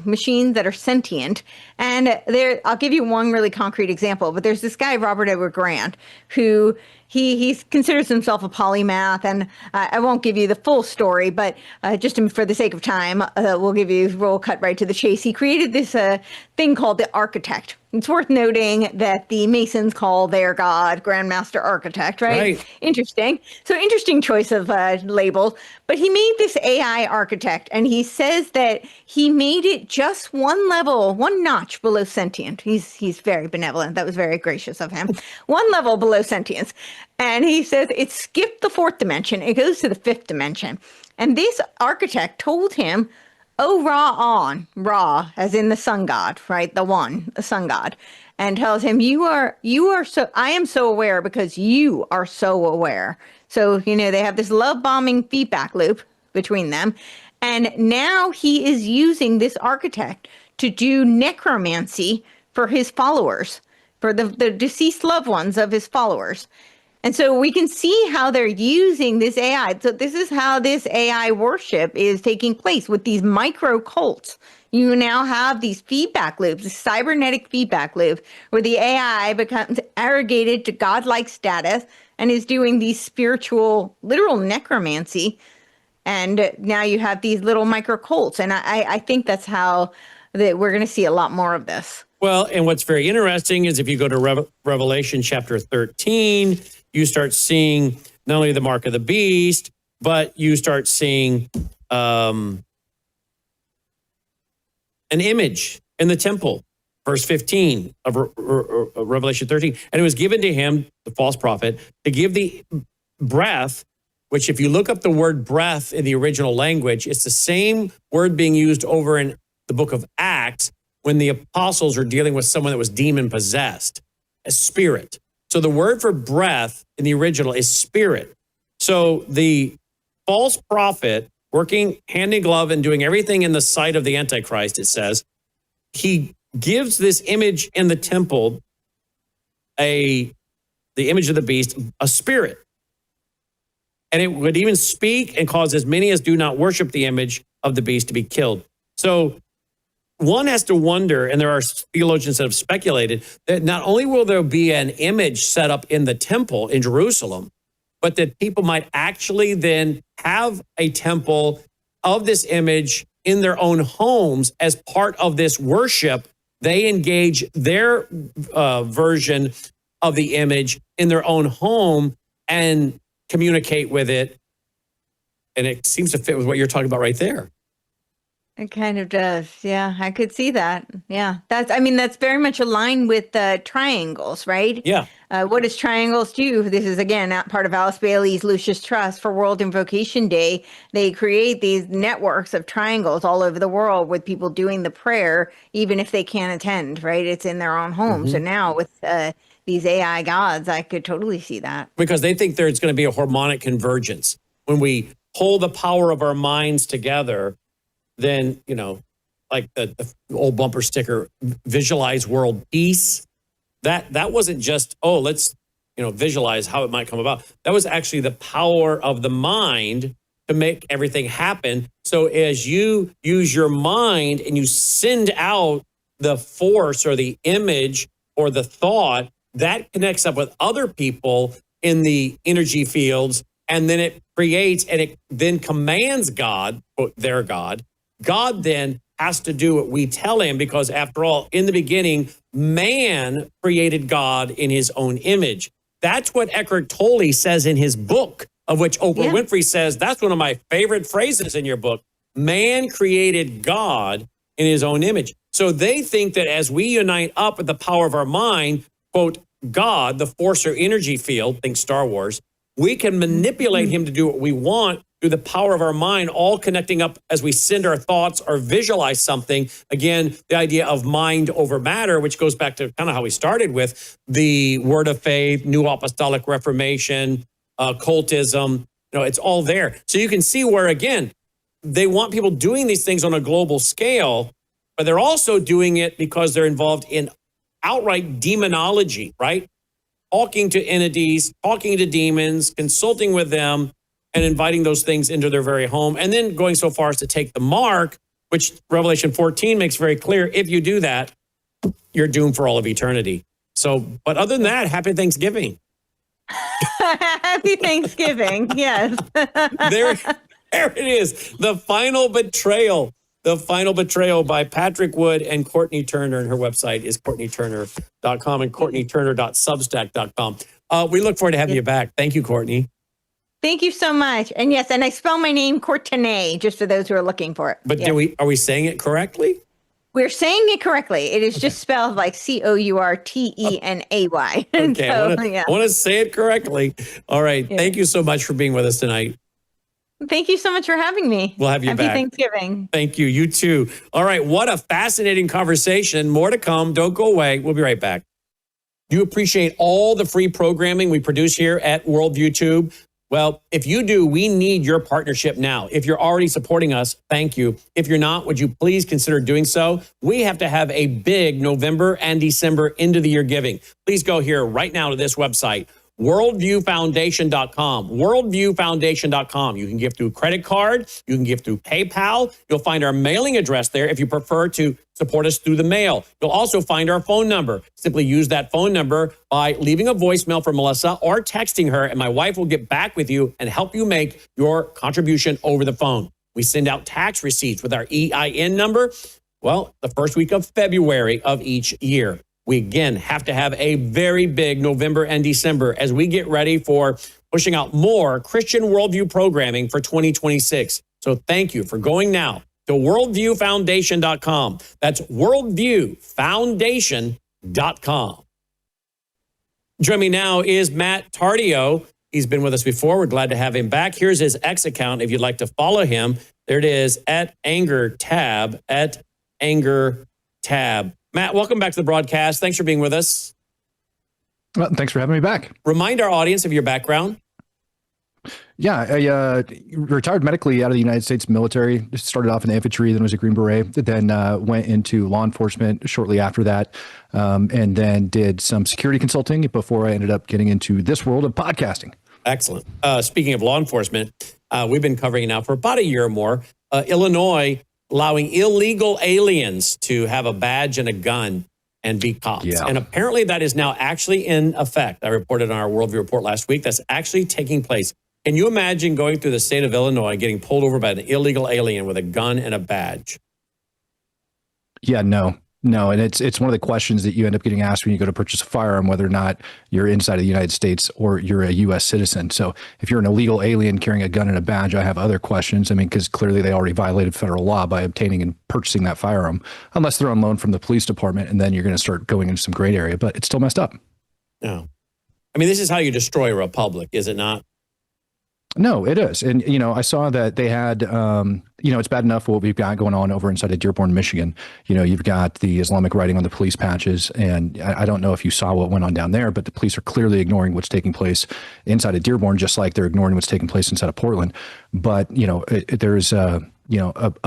machines that are sentient. And I'll give you one really concrete example, but there's this guy, Robert Edward Grant, who he considers himself a polymath. And I won't give you the full story, but just for the sake of time, we'll cut right to the chase. He created this thing called the Architect. It's worth noting that the Masons call their god Grandmaster Architect, right? Interesting. So interesting choice of labels. But he made this AI architect, and he says that he made it just one notch below sentient. He's very benevolent. That was very gracious of him. One level below sentience. And he says it skipped the 4th dimension. It goes to the 5th dimension. And this architect told him, "Oh, Ra, as in the sun god, right? The sun god," and tells him, I am so aware because you are so aware. So, they have this love bombing feedback loop between them. And now he is using this architect to do necromancy for his followers, for the deceased loved ones of his followers. And so we can see how they're using this AI. So this is how this AI worship is taking place with these micro cults. You now have these feedback loops, a cybernetic feedback loop, where the AI becomes arrogated to godlike status and is doing these spiritual, literal necromancy. And now you have these little micro cults. And I think that's how we're going to see a lot more of this. Well, and what's very interesting is if you go to Revelation chapter 13, you start seeing not only the mark of the beast, but you start seeing an image in the temple. Verse 15 of Revelation 13. And it was given to him, the false prophet, to give the breath, which if you look up the word breath in the original language, it's the same word being used over in the book of Acts when the apostles are dealing with someone that was demon possessed, a spirit. So the word for breath in the original is spirit. So the false prophet, working hand in glove and doing everything in the sight of the Antichrist, it says, he gives this image in the temple, the image of the beast, a spirit. And it would even speak and cause as many as do not worship the image of the beast to be killed. So one has to wonder, and there are theologians that have speculated, that not only will there be an image set up in the temple in Jerusalem, but that people might actually then have a temple of this image in their own homes as part of this worship. They engage their version of the image in their own home and communicate with it. And it seems to fit with what you're talking about right there. It kind of does. Yeah, I could see that. Yeah, that's very much aligned with triangles, right? Yeah. What does triangles do? This is, again, part of Alice Bailey's Lucius Trust for World Invocation Day. They create these networks of triangles all over the world with people doing the prayer, even if they can't attend, right? It's in their own home. Mm-hmm. So now with these AI gods, I could totally see that. Because they think there's going to be a harmonic convergence. When we pull the power of our minds together, then, like the old bumper sticker, visualize world peace. That wasn't just, let's, visualize how it might come about. That was actually the power of the mind to make everything happen. So as you use your mind and you send out the force or the image or the thought, that connects up with other people in the energy fields, and then it creates and it then commands God, their God. God then has to do what we tell him, because after all, in the beginning, man created God in his own image. That's what Eckhart Tolle says in his book, of which Oprah Winfrey says, that's one of my favorite phrases in your book. Man created God in his own image. So they think that as we unite up with the power of our mind, quote, God, the force or energy field, think Star Wars, we can manipulate him to do what we want through the power of our mind, all connecting up as we send our thoughts or visualize something. Again, the idea of mind over matter, which goes back to kind of how we started with the Word of Faith, New Apostolic Reformation, occultism. It's all there. So you can see where, again, they want people doing these things on a global scale, but they're also doing it because they're involved in outright demonology, right? Talking to entities, talking to demons, consulting with them, and inviting those things into their very home, and then going so far as to take the mark, which Revelation 14 makes very clear. If you do that, you're doomed for all of eternity. So, but other than that, happy Thanksgiving. Happy Thanksgiving, yes. There it is, the final betrayal. The Final Betrayal by Patrick Wood and Courtenay Turner. And her website is CourtenayTurner.com and CourtenayTurner.substack.com. We look forward to having you back. Thank you, Courtenay. Thank you so much. And yes, and I spell my name Courtenay, just for those who are looking for it. But are we saying it correctly? We're saying it correctly. It is just spelled like Courtenay. Okay, so, I want to say it correctly. All right. Yeah. Thank you so much for being with us tonight. Thank you so much for having me. We'll have you back. Happy Thanksgiving. Thank you. You too. All right. What a fascinating conversation. More to come. Don't go away. We'll be right back. Do you appreciate all the free programming we produce here at Worldview Tube? Well, if you do, we need your partnership now. If you're already supporting us, thank you. If you're not, would you please consider doing so? We have to have a big November and December end of the year giving. Please go here right now to this website, worldviewfoundation.com, worldviewfoundation.com. You can give through credit card. You can give through PayPal. You'll find our mailing address there if you prefer to support us through the mail. You'll also find our phone number. Simply use that phone number by leaving a voicemail for Melissa or texting her, and my wife will get back with you and help you make your contribution over the phone. We send out tax receipts with our EIN number, well, the first week of February of each year. We, again, have to have a very big November and December as we get ready for pushing out more Christian worldview programming for 2026. So thank you for going now to worldviewfoundation.com. That's worldviewfoundation.com. Joining me now is Matt Tardio. He's been with us before. We're glad to have him back. Here's his X account if you'd like to follow him. There it is, @AngerTab, @AngerTab. Matt, welcome back to the broadcast. Thanks for being with us. Well, thanks for having me back. Remind our audience of your background. Yeah, I retired medically out of the United States military. Started off in the infantry, then was a Green Beret, then went into law enforcement shortly after that, and then did some security consulting before I ended up getting into this world of podcasting. Excellent. Speaking of law enforcement, we've been covering it now for about a year or more. Illinois allowing illegal aliens to have a badge and a gun and be cops. Yeah. And apparently that is now actually in effect. I reported on our Worldview Report last week. That's actually taking place. Can you imagine going through the state of Illinois, getting pulled over by an illegal alien with a gun and a badge? Yeah, no. And it's one of the questions that you end up getting asked when you go to purchase a firearm, whether or not you're inside of the United States or you're a U.S. citizen. So if you're an illegal alien carrying a gun and a badge, I have other questions. I mean, because clearly they already violated federal law by obtaining and purchasing that firearm, unless they're on loan from the police department, and then you're going to start going into some gray area. But it's still messed up. No. I mean, this is how you destroy a republic, is it not? No, it is. And, I saw that they had, it's bad enough what we've got going on over inside of Dearborn, Michigan. You've got the Islamic writing on the police patches. And I don't know if you saw what went on down there, but the police are clearly ignoring what's taking place inside of Dearborn, just like they're ignoring what's taking place inside of Portland. But, there's, a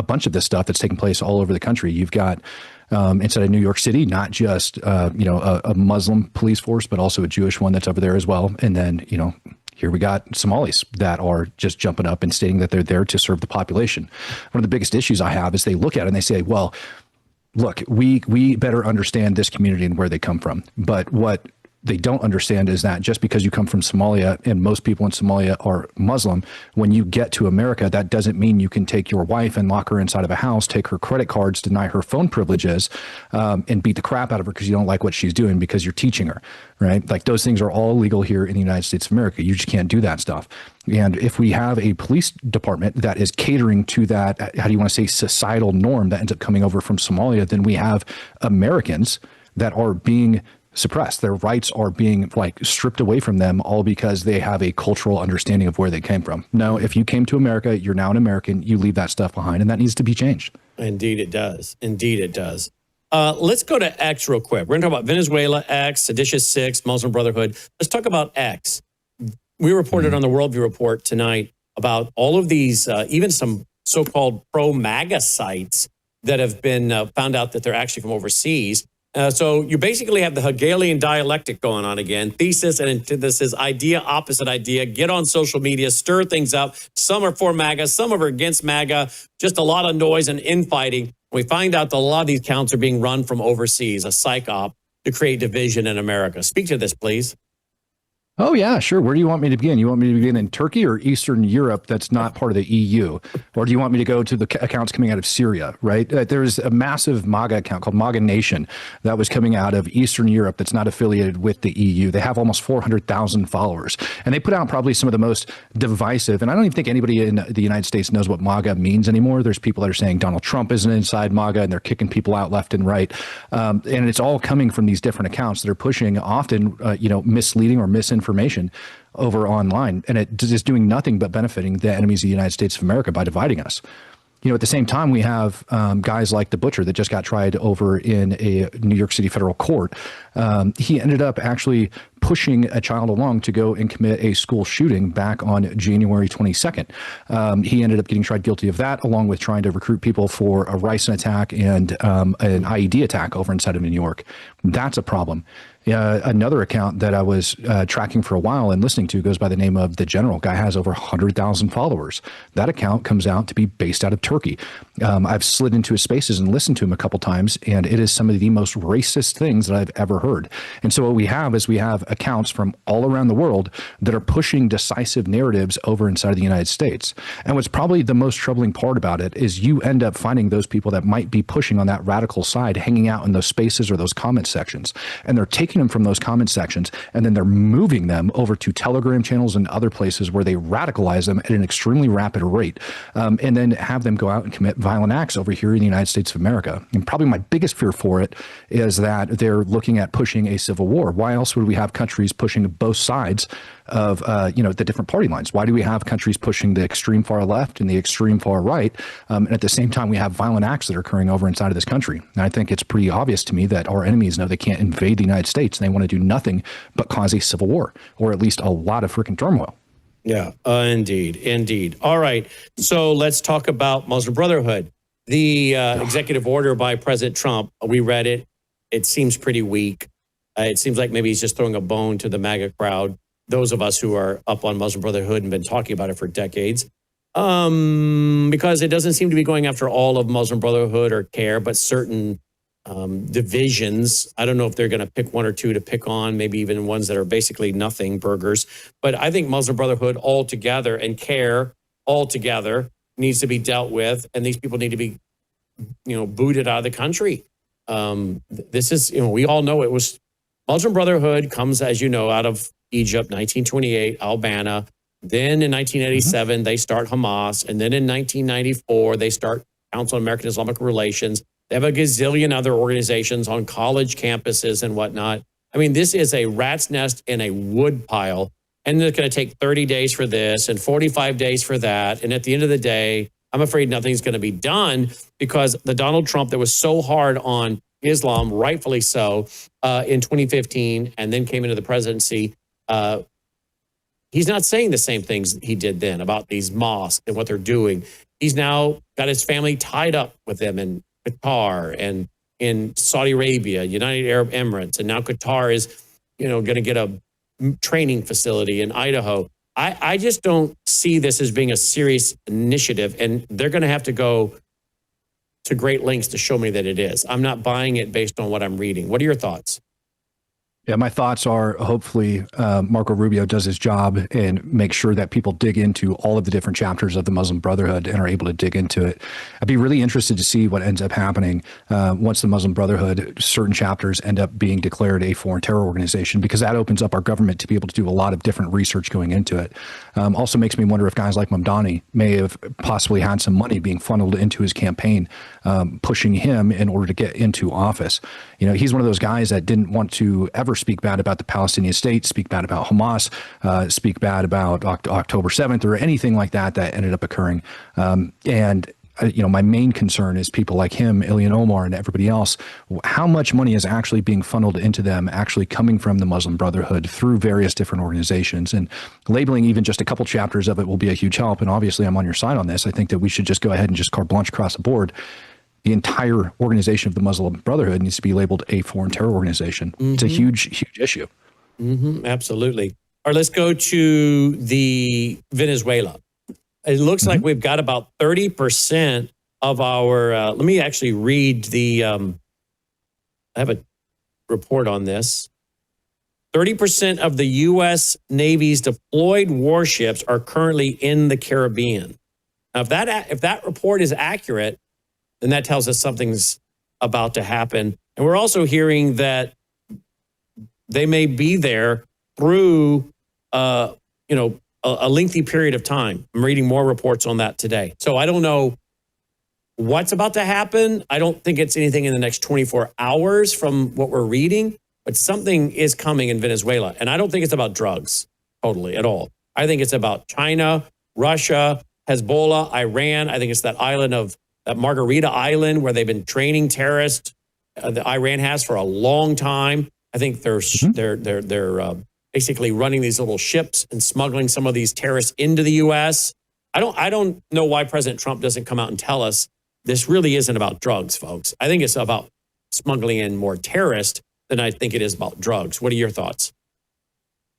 bunch of this stuff that's taking place all over the country. You've got inside of New York City, not just, a Muslim police force, but also a Jewish one that's over there as well. And then, here we got Somalis that are just jumping up and stating that they're there to serve the population. One of the biggest issues I have is they look at it and they say, well, look, we better understand this community and where they come from. But what they don't understand is that just because you come from Somalia and most people in Somalia are Muslim, when you get to America, that doesn't mean you can take your wife and lock her inside of a house, take her credit cards, deny her phone privileges, and beat the crap out of her because you don't like what she's doing because you're teaching her, right? Like those things are all legal here in the United States of America. You just can't do that stuff. And if we have a police department that is catering to that, how do you want to say, societal norm that ends up coming over from Somalia, then we have Americans that are being suppressed. Their rights are being like stripped away from them, all because they have a cultural understanding of where they came from. No, if you came to America, you're now an American, you leave that stuff behind, and that needs to be changed. Indeed it does. Indeed it does. Let's go to X real quick. We're going to talk about Venezuela, X, Seditious Six, Muslim Brotherhood. Let's talk about X. We reported on the Worldview Report tonight about all of these, even some so-called pro-MAGA sites that have been found out that they're actually from overseas. So you basically have the Hegelian dialectic going on again. Thesis and antithesis, idea, opposite idea. Get on social media, stir things up. Some are for MAGA, some are against MAGA. Just a lot of noise and infighting. We find out that a lot of these accounts are being run from overseas, a psych op to create division in America. Speak to this, please. Oh, yeah, sure. Where do you want me to begin? You want me to begin in Turkey or Eastern Europe that's not part of the EU? Or do you want me to go to the accounts coming out of Syria, right? There's a massive MAGA account called MAGA Nation that was coming out of Eastern Europe that's not affiliated with the EU. They have almost 400,000 followers. And they put out probably some of the most divisive, and I don't even think anybody in the United States knows what MAGA means anymore. There's people that are saying Donald Trump isn't inside MAGA, and they're kicking people out left and right. And it's all coming from these different accounts that are pushing often, misleading or misinformation over online, and it is doing nothing but benefiting the enemies of the United States of America by dividing us. At the same time, we have guys like the Butcher that just got tried over in a New York City federal court. He ended up actually pushing a child along to go and commit a school shooting back on January 22nd. He ended up getting tried guilty of that, along with trying to recruit people for a ricin attack and an IED attack over inside of New York. That's a problem. Another account that I was tracking for a while and listening to goes by the name of The General. Guy has over 100,000 followers. That account comes out to be based out of Turkey. I've slid into his spaces and listened to him a couple times, and it is some of the most racist things that I've ever heard. And so what we have is we have accounts from all around the world that are pushing decisive narratives over inside of the United States. And what's probably the most troubling part about it is you end up finding those people that might be pushing on that radical side hanging out in those spaces or those comment sections, and they're taking them from those comment sections, and then they're moving them over to Telegram channels and other places where they radicalize them at an extremely rapid rate, and then have them go out and commit violent acts over here in the United States of America. And probably my biggest fear for it is that they're looking at pushing a civil war. Why else would we have countries pushing both sides of the different party lines? Why do we have countries pushing the extreme far left and the extreme far right, and at the same time we have violent acts that are occurring over inside of this country? And I think it's pretty obvious to me that our enemies know they can't invade the United States, and they want to do nothing but cause a civil war, or at least a lot of freaking turmoil. Yeah, indeed. All right, so let's talk about Muslim Brotherhood. The executive order by President Trump, we read it. It seems pretty weak. It seems like maybe he's just throwing a bone to the MAGA crowd, those of us who are up on Muslim Brotherhood and been talking about it for decades, because it doesn't seem to be going after all of Muslim Brotherhood or CARE, but certain divisions. I don't know if they're going to pick one or two to pick on, maybe even ones that are basically nothing burgers. But I think Muslim Brotherhood altogether and CARE altogether needs to be dealt with, and these people need to be, booted out of the country. This is, we all know it was Muslim Brotherhood comes, as you know, out of Egypt, 1928, Albania. Then in 1987, they start Hamas. And then in 1994, they start Council on American Islamic Relations. They have a gazillion other organizations on college campuses and whatnot. I mean, this is a rat's nest in a wood pile. And it's going to take 30 days for this and 45 days for that. And at the end of the day, I'm afraid nothing's going to be done, because the Donald Trump that was so hard on Islam, rightfully so, in 2015, and then came into the presidency, he's not saying the same things he did then about these mosques and what they're doing. He's now got his family tied up with them in Qatar and in Saudi Arabia, United Arab Emirates, and now Qatar is, going to get a training facility in Idaho. I just don't see this as being a serious initiative, and they're going to have to go to great lengths to show me that it is. I'm not buying it based on what I'm reading. What are your thoughts? Yeah, my thoughts are hopefully Marco Rubio does his job and make sure that people dig into all of the different chapters of the Muslim Brotherhood and are able to dig into it. I'd be really interested to see what ends up happening once the Muslim Brotherhood, certain chapters end up being declared a foreign terror organization, because that opens up our government to be able to do a lot of different research going into it. Also makes me wonder if guys like Mamdani may have possibly had some money being funneled into his campaign, pushing him in order to get into office. You know, he's one of those guys that didn't want to ever speak bad about the Palestinian state, speak bad about Hamas, speak bad about October 7th or anything like that that ended up occurring. You know, my main concern is people like him, Ilhan Omar, and everybody else. How much money is actually being funneled into them, actually coming from the Muslim Brotherhood through various different organizations? And labeling even just a couple chapters of it will be a huge help. And obviously, I'm on your side on this. I think that we should just go ahead and just carte blanche across the board. The entire organization of the Muslim Brotherhood needs to be labeled a foreign terror organization. Mm-hmm. It's a huge, huge issue. Mm-hmm. Absolutely. All right, let's go to the Venezuela. It looks like we've got about 30% of our, let me actually read the, I have a report on this. 30% of the U.S. Navy's deployed warships are currently in the Caribbean. Now, if that report is accurate, then that tells us something's about to happen. And we're also hearing that they may be there through, a lengthy period of time. I'm reading more reports on that today. So I don't know what's about to happen. I don't think it's anything in the next 24 hours from what we're reading, but something is coming in Venezuela. And I don't think it's about drugs totally at all. I think it's about China, Russia, Hezbollah, Iran. I think it's that island of that Margarita Island where they've been training terrorists. The Iran has for a long time. I think they're basically running these little ships and smuggling some of these terrorists into the U.S. I don't know why President Trump doesn't come out and tell us this really isn't about drugs, folks. I think it's about smuggling in more terrorists than I think it is about drugs. What are your thoughts?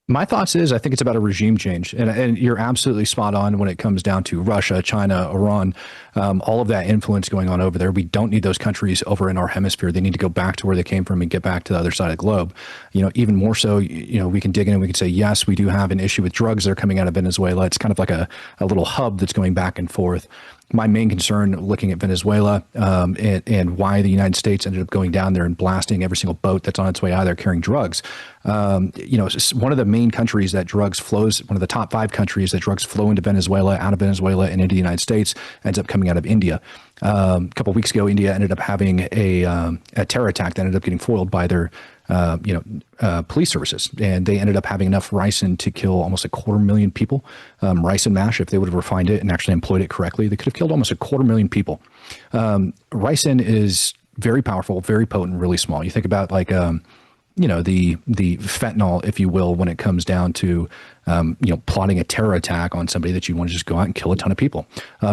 My thoughts is I think it's about a regime change. And you're absolutely spot on when it comes down to Russia, China, Iran, all of that influence going on over there. We don't need those countries over in our hemisphere. They need to go back to where they came from and get back to the other side of the globe. You know, even more so, you know, we can dig in and we can say, yes, we do have an issue with drugs that are coming out of Venezuela. It's kind of like a little hub that's going back and forth. My main concern looking at Venezuela and why the United States ended up going down there and blasting every single boat that's on its way out of there carrying drugs. You know, one of the main countries that drugs flows, one of the top 5 countries that drugs flow into Venezuela, out of Venezuela and into the United States, ends up coming out of India. A couple of weeks ago, India ended up having a terror attack that ended up getting foiled by their police services, and they ended up having enough ricin to kill almost 250,000 people. Ricin mash, if they would have refined it and actually employed it correctly, they could have killed almost 250,000 people. Ricin is very powerful, very potent, really small. You think about like the fentanyl, if you will, when it comes down to plotting a terror attack on somebody that you want to just go out and kill a ton of people.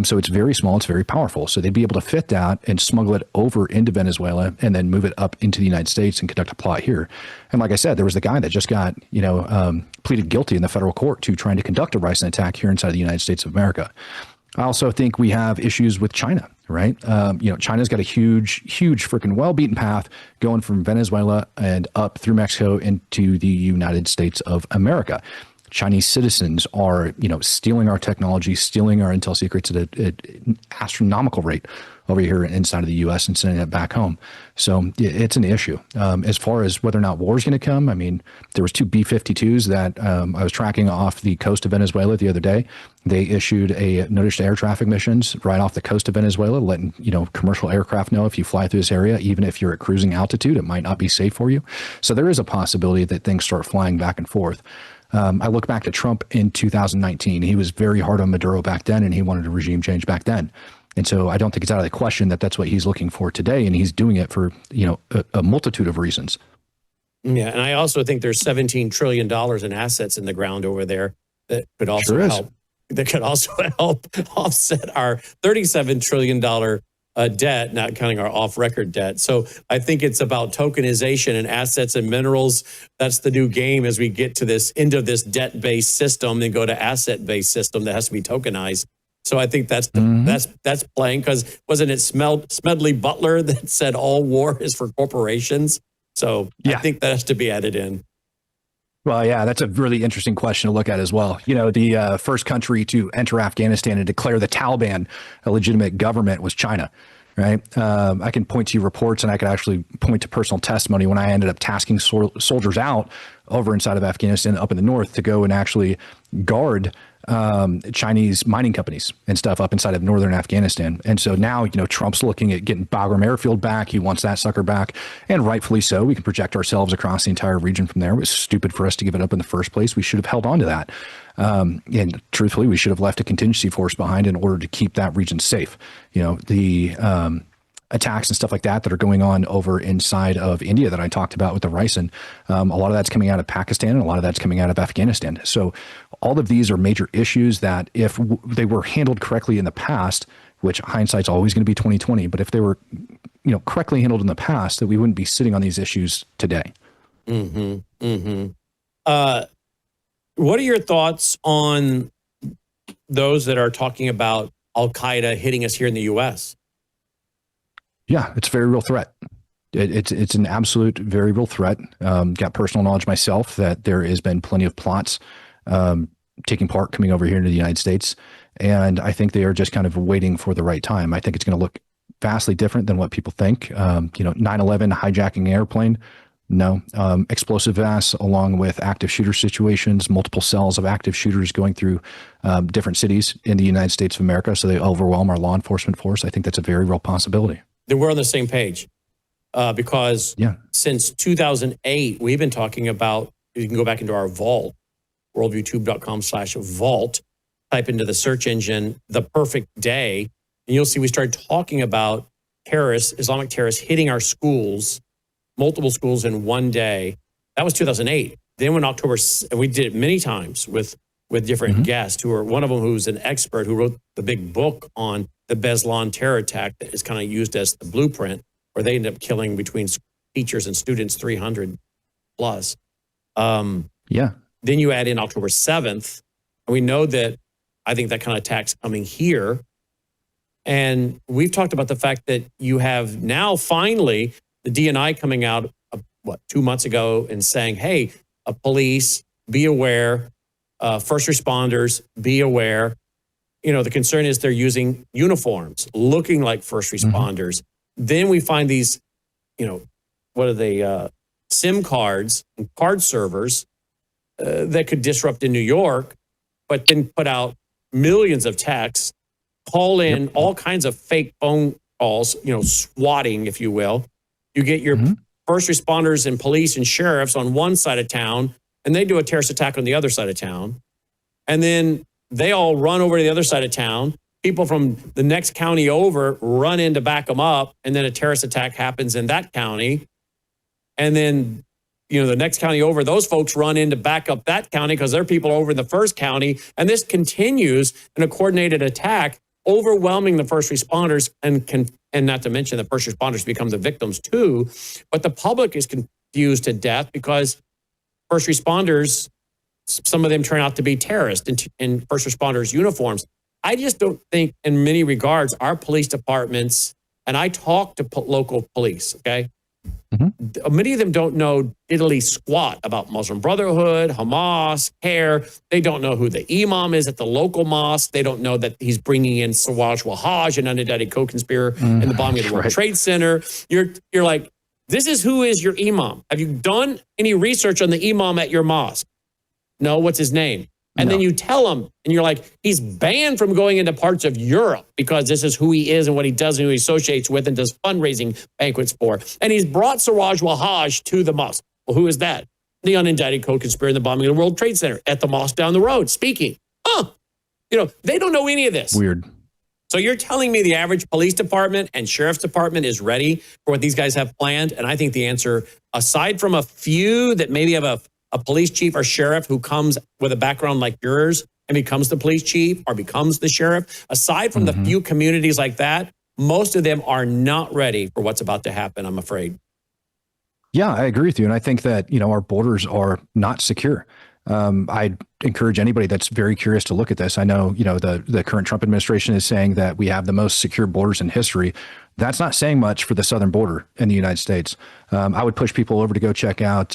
So it's very small, it's very powerful. So they'd be able to fit that and smuggle it over into Venezuela and then move it up into the United States and conduct a plot here. And like I said, there was the guy that just got pleaded guilty in the federal court to trying to conduct a ricin attack here inside the United States of America. I also think we have issues with China, right? China's got a huge freaking well-beaten path going from Venezuela and up through Mexico into the United States of America. Chinese citizens are, stealing our technology, stealing our intel secrets at an astronomical rate over here inside of the U.S. and sending it back home. So it's an issue. As far as whether or not war is going to come, I mean, there was 2 B-52s that I was tracking off the coast of Venezuela the other day. They issued a notice to air traffic missions right off the coast of Venezuela, letting, commercial aircraft know if you fly through this area, even if you're at cruising altitude, it might not be safe for you. So there is a possibility that things start flying back and forth. I look back to Trump in 2019. He was very hard on Maduro back then, and he wanted a regime change back then. And so I don't think it's out of the question that that's what he's looking for today, and he's doing it for, a multitude of reasons. Yeah, and I also think there's $17 trillion in assets in the ground over there that could also help. That could also help offset our $37 trillion debt, not counting our off-record debt. So I think it's about tokenization and assets and minerals. That's the new game as we get to this end of this debt-based system and go to asset-based system that has to be tokenized. So I think that's that's playing, because wasn't it Smedley Butler that said all war is for corporations? So I think that has to be added in. Well, yeah, that's a really interesting question to look at as well. You know, the first country to enter Afghanistan and declare the Taliban a legitimate government was China, right? I can point to you reports, and I could actually point to personal testimony when I ended up tasking soldiers out over inside of Afghanistan up in the north to go and actually guard Chinese mining companies and stuff up inside of northern Afghanistan. And so now, you know, Trump's looking at getting Bagram Airfield back. He wants that sucker back, and rightfully so. We can project ourselves across the entire region from there. It was stupid for us to give it up in the first place. We should have held on to that. And truthfully, we should have left a contingency force behind in order to keep that region safe. You know, the attacks and stuff like that are going on over inside of India that I talked about with the ricin. A lot of that's coming out of Pakistan, and a lot of that's coming out of Afghanistan. So all of these are major issues that if they were handled correctly in the past, which hindsight's always going to be 2020, but if they were, you know, correctly handled in the past, that we wouldn't be sitting on these issues today. Mm-hmm. Mm-hmm. What are your thoughts on those that are talking about Al-Qaeda hitting us here in the U.S.? Yeah, it's a very real threat. It's an absolute very real threat. Got personal knowledge myself that there has been plenty of plots taking part coming over here into the United States. And I think they are just kind of waiting for the right time. I think it's going to look vastly different than what people think. You know, 9/11 hijacking an airplane. No. Explosive vests along with active shooter situations, multiple cells of active shooters going through different cities in the United States of America. So they overwhelm our law enforcement force. I think that's a very real possibility. Then we're on the same page because since 2008, we've been talking about, you can go back into our vault, worldviewtube.com/vault, type into the search engine, the perfect day, and you'll see we started talking about terrorists, Islamic terrorists hitting our schools, multiple schools in one day. That was 2008. Then when October, and we did it many times with different guests who are, one of them who's an expert who wrote the big book on the Beslan terror attack that is kind of used as the blueprint, where they ended up killing between teachers and students 300 plus. Then you add in October 7th, and we know that I think that kind of attack's coming here. And we've talked about the fact that you have now finally the DNI coming out, 2 months ago and saying, hey, police, be aware, first responders, be aware. You know, the concern is they're using uniforms, looking like first responders. Then we find these, you know, what are they, SIM cards and card servers that could disrupt in New York, but then put out millions of texts, call in all kinds of fake phone calls, you know, swatting, if you will. You get your first responders and police and sheriffs on one side of town, and they do a terrorist attack on the other side of town. And then they all run over to the other side of town. People from the next county over run in to back them up, and then a terrorist attack happens in that county. And then, you know, the next county over, those folks run in to back up that county because they're people over in the first county. And this continues in a coordinated attack, overwhelming the first responders, and not to mention the first responders become the victims too. But the public is confused to death because first responders, some of them turn out to be terrorists in first responders' uniforms. I just don't think, in many regards, our police departments, and I talk to local police, okay? Many of them don't know diddly squat about Muslim Brotherhood, Hamas, CARE. They don't know who the imam is at the local mosque. They don't know that he's bringing in Siraj Wahhaj, an unindicted co-conspirator in the bombing of the World Trade Center. You're like, this is who is your imam. Have you done any research on the imam at your mosque? No, what's his name? And then you tell him, and you're like, he's banned from going into parts of Europe because this is who he is and what he does and who he associates with and does fundraising banquets for. And he's brought Siraj Wahhaj to the mosque. Well, who is that? The unindicted co-conspirator in the bombing of the World Trade Center at the mosque down the road, speaking. You know, they don't know any of this. Weird. So you're telling me the average police department and sheriff's department is ready for what these guys have planned? And I think the answer, aside from a few that maybe have a police chief or sheriff who comes with a background like yours and becomes the police chief or becomes the sheriff, aside from the few communities like that, most of them are not ready for what's about to happen, I'm afraid. Yeah, I agree with you. And I think that, you know, our borders are not secure. I'd encourage anybody that's very curious to look at this. I know, the current Trump administration is saying that we have the most secure borders in history. That's not saying much for the southern border in the United States. I would push people over to go check out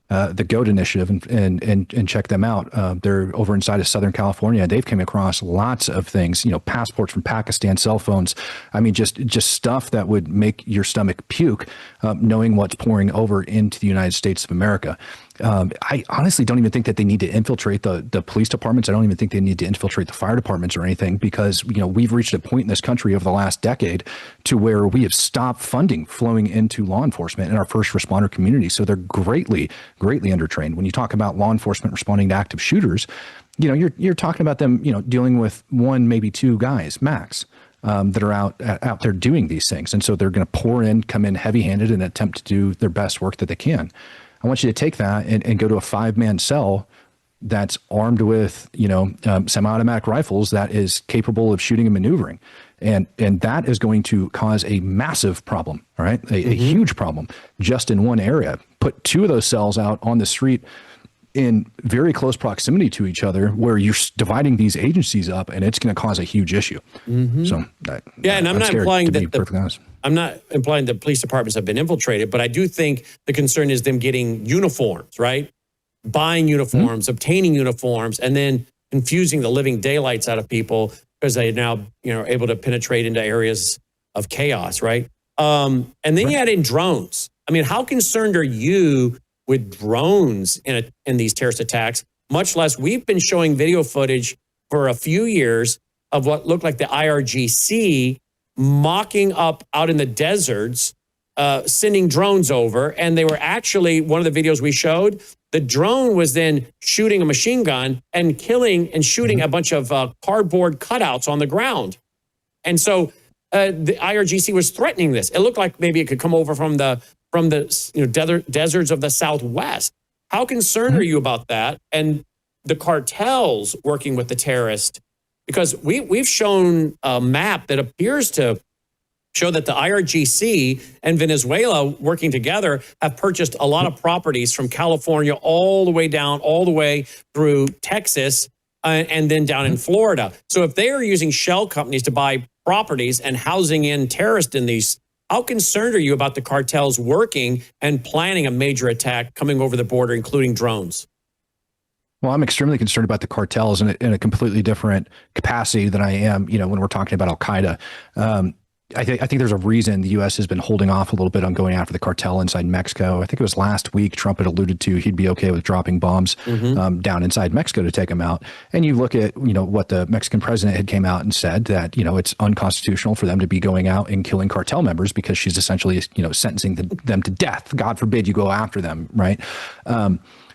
the GOAT initiative and check them out. They're over inside of Southern California. They've come across lots of things, passports from Pakistan, cell phones. I mean, just stuff that would make your stomach puke, knowing what's pouring over into the United States of America. I honestly don't even think that they need to infiltrate the police departments. I don't even think they need to infiltrate the fire departments or anything, because, we've reached a point in this country over the last decade to where we have stopped funding flowing into law enforcement and our first responder community. So they're greatly undertrained. When you talk about law enforcement responding to active shooters, you're talking about them, dealing with one, maybe two guys max. That are out there doing these things. And so they're going to come in heavy-handed and attempt to do their best work that they can. I want you to take that and go to a 5-man cell that's armed with, semi-automatic rifles that is capable of shooting and maneuvering. And that is going to cause a massive problem, all right? A huge problem just in one area. Put 2 of those cells out on the street in very close proximity to each other, where you're dividing these agencies up, and it's going to cause a huge issue. So, and I'm not implying that I'm not implying that police departments have been infiltrated, but I do think the concern is them getting uniforms, right? Buying uniforms, obtaining uniforms, and then confusing the living daylights out of people because they're now, able to penetrate into areas of chaos, right? And then you add in drones. I mean, how concerned are you with drones in these terrorist attacks? Much less, we've been showing video footage for a few years of what looked like the IRGC mocking up out in the deserts, sending drones over. And they were actually, one of the videos we showed, the drone was then shooting a machine gun and killing and shooting a bunch of cardboard cutouts on the ground. And so the IRGC was threatening this. It looked like maybe it could come over from the deserts of the Southwest. How concerned are you about that? And the cartels working with the terrorists? Because we've shown a map that appears to show that the IRGC and Venezuela working together have purchased a lot of properties from California all the way down, all the way through Texas, and then down in Florida. So if they are using shell companies to buy properties and housing in terrorists in these, how concerned are you about the cartels working and planning a major attack coming over the border, including drones? Well, I'm extremely concerned about the cartels in a completely different capacity than I am, when we're talking about Al-Qaeda. I think there's a reason the U.S. has been holding off a little bit on going after the cartel inside Mexico. I think it was last week Trump had alluded to he'd be okay with dropping bombs down inside Mexico to take them out. And you look at, what the Mexican president had came out and said, that, it's unconstitutional for them to be going out and killing cartel members because she's essentially, sentencing them to death. God forbid you go after them, right?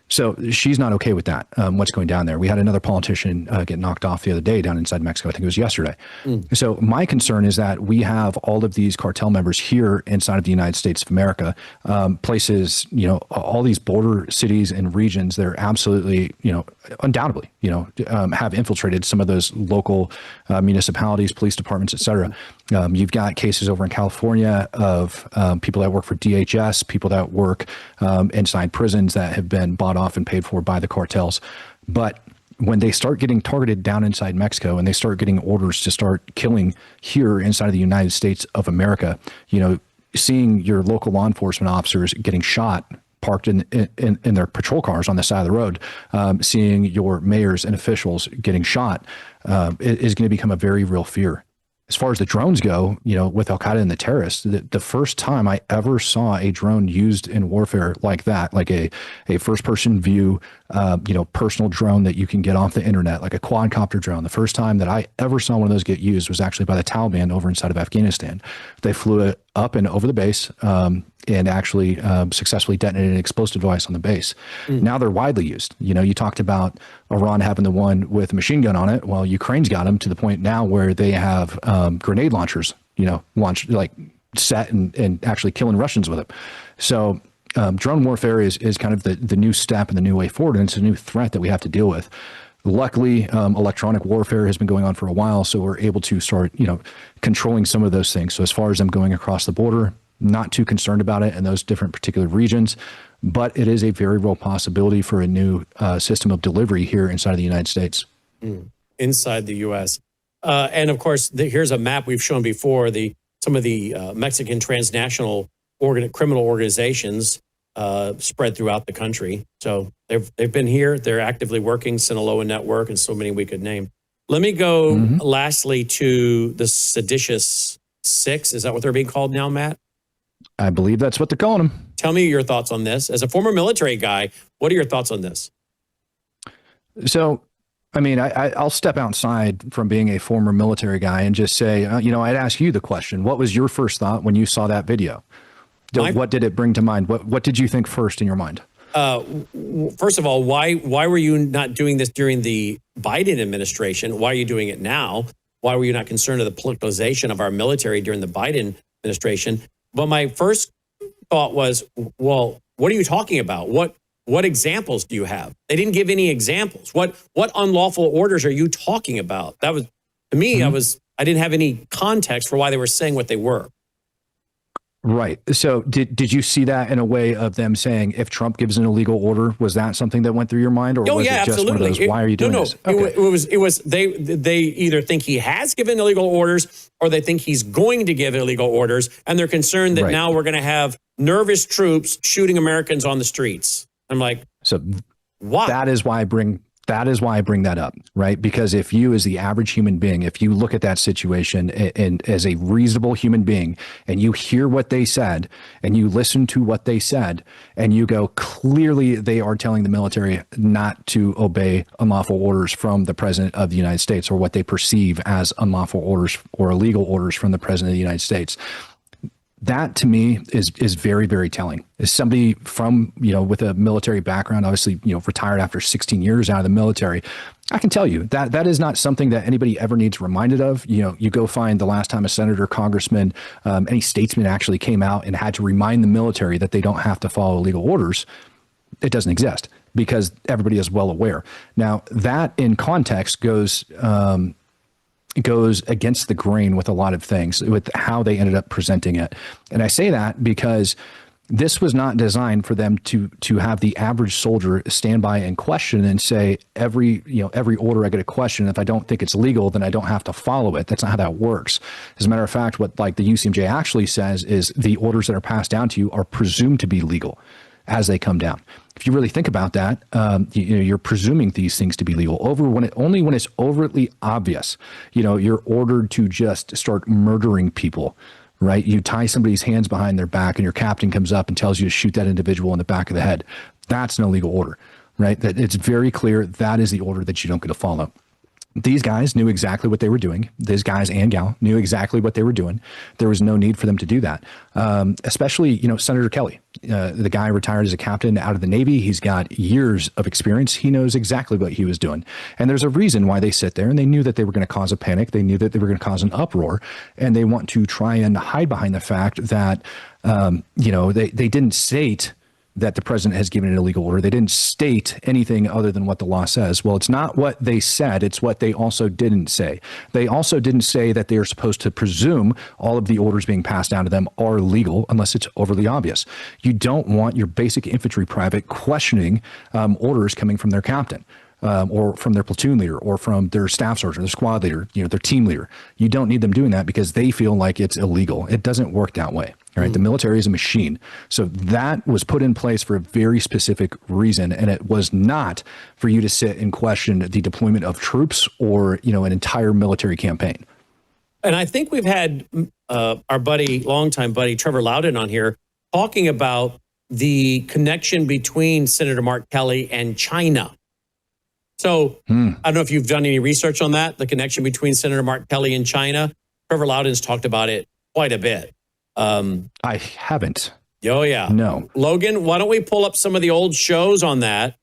So she's not okay with that, what's going down there. We had another politician get knocked off the other day down inside Mexico. I think it was yesterday. So my concern is that we have all of these cartel members here inside of the United States of America, places, all these border cities and regions that are absolutely, undoubtedly, have infiltrated some of those local municipalities, police departments, et cetera. You've got cases over in California of people that work for DHS, people that work inside prisons that have been bought off and paid for by the cartels. But when they start getting targeted down inside Mexico and they start getting orders to start killing here inside of the United States of America, seeing your local law enforcement officers getting shot parked in their patrol cars on the side of the road, seeing your mayors and officials getting shot is going to become a very real fear. As far as the drones go, with Al-Qaeda and the terrorists, the first time I ever saw a drone used in warfare like that, like a first-person view, personal drone that you can get off the internet, like a quadcopter drone. The first time that I ever saw one of those get used was actually by the Taliban over inside of Afghanistan. They flew it up and over the base and actually successfully detonated an explosive device on the base. Now they're widely used. You talked about Iran having the one with a machine gun on it. Well, Ukraine's got them to the point now where they have grenade launchers, launched, like set and actually killing Russians with it. So drone warfare is kind of the new step and the new way forward, and it's a new threat that we have to deal with. Luckily, electronic warfare has been going on for a while, so we're able to start, controlling some of those things. So as far as them going across the border, not too concerned about it in those different particular regions. but it is a very real possibility for a new system of delivery here inside of the United States. Inside the U.S. And of course, here's a map we've shown before, some of the Mexican transnational criminal organizations spread throughout the country. So they've been here. They're actively working, Sinaloa Network, and so many we could name. Let me go lastly to the Seditious Six. Is that what they're being called now, Matt? I believe that's what they're calling them. Tell me your thoughts on this. As a former military guy, what are your thoughts on this? So, I mean, I'll step outside from being a former military guy and just say, I'd ask you the question. What was your first thought when you saw that video? What did it bring to mind? What did you think first in your mind? First of all, why were you not doing this during the Biden administration? Why are you doing it now? Why were you not concerned with the politicalization of our military during the Biden administration? But my first thought was, well, what are you talking about? What examples do you have? They didn't give any examples. What unlawful orders are you talking about? That was, to me, I didn't have any context for why they were saying what they were. Right. So did you see that in a way of them saying, if Trump gives an illegal order, was that something that went through your mind, or was it just absolutely. one of those, why are you doing this? Okay. It was they either think he has given illegal orders or they think he's going to give illegal orders, and they're concerned that now we're going to have nervous troops shooting Americans on the streets. I'm like, so why? That is why I bring that up, right? Because if you, as the average human being, if you look at that situation and as a reasonable human being, and you hear what they said and you listen to what they said, and you go, clearly they are telling the military not to obey unlawful orders from the president of the United States, or what they perceive as unlawful orders or illegal orders from the president of the United States. That to me is very, very telling. As somebody from, with a military background, obviously, retired after 16 years out of the military, I can tell you that that is not something that anybody ever needs reminded of. You go find the last time a senator, congressman, any statesman actually came out and had to remind the military that they don't have to follow legal orders. It doesn't exist, because everybody is well aware. Now, that in context goes against the grain with a lot of things, with how they ended up presenting it. And I say that because this was not designed for them to have the average soldier stand by and question and say, every order I get a question, if I don't think it's legal, then I don't have to follow it. That's not how that works. As a matter of fact, what the UCMJ actually says is the orders that are passed down to you are presumed to be legal as they come down. If you really think about that, you're presuming these things to be legal only when it's overtly obvious. You're ordered to just start murdering people, right? You tie somebody's hands behind their back and your captain comes up and tells you to shoot that individual in the back of the head. That's an illegal order, right? That it's very clear that is the order that you don't get to follow. These guys knew exactly what they were doing. These guys and gal knew exactly what they were doing. There was no need for them to do that. Especially, Senator Kelly, the guy retired as a captain out of the Navy. He's got years of experience. He knows exactly what he was doing. And there's a reason why they sit there, and they knew that they were going to cause a panic. They knew that they were going to cause an uproar, and they want to try and hide behind the fact that, they didn't state that the president has given an illegal order. They didn't state anything other than what the law says. Well, it's not what they said. It's what they also didn't say. They also didn't say that they are supposed to presume all of the orders being passed down to them are legal unless it's overly obvious. You don't want your basic infantry private questioning orders coming from their captain. Or from their platoon leader, or from their staff sergeant, their squad leader, their team leader. You don't need them doing that because they feel like it's illegal. It doesn't work that way. All right. The military is a machine. So that was put in place for a very specific reason. And it was not for you to sit and question the deployment of troops or, an entire military campaign. And I think we've had our longtime buddy, Trevor Loudon on here talking about the connection between Senator Mark Kelly and China. So I don't know if you've done any research on that, the connection between Senator Mark Kelly and China. Trevor Loudon's talked about it quite a bit. I haven't. Oh, yeah. No. Logan, why don't we pull up some of the old shows on that?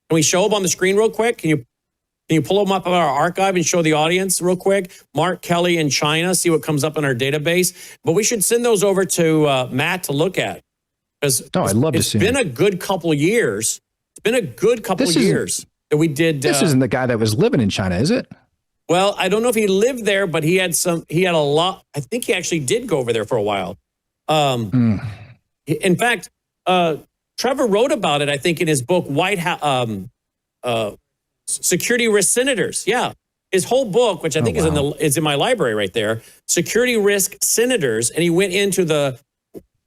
Can we show them on the screen real quick? Can you pull them up on our archive and show the audience real quick? Mark Kelly in China, see what comes up in our database. But we should send those over to Matt to look at. Because I'd love to see It's been a good couple of years. It's been a good couple of years that we did. This isn't the guy that was living in China, is it? Well, I don't know if he lived there, but he had a lot. I think he actually did go over there for a while. In fact, Trevor wrote about it, I think, in his book, Security Risk Senators. Yeah. His whole book, which I think is in my library right there, Security Risk Senators. And he went into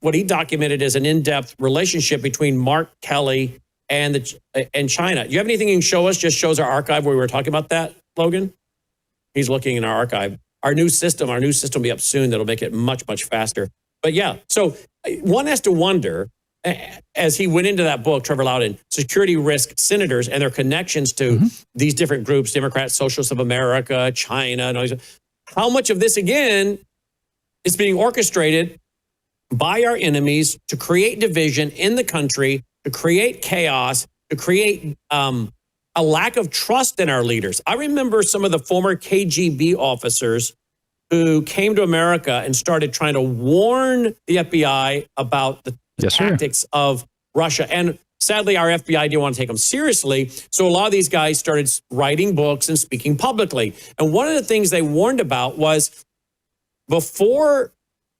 what he documented as an in-depth relationship between Mark Kelly and China. Do you have anything you can show us? Just shows our archive where we were talking about that, Logan? He's looking in our archive. Our new system will be up soon. That'll make it much, much faster. But yeah, so one has to wonder, as he went into that book, Trevor Loudon, Security Risk Senators and their connections to these different groups, Democrats, Socialists of America, China, and all these, how much of this, again, is being orchestrated by our enemies to create division in the country, to create chaos, to create a lack of trust in our leaders. I remember some of the former KGB officers who came to America and started trying to warn the FBI about the tactics of Russia. And sadly, our FBI didn't want to take them seriously. So a lot of these guys started writing books and speaking publicly. And one of the things they warned about was before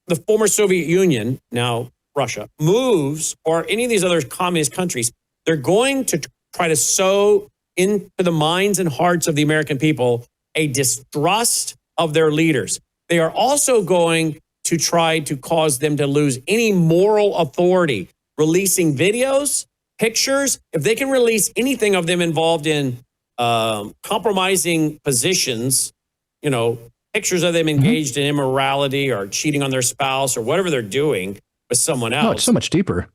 the former Soviet Union, now Russia, moves, or any of these other communist countries, they're going to try to sow into the minds and hearts of the American people a distrust of their leaders. They are also going to try to cause them to lose any moral authority, releasing videos, pictures. If they can release anything of them involved in compromising positions, pictures of them engaged in immorality or cheating on their spouse or whatever they're doing with someone else. No, it's so much deeper.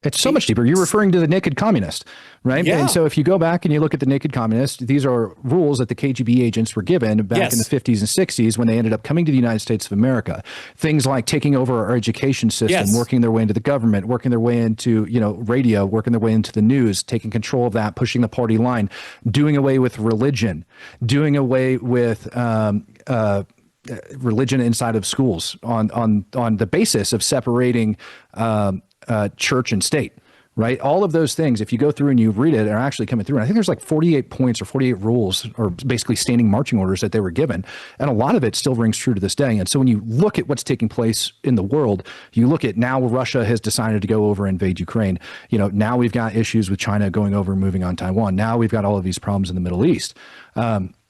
It's so much deeper. You're referring to the naked communist, right? Yeah. And so if you go back and you look at the naked communist, these are rules that the KGB agents were given back in the 50s and 60s when they ended up coming to the United States of America. Things like taking over our education system, working their way into the government, working their way into, radio, working their way into the news, taking control of that, pushing the party line, doing away with religion, doing away with religion inside of schools on the basis of separating church and state, right? All of those things, if you go through and you read it, are actually coming through. And I think there's like 48 points or 48 rules, or basically standing marching orders that they were given. And a lot of it still rings true to this day. And so when you look at what's taking place in the world, you look at now Russia has decided to go over and invade Ukraine. Now we've got issues with China going over and moving on Taiwan. Now we've got all of these problems in the Middle East.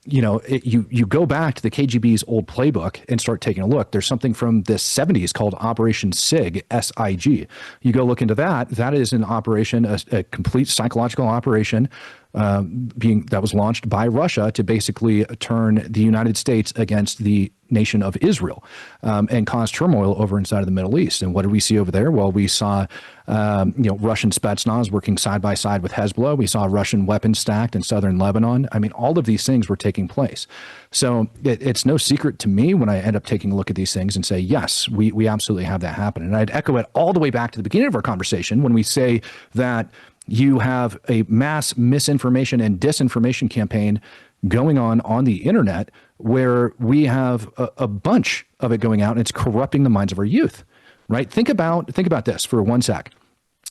You go back to the KGB's old playbook and start taking a look. There's something from the 70s called Operation SIG, S-I-G. You go look into that. That is an operation, a complete psychological operation that was launched by Russia to basically turn the United States against the nation of Israel and cause turmoil over inside of the Middle East. And what did we see over there? Well, we saw Russian Spetsnaz working side by side with Hezbollah. We saw Russian weapons stacked in southern Lebanon. I mean, all of these things were taking place. So it's no secret to me when I end up taking a look at these things and say, yes, we absolutely have that happen. And I'd echo it all the way back to the beginning of our conversation when we say that you have a mass misinformation and disinformation campaign going on the internet where we have a bunch of it going out and it's corrupting the minds of our youth, right? Think about this for one sec.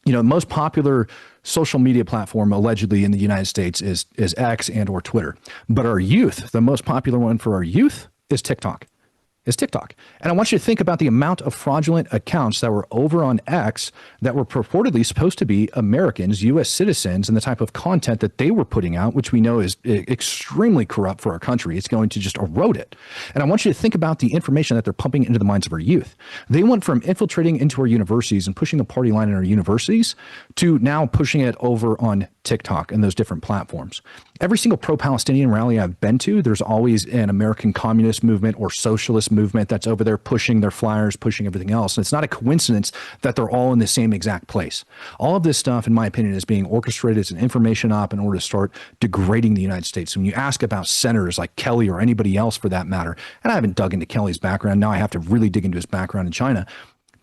The most popular social media platform allegedly in the United States is X and or Twitter. But our youth, the most popular one for our youth is TikTok. And I want you to think about the amount of fraudulent accounts that were over on X that were purportedly supposed to be Americans, U.S. citizens, and the type of content that they were putting out, which we know is extremely corrupt for our country. It's going to just erode it. And I want you to think about the information that they're pumping into the minds of our youth. They went from infiltrating into our universities and pushing the party line in our universities to now pushing it over on TikTok and those different platforms. Every single pro-Palestinian rally I've been to, there's always an American communist movement or socialist movement that's over there pushing their flyers, pushing everything else. And it's not a coincidence that they're all in the same exact place. All of this stuff, in my opinion, is being orchestrated as an information op in order to start degrading the United States. When you ask about senators like Kelly or anybody else for that matter, and I haven't dug into Kelly's background, now I have to really dig into his background in China.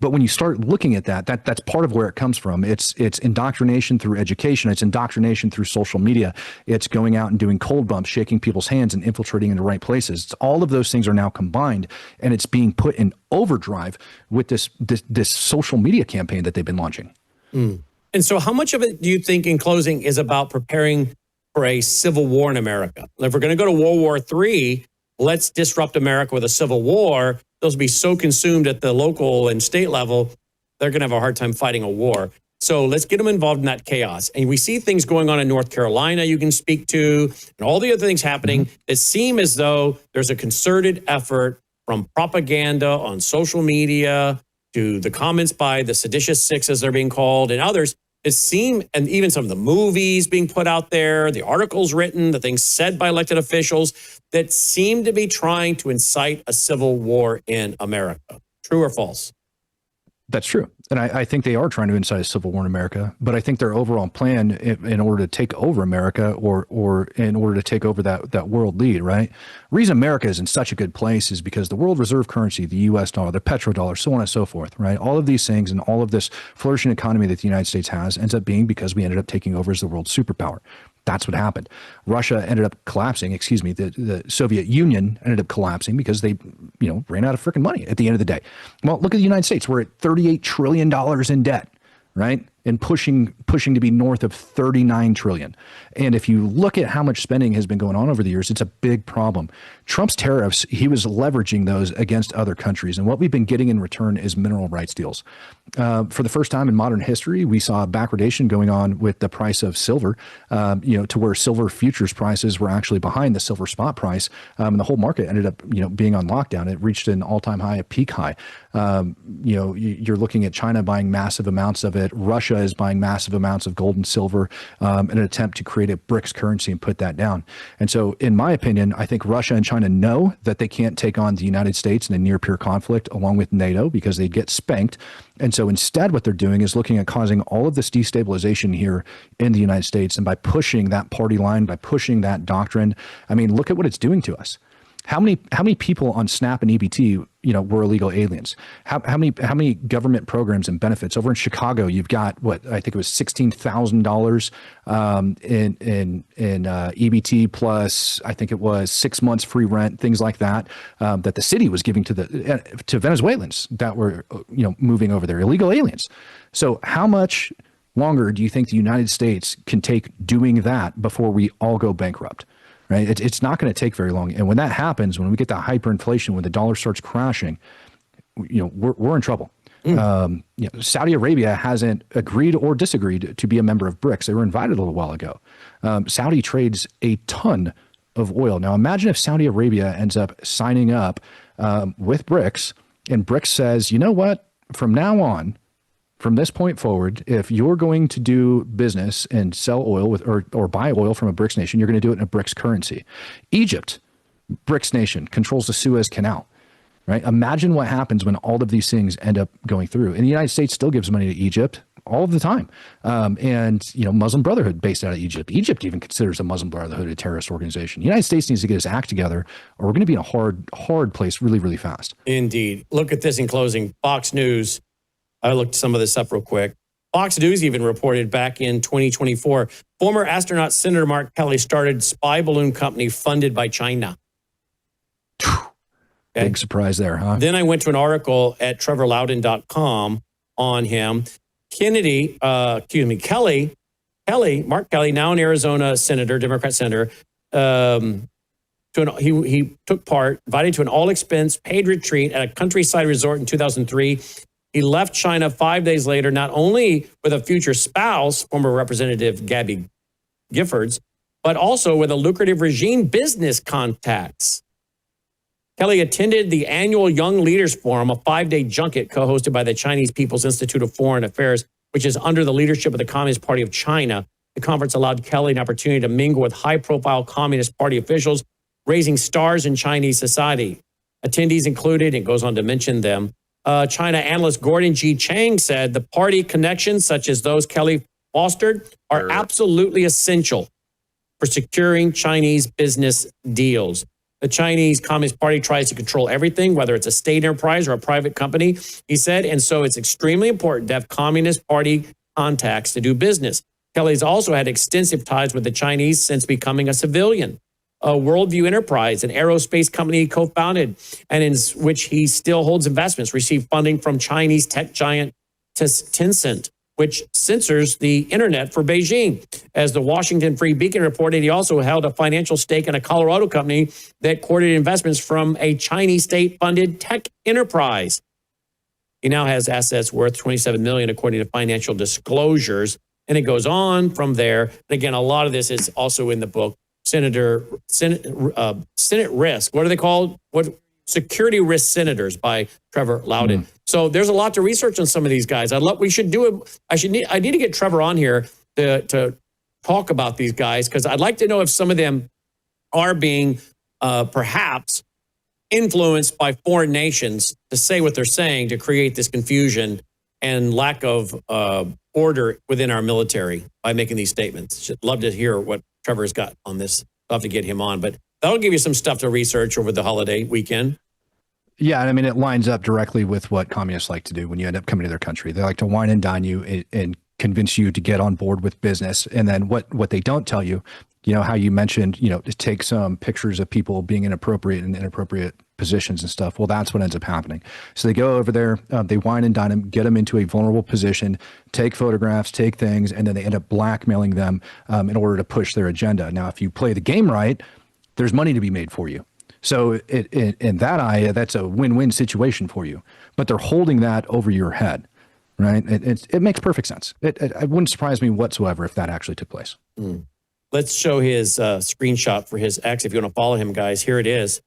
But when you start looking at that's part of where it comes from. It's indoctrination through education. It's indoctrination through social media. It's going out and doing cold bumps, shaking people's hands and infiltrating into right places. It's all of those things are now combined, and it's being put in overdrive with this social media campaign that they've been launching. And so how much of it do you think, in closing, is about preparing for a civil war in America? If we're going to go to World War III, let's disrupt America with a civil war. Those will be so consumed at the local and state level, they're going to have a hard time fighting a war. So let's get them involved in that chaos. And we see things going on in North Carolina you can speak to, and all the other things happening that seem as though there's a concerted effort from propaganda on social media to the comments by the seditious six, as they're being called, and others. It seem, and even some of the movies being put out there, the articles written, the things said by elected officials that seem to be trying to incite a civil war in America. True or false? That's true. And I think they are trying to incite a civil war in America. But I think their overall plan in order to take over America or in order to take over that world lead, right? The reason America is in such a good place is because the world reserve currency, the U.S. dollar, the petrodollar, so on and so forth, right? All of these things and all of this flourishing economy that the United States has ends up being because we ended up taking over as the world superpower. That's what happened. Russia ended up collapsing. Excuse me. The Soviet Union ended up collapsing because they, ran out of freaking money at the end of the day. Well, look at the United States. We're at $38 trillion in debt, right? And pushing to be north of 39 trillion. And if you look at how much spending has been going on over the years, it's a big problem. Trump's tariffs, he was leveraging those against other countries. And what we've been getting in return is mineral rights deals. For the first time in modern history, we saw backwardation going on with the price of silver, to where silver futures prices were actually behind the silver spot price. And the whole market ended up, being on lockdown. It reached an all-time high, a peak high. You're looking at China buying massive amounts of it. Russia is buying massive amounts of gold and silver in an attempt to create a BRICS currency and put that down. And so, in my opinion, I think Russia and China know that they can't take on the United States in a near-peer conflict along with NATO because they'd get spanked. And so instead what they're doing is looking at causing all of this destabilization here in the United States. And by pushing that party line, by pushing that doctrine, I mean, look at what it's doing to us. How many people on SNAP and EBT, were illegal aliens? How many government programs and benefits over in Chicago? You've got what I think it was $16,000 in EBT plus I think it was 6 months free rent, things like that that the city was giving to Venezuelans that were moving over there, illegal aliens. So how much longer do you think the United States can take doing that before we all go bankrupt? Right? It's not going to take very long. And when that happens, when we get that hyperinflation, when the dollar starts crashing, we're in trouble. Saudi Arabia hasn't agreed or disagreed to be a member of BRICS. They were invited a little while ago. Saudi trades a ton of oil. Now, imagine if Saudi Arabia ends up signing up with BRICS and BRICS says, you know what, from now on, from this point forward, if you're going to do business and sell oil with or buy oil from a BRICS nation, you're going to do it in a BRICS currency. Egypt, BRICS nation, controls the Suez Canal, right? Imagine what happens when all of these things end up going through. And the United States still gives money to Egypt all of the time. And Muslim Brotherhood based out of Egypt. Egypt even considers a Muslim Brotherhood a terrorist organization. The United States needs to get its act together or we're going to be in a hard place really, really fast. Indeed. Look at this in closing. Fox News. I looked some of this up real quick. Fox News even reported back in 2024, former astronaut Senator Mark Kelly started spy balloon company funded by China. Okay. Big surprise there, huh? Then I went to an article at trevorloudon.com on him. Kelly, Mark Kelly, now an Arizona senator, Democrat senator, he took part, invited to an all-expense paid retreat at a countryside resort in 2003. He left China 5 days later, not only with a future spouse, former Representative Gabby Giffords, but also with a lucrative regime business contacts. Kelly attended the annual Young Leaders Forum, a 5-day junket co-hosted by the Chinese People's Institute of Foreign Affairs, which is under the leadership of the Communist Party of China. The conference allowed Kelly an opportunity to mingle with high-profile Communist Party officials, raising stars in Chinese society. Attendees included, and goes on to mention them, China analyst Gordon G. Chang said the party connections, such as those Kelly fostered, are absolutely essential for securing Chinese business deals. The Chinese Communist Party tries to control everything, whether it's a state enterprise or a private company, he said, and so it's extremely important to have Communist Party contacts to do business. Kelly's also had extensive ties with the Chinese since becoming a civilian. Worldview Enterprise, an aerospace company he co-founded and in which he still holds investments, received funding from Chinese tech giant Tencent, which censors the internet for Beijing. As the Washington Free Beacon reported, he also held a financial stake in a Colorado company that courted investments from a Chinese state-funded tech enterprise. He now has assets worth $27 million, according to financial disclosures. And it goes on from there. And again, a lot of this is also in the book. Senate Risk. What are they called? Security Risk Senators by Trevor Loudon. So there's a lot to research on some of these guys. We should do it. I need to get Trevor on here to talk about these guys, because I'd like to know if some of them are being perhaps influenced by foreign nations to say what they're saying to create this confusion and lack of order within our military by making these statements. Should love to hear what Trevor's got on this. I'll have to get him on, but that'll give you some stuff to research over the holiday weekend. Yeah, I mean, it lines up directly with what communists like to do when you end up coming to their country. They like to wine and dine you and convince you to get on board with business. And then what they don't tell you, how you mentioned, to take some pictures of people being inappropriate in inappropriate positions and stuff. Well, that's what ends up happening. So they go over there, they wine and dine them, get them into a vulnerable position, take photographs, take things, and then they end up blackmailing them in order to push their agenda. Now, if you play the game right, there's money to be made for you. So in that eye, that's a win-win situation for you. But they're holding that over your head, right? It makes perfect sense. It wouldn't surprise me whatsoever if that actually took place. Let's show his screenshot for his ex. If you want to follow him, guys, here it is.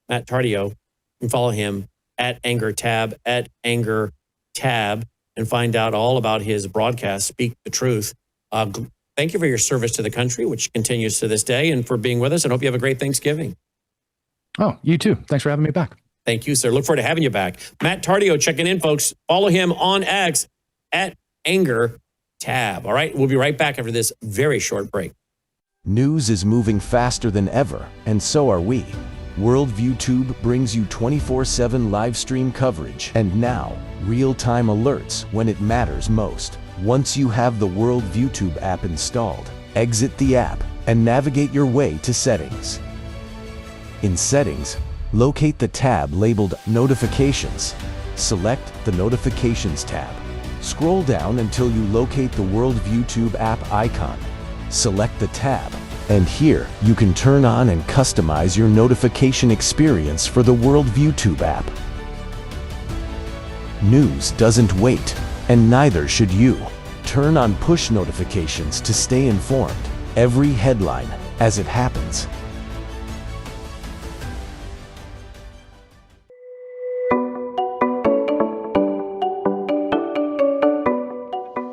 Matt Tardio. You can follow him at AngerTab, and find out all about his broadcast, Speak the Truth. Thank you for your service to the country, which continues to this day, and for being with us. And hope you have a great Thanksgiving. Oh, you too. Thanks for having me back. Thank you, sir. Look forward to having you back. Matt Tardio checking in, folks. Follow him on X at AngerTab. All right, we'll be right back after this very short break. News is moving faster than ever, and so are we. Worldview Tube brings you 24/7 live stream coverage and now real-time alerts when it matters most. Once you have the Worldview Tube app installed, exit the app and navigate your way to Settings. In Settings, locate the tab labeled Notifications. Select the Notifications tab. Scroll down until you locate the Worldview Tube app icon. Select the tab, and here you can turn on and customize your notification experience for the Worldview Tube app. News doesn't wait, and neither should you. Turn on push notifications to stay informed. Every headline as it happens.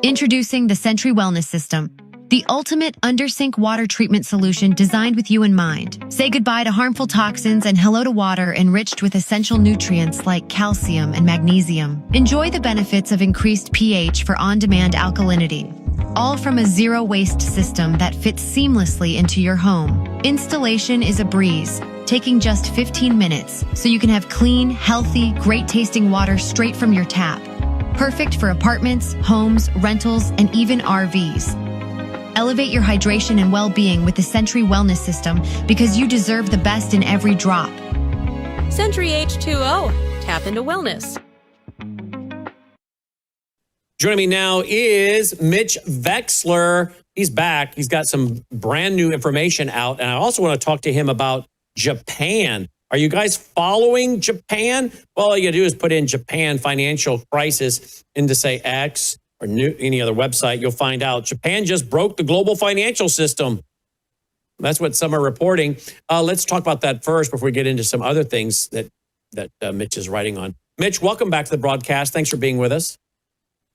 Introducing the Sentry Wellness System, the ultimate undersink water treatment solution designed with you in mind. Say goodbye to harmful toxins and hello to water enriched with essential nutrients like calcium and magnesium. Enjoy the benefits of increased pH for on-demand alkalinity. All from a zero-waste system that fits seamlessly into your home. Installation is a breeze, taking just 15 minutes, so you can have clean, healthy, great-tasting water straight from your tap. Perfect for apartments, homes, rentals, and even RVs. Elevate your hydration and well-being with the Sentry Wellness System because you deserve the best in every drop. Sentry H2O. Tap into wellness. Joining me now is Mitch Vexler. He's back. He's got some brand new information out. And I also want to talk to him about Japan. Are you guys following Japan? Well, all you gotta do is put in Japan financial crisis into, say, X or any other website. You'll find out Japan just broke the global financial system. That's what some are reporting. Let's talk about that first before we get into some other things that Mitch is writing on. Mitch, welcome back to the broadcast. Thanks for being with us.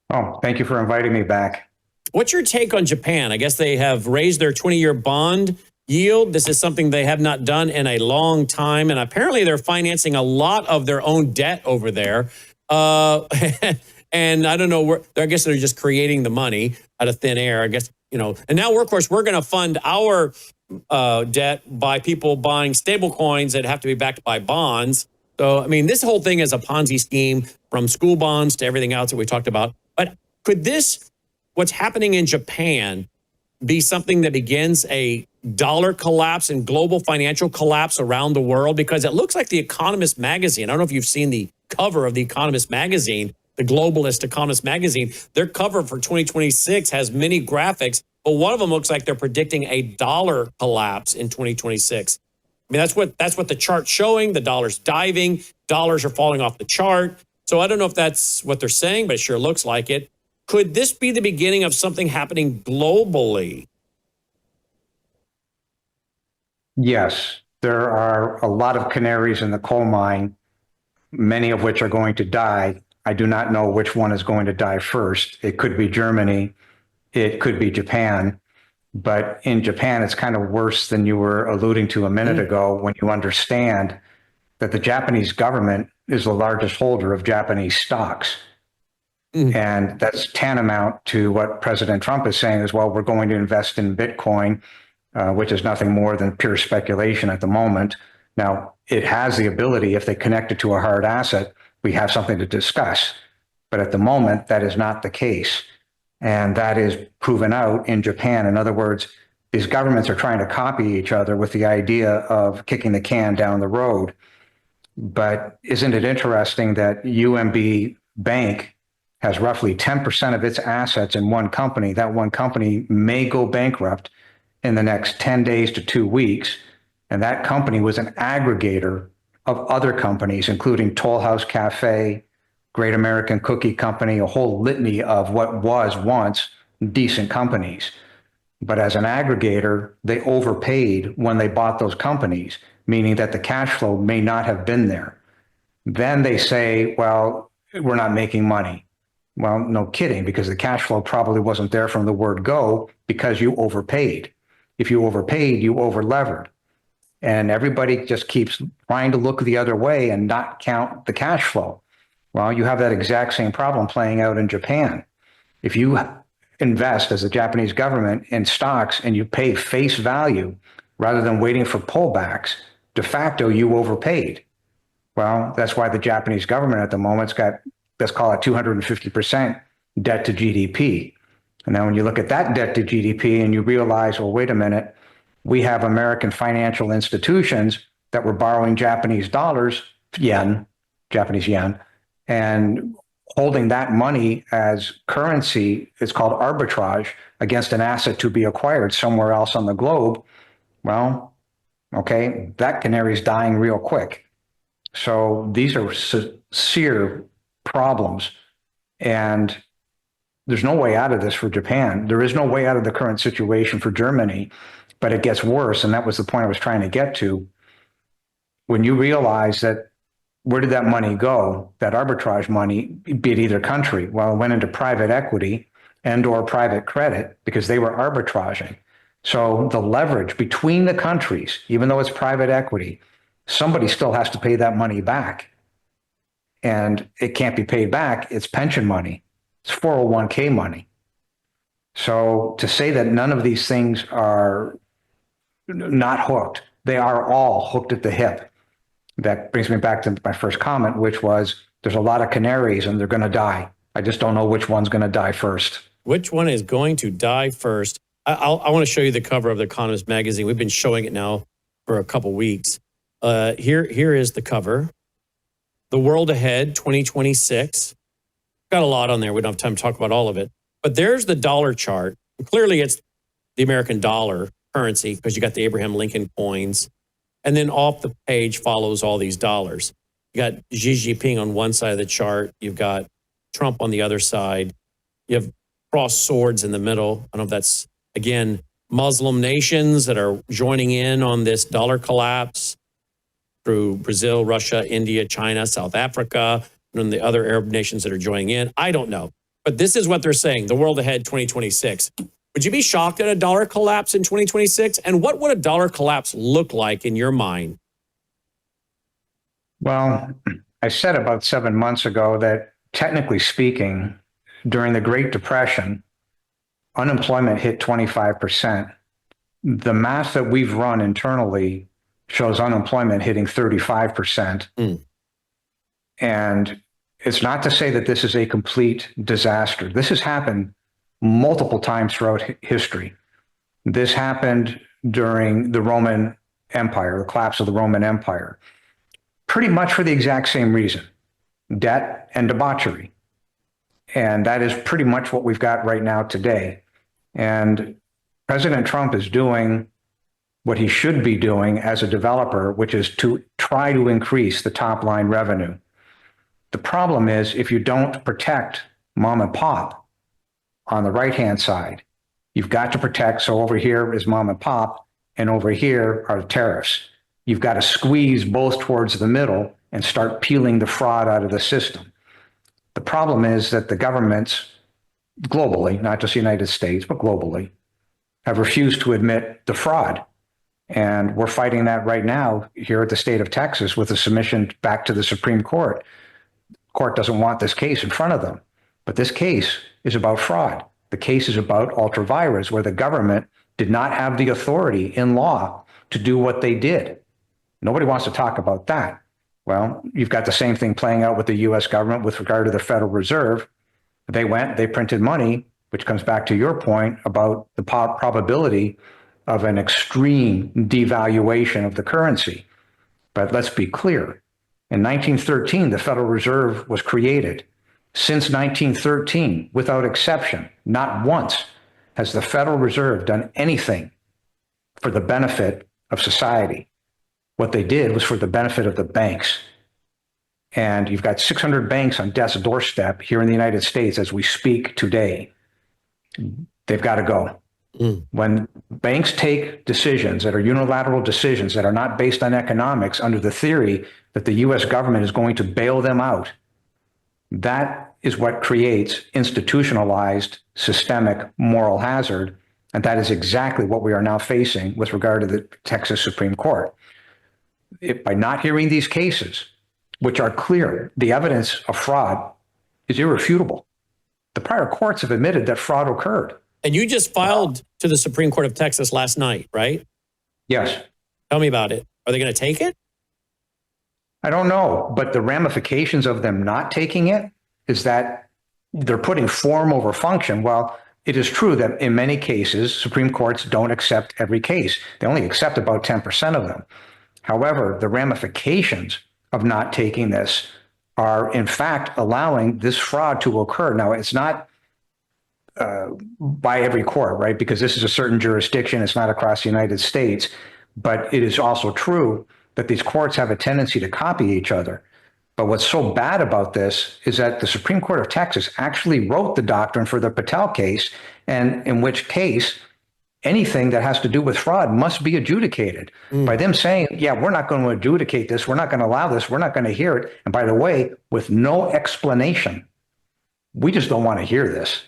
Oh, thank you for inviting me back. What's your take on Japan? I guess they have raised their 20-year bond yield. This is something they have not done in a long time. And apparently they're financing a lot of their own debt over there. And I don't know where, I guess they're just creating the money out of thin air, I guess, and now of course we're going to fund our debt by people buying stable coins that have to be backed by bonds. So, I mean, this whole thing is a Ponzi scheme from school bonds to everything else that we talked about. But could this, what's happening in Japan, be something that begins a dollar collapse and global financial collapse around the world? Because it looks like the Economist magazine, I don't know if you've seen the cover of the Economist magazine, the globalist Economist magazine, their cover for 2026 has many graphics, but one of them looks like they're predicting a dollar collapse in 2026. I mean, that's what the chart's showing. The dollar's diving, dollars are falling off the chart. So I don't know if that's what they're saying, but it sure looks like it. Could this be the beginning of something happening globally? Yes, there are a lot of canaries in the coal mine, many of which are going to die. I do not know which one is going to die first. It could be Germany. It could be Japan. But in Japan, it's kind of worse than you were alluding to a minute ago when you understand that the Japanese government is the largest holder of Japanese stocks. And that's tantamount to what President Trump is saying as well. We're going to invest in Bitcoin, which is nothing more than pure speculation at the moment. Now, it has the ability, if they connect it to a hard asset, we have something to discuss. But at the moment, that is not the case. And that is proven out in Japan. In other words, these governments are trying to copy each other with the idea of kicking the can down the road. But isn't it interesting that UMB Bank has roughly 10% of its assets in one company? That one company may go bankrupt in the next 10 days to 2 weeks. And that company was an aggregator of other companies, including Toll House Cafe, Great American Cookie Company, a whole litany of what was once decent companies. But as an aggregator, they overpaid when they bought those companies, meaning that the cash flow may not have been there. Then they say, well, we're not making money. Well, no kidding, because the cash flow probably wasn't there from the word go because you overpaid. If you overpaid, you overlevered. And everybody just keeps trying to look the other way and not count the cash flow. Well, you have that exact same problem playing out in Japan. If you invest as the Japanese government in stocks and you pay face value rather than waiting for pullbacks, de facto, you overpaid. Well, that's why the Japanese government at the moment's got, let's call it 250% debt to GDP. And now when you look at that debt to GDP and you realize, well, wait a minute, we have American financial institutions that were borrowing Japanese dollars, Japanese yen, and holding that money as currency, it's called arbitrage, against an asset to be acquired somewhere else on the globe. Well, okay, that canary's dying real quick. So these are severe problems, and there's no way out of this for Japan. There is no way out of the current situation for Germany, but it gets worse, and that was the point I was trying to get to. When you realize that, where did that money go, that arbitrage money, be it either country? Well, it went into private equity and or private credit because they were arbitraging. So the leverage between the countries, even though it's private equity, somebody still has to pay that money back. And it can't be paid back. It's pension money. It's 401k money. So to say that none of these things are not hooked, they are all hooked at the hip. That brings me back to my first comment, which was there's a lot of canaries and they're going to die. I just don't know which one's going to die first. Which one is going to die first? I want to show you the cover of The Economist magazine. We've been showing it now for a couple weeks. Here is the cover. The World Ahead 2026. Got a lot on there. We don't have time to talk about all of it. But there's the dollar chart. Clearly, it's the American dollar currency because you got the Abraham Lincoln coins. And then off the page follows all these dollars. You got Xi Jinping on one side of the chart. You've got Trump on the other side. You have crossed swords in the middle. I don't know if that's, again, Muslim nations that are joining in on this dollar collapse through Brazil, Russia, India, China, South Africa, and then the other Arab nations that are joining in. I don't know. But this is what they're saying, the World Ahead 2026. Would you be shocked at a dollar collapse in 2026? And what would a dollar collapse look like in your mind? Well, I said about 7 months ago that technically speaking, during the Great Depression, unemployment hit 25%. The math that we've run internally shows unemployment hitting 35%. And it's not to say that this is a complete disaster. This has happened multiple times throughout history. This happened during the Roman Empire, the collapse of the Roman Empire, pretty much for the exact same reason, debt and debauchery. And that is pretty much what we've got right now today. And President Trump is doing what he should be doing as a developer, which is to try to increase the top line revenue. The problem is if you don't protect mom and pop on the right-hand side, you've got to protect. So over here is mom and pop, and over here are the tariffs. You've got to squeeze both towards the middle and start peeling the fraud out of the system. The problem is that the governments globally, not just the United States, but globally, have refused to admit the fraud. And we're fighting that right now here at the state of Texas with a submission back to the Supreme Court. The court doesn't want this case in front of them, but this case is about fraud. The case is about ultravirus, where the government did not have the authority in law to do what they did. Nobody wants to talk about that. Well, you've got the same thing playing out with the U.S. government with regard to the Federal Reserve. They printed money, which comes back to your point about the probability of an extreme devaluation of the currency. But let's be clear. In 1913, the Federal Reserve was created. Since 1913, without exception, not once has the Federal Reserve done anything for the benefit of society. What they did was for the benefit of the banks. And you've got 600 banks on death's doorstep here in the United States as we speak today. They've got to go. When banks take decisions that are unilateral decisions that are not based on economics under the theory that the U.S. government is going to bail them out, that is what creates institutionalized systemic moral hazard. And that is exactly what we are now facing with regard to the Texas Supreme Court. By not hearing these cases, which are clear, the evidence of fraud is irrefutable. The prior courts have admitted that fraud occurred. And you just filed to the Supreme Court of Texas last night, right? Yes. Tell me about it. Are they going to take it? I don't know, but the ramifications of them not taking it is that they're putting form over function. Well, it is true that in many cases, Supreme Courts don't accept every case. They only accept about 10% of them. However, the ramifications of not taking this are, in fact, allowing this fraud to occur. Now, it's not by every court, right? Because this is a certain jurisdiction. It's not across the United States. But it is also true that these courts have a tendency to copy each other. But what's so bad about this is that the Supreme Court of Texas actually wrote the doctrine for the Patel case, and in which case anything that has to do with fraud must be adjudicated. By them saying, yeah, we're not going to adjudicate this, we're not going to allow this, we're not going to hear it. And by the way, with no explanation, we just don't want to hear this.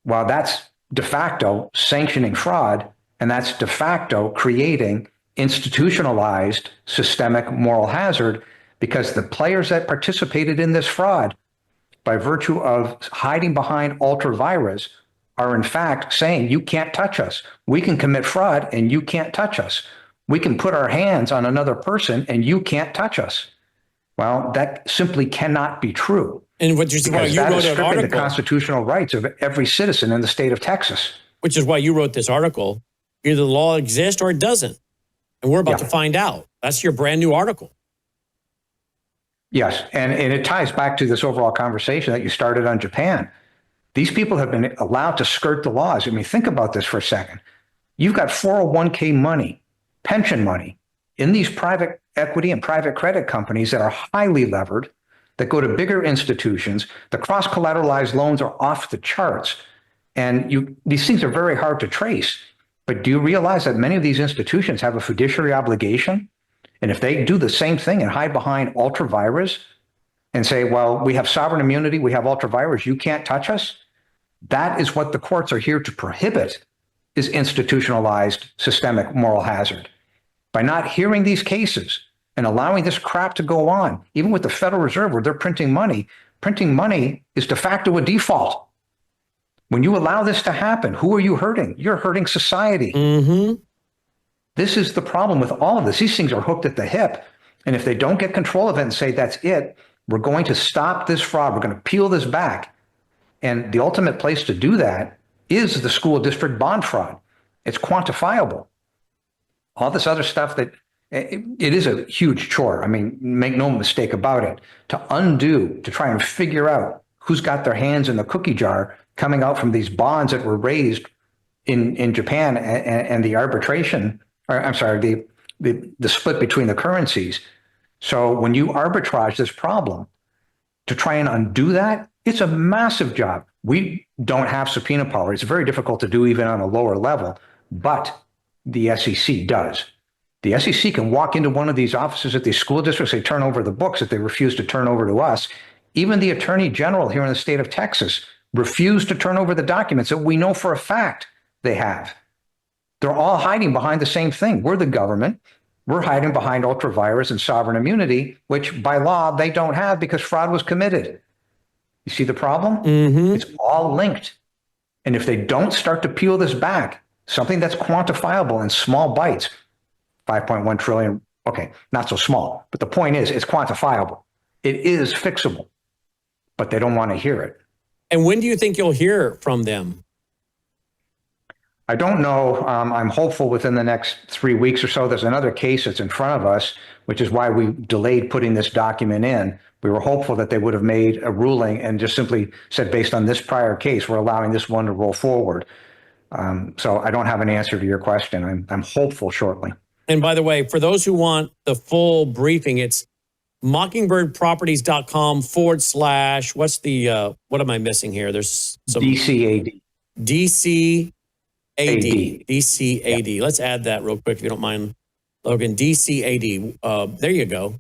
Well, that's de facto sanctioning fraud, and that's de facto creating institutionalized systemic moral hazard, because the players that participated in this fraud, by virtue of hiding behind ultravirus, are in fact saying, you can't touch us. We can commit fraud and you can't touch us. We can put our hands on another person and you can't touch us. Well, that simply cannot be true. And what you're saying, you wrote an article, the constitutional rights of every citizen in the state of Texas. Which is why you wrote this article. Either the law exists or it doesn't. And we're about to find out. That's your brand new article. Yes, and it ties back to this overall conversation that you started on Japan. These people have been allowed to skirt the laws. I mean, think about this for a second. You've got 401k money, pension money, in these private equity and private credit companies that are highly levered, that go to bigger institutions. The cross-collateralized loans are off the charts. And these things are very hard to trace. But do you realize that many of these institutions have a fiduciary obligation? And if they do the same thing and hide behind ultravirus and say, well, we have sovereign immunity, we have ultravirus, you can't touch us, that is what the courts are here to prohibit, is institutionalized systemic moral hazard. By not hearing these cases and allowing this crap to go on, even with the Federal Reserve where they're printing money is de facto a default. When you allow this to happen, who are you hurting? You're hurting society. This is the problem with all of this. These things are hooked at the hip. And if they don't get control of it and say, that's it, we're going to stop this fraud, we're going to peel this back. And the ultimate place to do that is the school district bond fraud. It's quantifiable. All this other stuff that it is a huge chore. I mean, make no mistake about it. To try and figure out who's got their hands in the cookie jar coming out from these bonds that were raised in Japan and the arbitration, or I'm sorry, the split between the currencies. So when you arbitrage this problem, to try and undo that, it's a massive job. We don't have subpoena power. It's very difficult to do even on a lower level, but the SEC does. The SEC can walk into one of these offices at these school districts, they turn over the books that they refuse to turn over to us. Even the Attorney General here in the state of Texas refused to turn over the documents that we know for a fact they have. They're all hiding behind the same thing. We're the government. We're hiding behind ultra-virus and sovereign immunity, which by law they don't have because fraud was committed. You see the problem? It's all linked. And if they don't start to peel this back, something that's quantifiable in small bites, 5.1 trillion, okay, not so small, but the point is it's quantifiable. It is fixable, but they don't want to hear it. And when do you think you'll hear from them? I don't know. I'm hopeful within the next 3 weeks or so. There's another case that's in front of us, which is why we delayed putting this document in. We were hopeful that they would have made a ruling and just simply said, based on this prior case, we're allowing this one to roll forward. So I don't have an answer to your question. I'm hopeful shortly. And by the way, for those who want the full briefing, it's mockingbirdproperties.com / what's the, what am I missing here? There's some DCAD. DCAD. DCAD. Let's add that real quick if you don't mind, Logan. DCAD. There you go.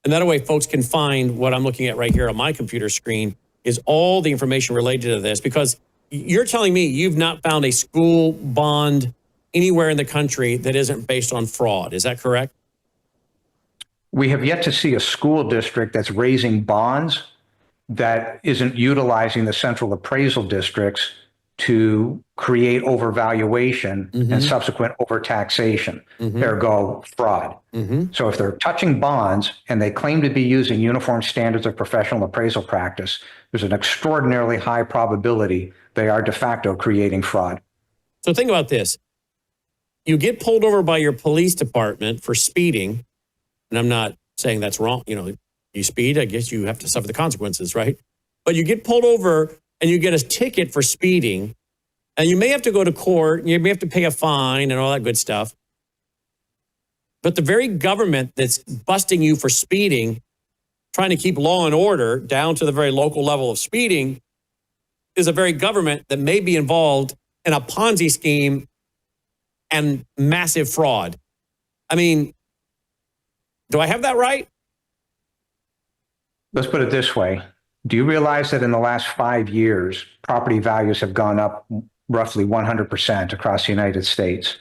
And that way folks can find what I'm looking at right here on my computer screen is all the information related to this, because you're telling me you've not found a school bond anywhere in the country that isn't based on fraud. Is that correct? We have yet to see a school district that's raising bonds that isn't utilizing the central appraisal districts to create overvaluation and subsequent overtaxation, ergo fraud. So if they're touching bonds and they claim to be using uniform standards of professional appraisal practice, there's an extraordinarily high probability they are de facto creating fraud. So think about this. You get pulled over by your police department for speeding, and I'm not saying that's wrong. You know, you speed, I guess you have to suffer the consequences, right? But you get pulled over and you get a ticket for speeding, and you may have to go to court, and you may have to pay a fine and all that good stuff. But the very government that's busting you for speeding, trying to keep law and order down to the very local level of speeding, is a very government that may be involved in a Ponzi scheme and massive fraud. I mean, do I have that right? Let's put it this way. Do you realize that in the last 5 years, property values have gone up roughly 100% across the United States?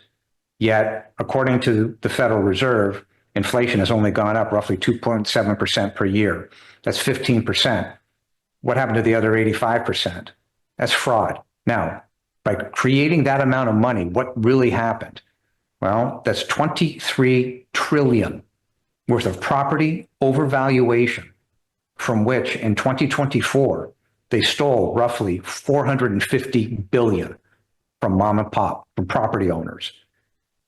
Yet, according to the Federal Reserve, inflation has only gone up roughly 2.7% per year. That's 15%. What happened to the other 85%? That's fraud. Now, by creating that amount of money, what really happened? Well, that's 23 trillion worth of property overvaluation, from which in 2024, they stole roughly 450 billion from mom and pop, from property owners.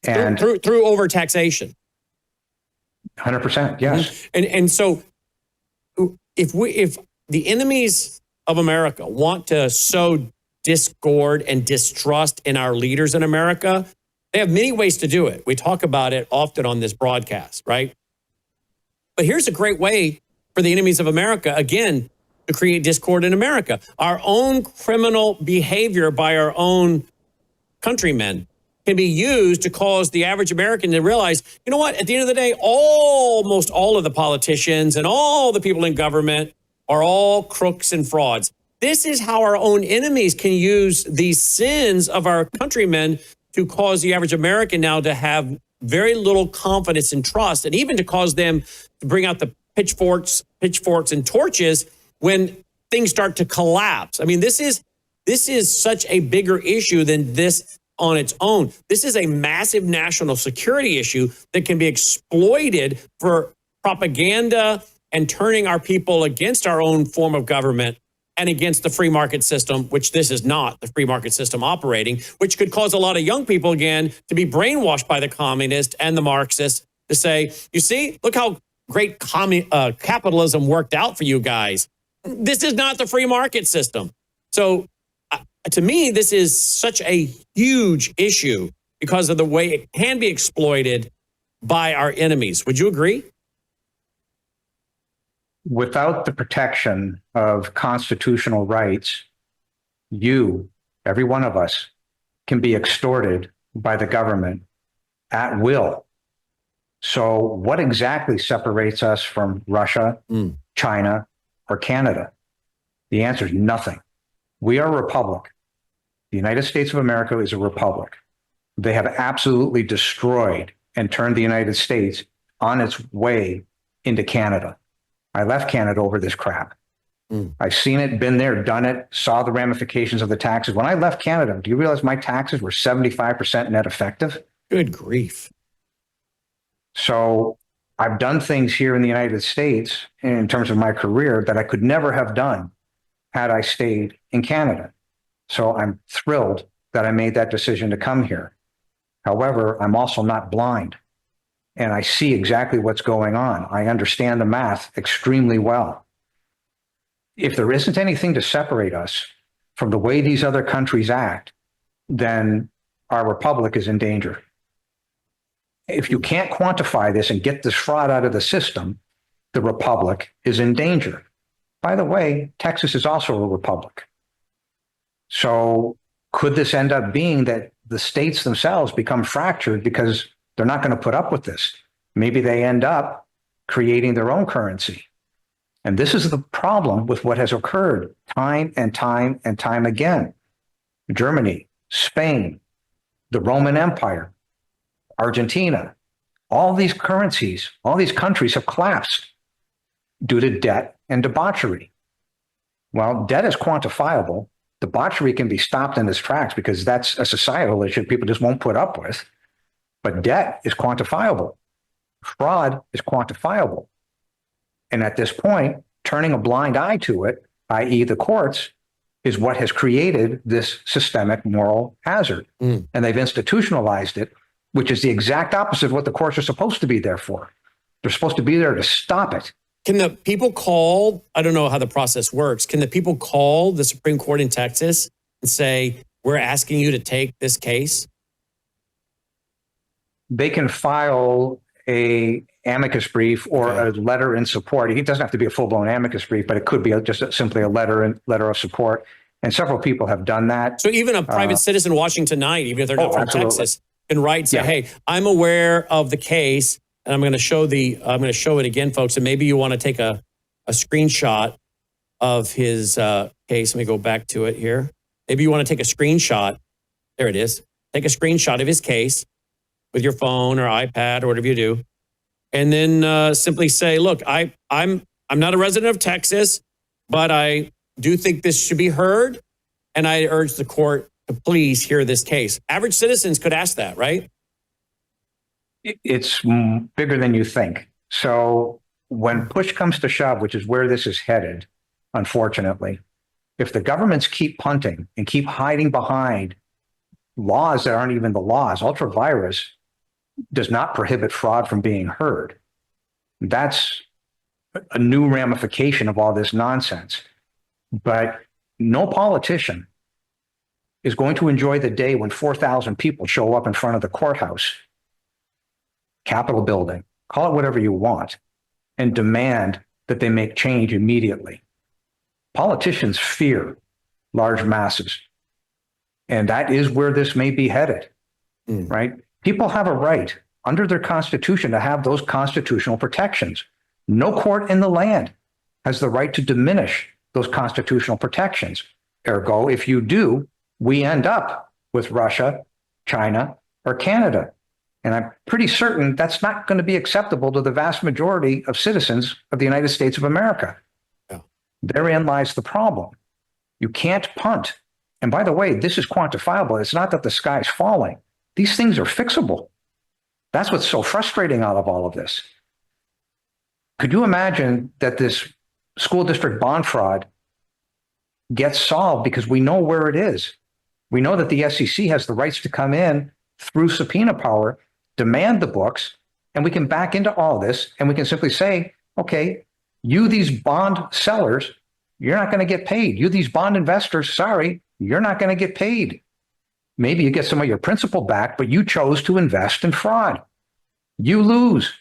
And through overtaxation. 100%, yes. And so if the enemies of America want to sow discord and distrust in our leaders in America, they have many ways to do it. We talk about it often on this broadcast, right? But here's a great way for the enemies of America, again, to create discord in America. Our own criminal behavior by our own countrymen can be used to cause the average American to realize, you know what, at the end of the day, almost all of the politicians and all the people in government are all crooks and frauds. This is how our own enemies can use these sins of our countrymen to cause the average American now to have very little confidence and trust, and even to cause them to bring out the pitchforks and torches when things start to collapse. I mean, this is such a bigger issue than this on its own. This is a massive national security issue that can be exploited for propaganda and turning our people against our own form of government and against the free market system, which this is not the free market system operating, which could cause a lot of young people, again, to be brainwashed by the communists and the Marxists to say, you see, look how great capitalism worked out for you guys. This is not the free market system. So to me, this is such a huge issue because of the way it can be exploited by our enemies. Would you agree? Without the protection of constitutional rights, every one of us, can be extorted by the government at will. So what exactly separates us from Russia, China, or Canada? The answer is nothing. We are a republic. The United States of America is a republic. They have absolutely destroyed and turned the United States on its way into Canada. I left Canada over this crap. I've seen it, been there, done it, saw the ramifications of the taxes. When I left Canada, do you realize my taxes were 75% net effective? Good grief. So I've done things here in the United States in terms of my career that I could never have done had I stayed in Canada. So I'm thrilled that I made that decision to come here. However, I'm also not blind, and I see exactly what's going on. I understand the math extremely well. If there isn't anything to separate us from the way these other countries act, then our republic is in danger. If you can't quantify this and get this fraud out of the system, the republic is in danger. By the way, Texas is also a republic. So could this end up being that the states themselves become fractured because they're not going to put up with this? Maybe they end up creating their own currency. And this is the problem with what has occurred time and time and time again. Germany, Spain, the Roman Empire, Argentina, all these currencies, all these countries have collapsed due to debt and debauchery. Well, debt is quantifiable. Debauchery can be stopped in its tracks because that's a societal issue people just won't put up with. But debt is quantifiable. Fraud is quantifiable. And at this point, turning a blind eye to it, i.e. the courts, is what has created this systemic moral hazard. And they've institutionalized it, which is the exact opposite of what the courts are supposed to be there for. They're supposed to be there to stop it. Can the people call, I don't know how the process works, can the people call the Supreme Court in Texas and say, we're asking you to take this case? They can file a amicus brief or a letter in support. It doesn't have to be a full-blown amicus brief, but it could be simply a letter of support. And several people have done that. So even a private citizen watching tonight, even if they're not from absolutely. Texas, can write and say, hey, I'm aware of the case, and I'm going to show it again, folks. And maybe you want to take a screenshot of his case. Let me go back to it here. Maybe you want to take a screenshot. There it is. Take a screenshot of his case with your phone or iPad or whatever you do. And then simply say, look, I'm not a resident of Texas, but I do think this should be heard. And I urge the court to please hear this case. Average citizens could ask that, right? It's bigger than you think. So when push comes to shove, which is where this is headed, unfortunately, if the governments keep punting and keep hiding behind laws that aren't even the laws, ultra-virus does not prohibit fraud from being heard. That's a new ramification of all this nonsense. But no politician is going to enjoy the day when 4,000 people show up in front of the courthouse, Capitol building, call it whatever you want, and demand that they make change immediately. Politicians fear large masses. And that is where this may be headed, right? People have a right under their constitution to have those constitutional protections. No court in the land has the right to diminish those constitutional protections. Ergo, if you do, we end up with Russia, China, or Canada. And I'm pretty certain that's not going to be acceptable to the vast majority of citizens of the United States of America. Yeah. Therein lies the problem. You can't punt. And by the way, this is quantifiable. It's not that the sky's falling. These things are fixable. That's what's so frustrating out of all of this. Could you imagine that this school district bond fraud gets solved because we know where it is? We know that the SEC has the rights to come in through subpoena power, demand the books, and we can back into all this, and we can simply say, okay, you, these bond sellers, you're not going to get paid. You, these bond investors, sorry, you're not going to get paid. Maybe you get some of your principal back, but you chose to invest in fraud. You lose.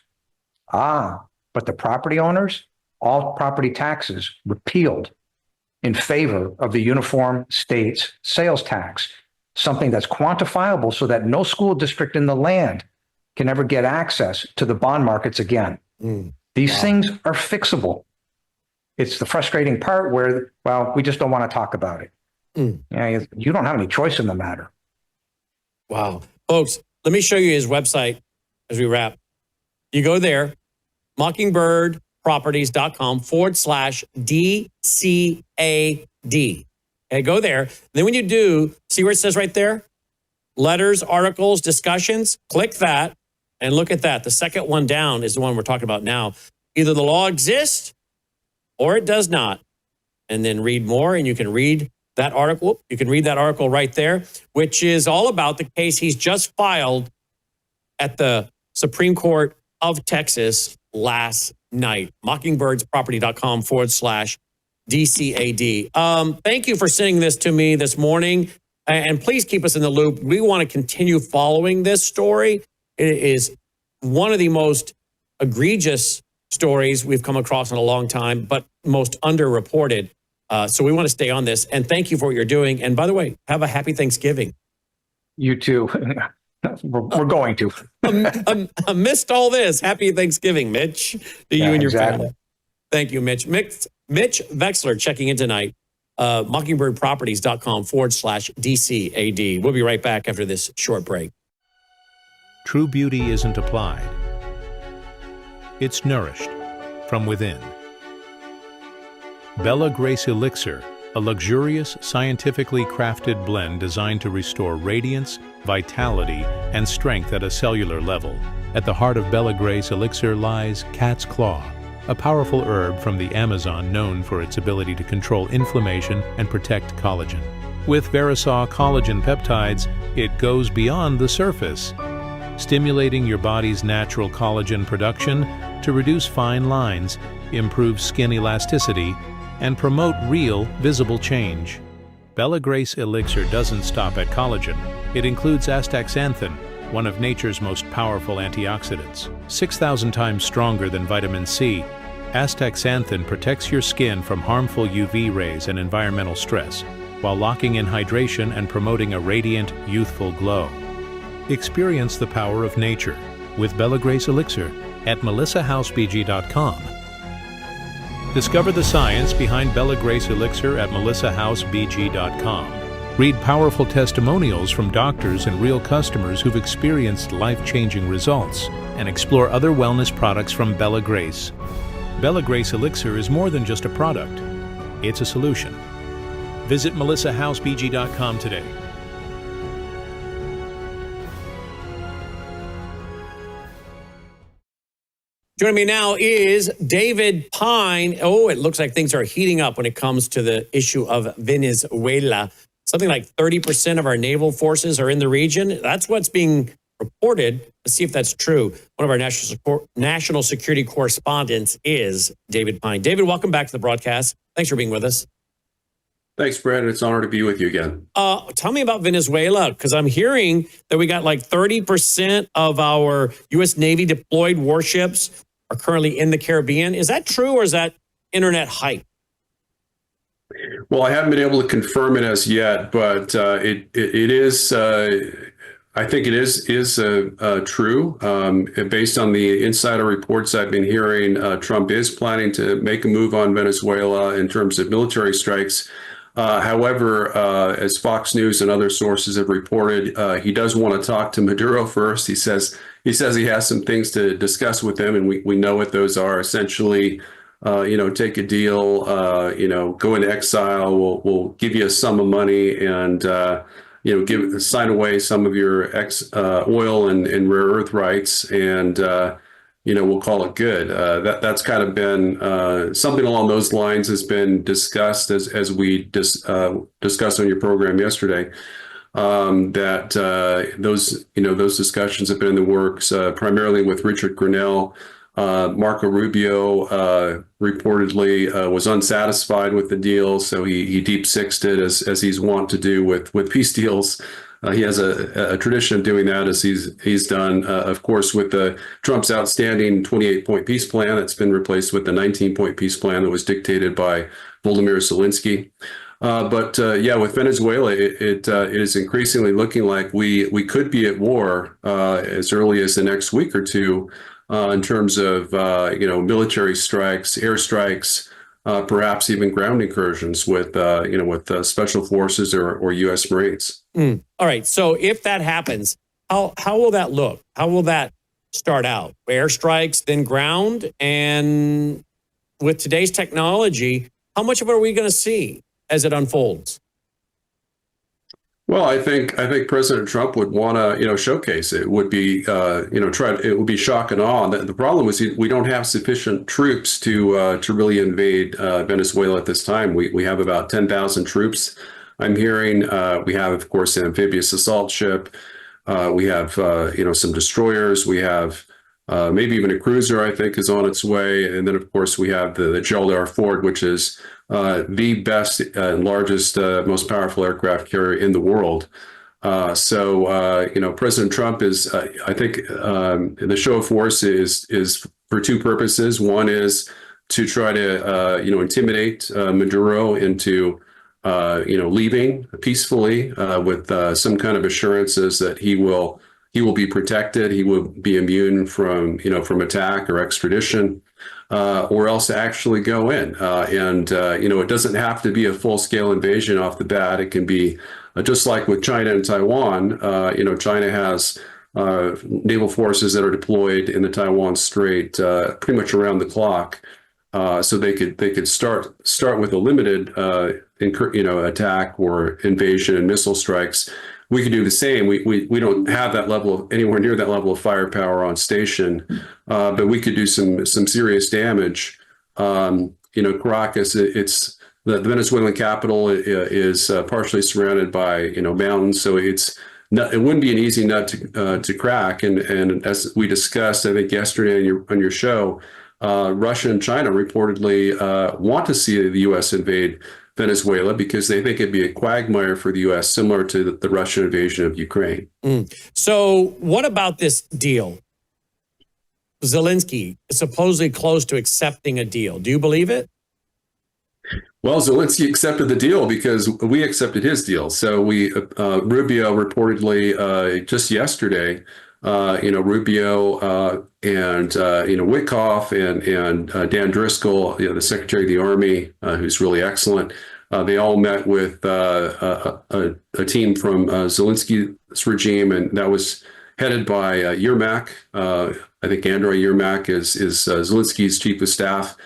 But the property owners, all property taxes repealed in favor of the uniform states sales tax, something that's quantifiable so that no school district in the land can ever get access to the bond markets again. These things are fixable. It's the frustrating part where, well, we just don't want to talk about it. You don't have any choice in the matter. Wow. Folks, let me show you his website as we wrap. You go there, mockingbirdproperties.com/DCAD. Okay, go there. Then when you do, see where it says right there? Letters, articles, discussions. Click that and look at that. The second one down is the one we're talking about now. Either the law exists or it does not. And then read more, and you can read that article. You can read that article right there, which is all about the case he's just filed at the Supreme Court of Texas last night. Mockingbirdsproperty.com/DCAD. Thank you for sending this to me this morning. And please keep us in the loop. We want to continue following this story. It is one of the most egregious stories we've come across in a long time, but most underreported. So we want to stay on this. And thank you for what you're doing. And by the way, have a happy Thanksgiving. You too. We're going to. Amidst all this, happy Thanksgiving, Mitch, to you and your family. Thank you, Mitch. Mitch Vexler checking in tonight. Mockingbirdproperties.com/DCAD. We'll be right back after this short break. True beauty isn't applied. It's nourished from within. Bella Grace Elixir, a luxurious, scientifically crafted blend designed to restore radiance, vitality, and strength at a cellular level. At the heart of Bella Grace Elixir lies cat's claw, a powerful herb from the Amazon known for its ability to control inflammation and protect collagen. With Verisol collagen peptides, it goes beyond the surface, stimulating your body's natural collagen production to reduce fine lines, improve skin elasticity, and promote real, visible change. Bella Grace Elixir doesn't stop at collagen. It includes astaxanthin, one of nature's most powerful antioxidants. 6,000 times stronger than vitamin C, astaxanthin protects your skin from harmful UV rays and environmental stress, while locking in hydration and promoting a radiant, youthful glow. Experience the power of nature with Bella Grace Elixir at melissahousebg.com. Discover the science behind Bella Grace Elixir at melissahousebg.com. Read powerful testimonials from doctors and real customers who've experienced life-changing results, and explore other wellness products from Bella Grace. Bella Grace Elixir is more than just a product. It's a solution. Visit melissahousebg.com today. Joining me now is David Pine. Oh, it looks like things are heating up when it comes to the issue of Venezuela. Something like 30% of our naval forces are in the region. That's what's being reported. Let's see if that's true. One of our national security correspondents is David Pine. David, welcome back to the broadcast. Thanks for being with us. Thanks, Brad. It's an honor to be with you again. Tell me about Venezuela, because I'm hearing that we got like 30% of our U.S. Navy deployed warships are currently in the Caribbean. Is that true, or is that internet hype? Well, I haven't been able to confirm it as yet, but it is. I think it is true. Based on the insider reports I've been hearing, Trump is planning to make a move on Venezuela in terms of military strikes. However, as Fox News and other sources have reported, he does want to talk to Maduro first. He says he has some things to discuss with him, and we know what those are. Essentially, take a deal, go into exile. We'll give you a sum of money and, sign away some of your oil and rare earth rights, and, we'll call it good. That's kind of been something along those lines has been discussed as we discussed on your program yesterday. Those discussions have been in the works, primarily with Richard Grenell. Marco Rubio reportedly was unsatisfied with the deal, so he deep-sixed it as he's wont to do with peace deals. He has a tradition of doing that, as he's done, of course, with Trump's outstanding 28-point peace plan that's been replaced with the 19-point peace plan that was dictated by Volodymyr Zelensky. But with Venezuela, it is increasingly looking like we could be at war as early as the next week or two in terms of military strikes, airstrikes, perhaps even ground incursions with special forces or U.S. Marines. All right. So if that happens, how will that look? How will that start out? Airstrikes, then ground, and with today's technology, how much of it are we going to see as it unfolds? Well, I think President Trump would want to, showcase it. Would be, it would be shock and awe. The problem is we don't have sufficient troops to really invade Venezuela at this time. We have about 10,000 troops. I'm hearing we have, of course, an amphibious assault ship. We have, some destroyers. We have maybe even a cruiser, I think, is on its way. And then, of course, we have the Gerald R. Ford, which is the best and largest, most powerful aircraft carrier in the world. President Trump is, I think, the show of force is for two purposes. One is to try to, intimidate Maduro into, leaving peacefully with some kind of assurances that he will be protected. He will be immune from attack or extradition. Or else to actually go in. It doesn't have to be a full-scale invasion off the bat. It can be just like with China and Taiwan. China has naval forces that are deployed in the Taiwan Strait pretty much around the clock. So they could start with a limited attack or invasion and missile strikes. We could do the same. We don't have that level anywhere near that level of firepower on station, but we could do some serious damage. Caracas, it's the Venezuelan capital is partially surrounded by mountains, so it wouldn't be an easy nut to crack. And as we discussed, I think yesterday on your show, Russia and China reportedly want to see the U.S. invade Venezuela because they think it'd be a quagmire for the U.S., similar to the Russian invasion of Ukraine. So what about this deal? Zelensky is supposedly close to accepting a deal. Do you believe it? Well, Zelensky accepted the deal because we accepted his deal. So Rubio reportedly just yesterday, Rubio and Witkoff and Dan Driscoll, the Secretary of the Army, who's really excellent. They all met with a team from Zelensky's regime, and that was headed by Yermak. I think Andrei Yermak is Zelensky's chief of staff,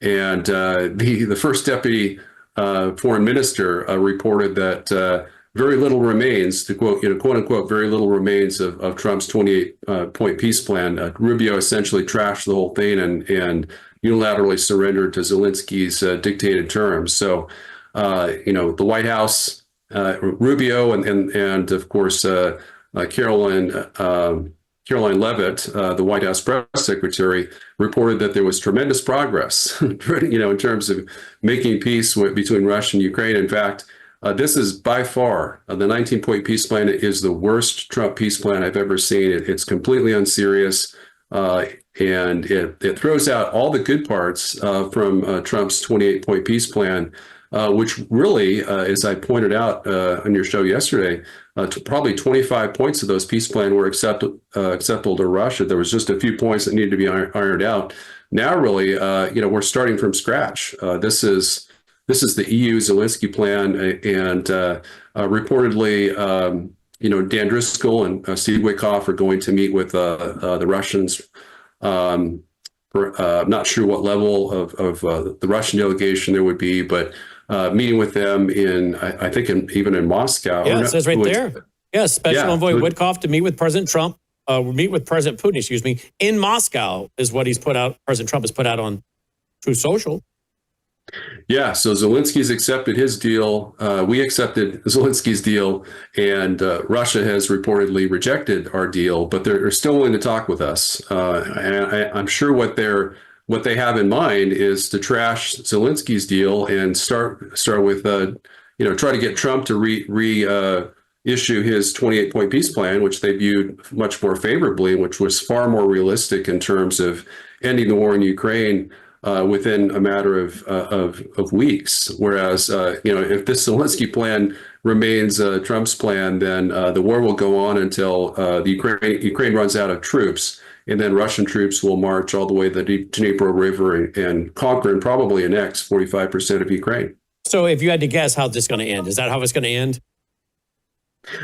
and the first deputy foreign minister reported that very little remains, to quote, quote unquote, very little remains of Trump's 28-point peace plan. Rubio essentially trashed the whole thing and unilaterally surrendered to Zelensky's dictated terms. So, the White House, Rubio, and of course Caroline Leavitt, the White House press secretary, reported that there was tremendous progress, in terms of making peace between Russia and Ukraine. In fact, this is by far the 19-point peace plan is the worst Trump peace plan I've ever seen. It's completely unserious, and it throws out all the good parts from Trump's 28-point peace plan, which really, as I pointed out on your show yesterday, probably 25 points of those peace plan were acceptable to Russia. There was just a few points that needed to be ironed out. Now, really, we're starting from scratch. This is the EU Zelensky plan, and reportedly, Dan Driscoll and Steve Witkoff are going to meet with the Russians. I'm not sure what level of the Russian delegation there would be, but meeting with them even in Moscow. Yeah, it says right there. Yeah, Special Envoy Witkoff to meet with President Trump, meet with President Putin, in Moscow is what President Trump has put out on Truth Social. Yeah, so Zelensky's accepted his deal. We accepted Zelensky's deal, and Russia has reportedly rejected our deal, but they're still willing to talk with us. And I'm sure what they have in mind is to trash Zelensky's deal and start with try to get Trump to issue his 28-point peace plan, which they viewed much more favorably, which was far more realistic in terms of ending the war in Ukraine within a matter of weeks. Whereas, if this Zelensky plan remains Trump's plan, then the war will go on until the Ukraine runs out of troops, and then Russian troops will march all the way to the Dnipro River and conquer and probably annex 45% of Ukraine. So if you had to guess how this is going to end, is that how it's going to end?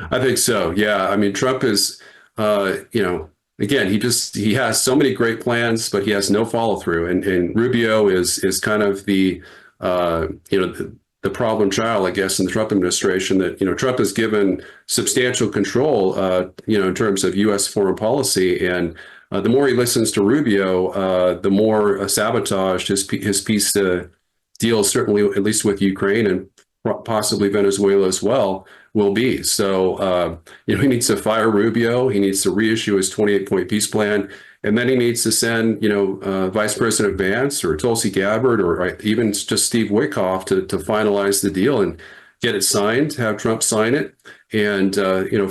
I think so. Yeah. I mean, Trump is, again, he has so many great plans, but he has no follow through. And Rubio is kind of the problem child, I guess, in the Trump administration, that, Trump has given substantial control, in terms of U.S. foreign policy. And the more he listens to Rubio, the more sabotaged his peace deals, certainly at least with Ukraine and possibly Venezuela as well, will be. So, he needs to fire Rubio. He needs to reissue his 28-point peace plan. And then he needs to send, Vice President Vance or Tulsi Gabbard or even just Steve Witkoff to finalize the deal and get it signed, have Trump sign it, and,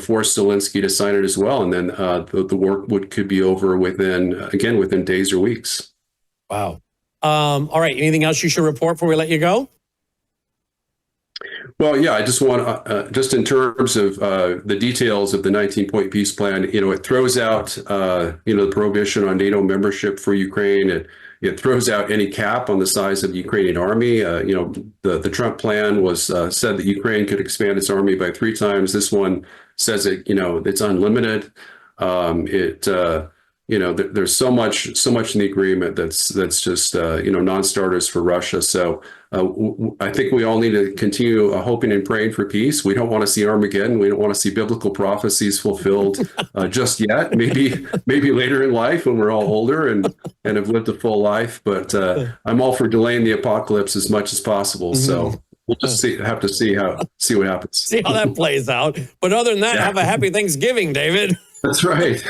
force Zelensky to sign it as well. And then the work could be over within days or weeks. Wow. All right. Anything else you should report before we let you go? Well, yeah, I just want, just in terms of the details of the 19-point peace plan, it throws out, the prohibition on NATO membership for Ukraine. It throws out any cap on the size of the Ukrainian army. The Trump plan was said that Ukraine could expand its army by 3 times. This one says it's unlimited. There's so much in the agreement that's just non-starters for Russia. So I think we all need to continue hoping and praying for peace. We don't want to see Armageddon. We don't want to see biblical prophecies fulfilled just yet. Maybe later in life when we're all older and have lived a full life. But I'm all for delaying the apocalypse as much as possible. So we'll just have to see what happens. See how that plays out. But other than that, have a happy Thanksgiving, David. That's right.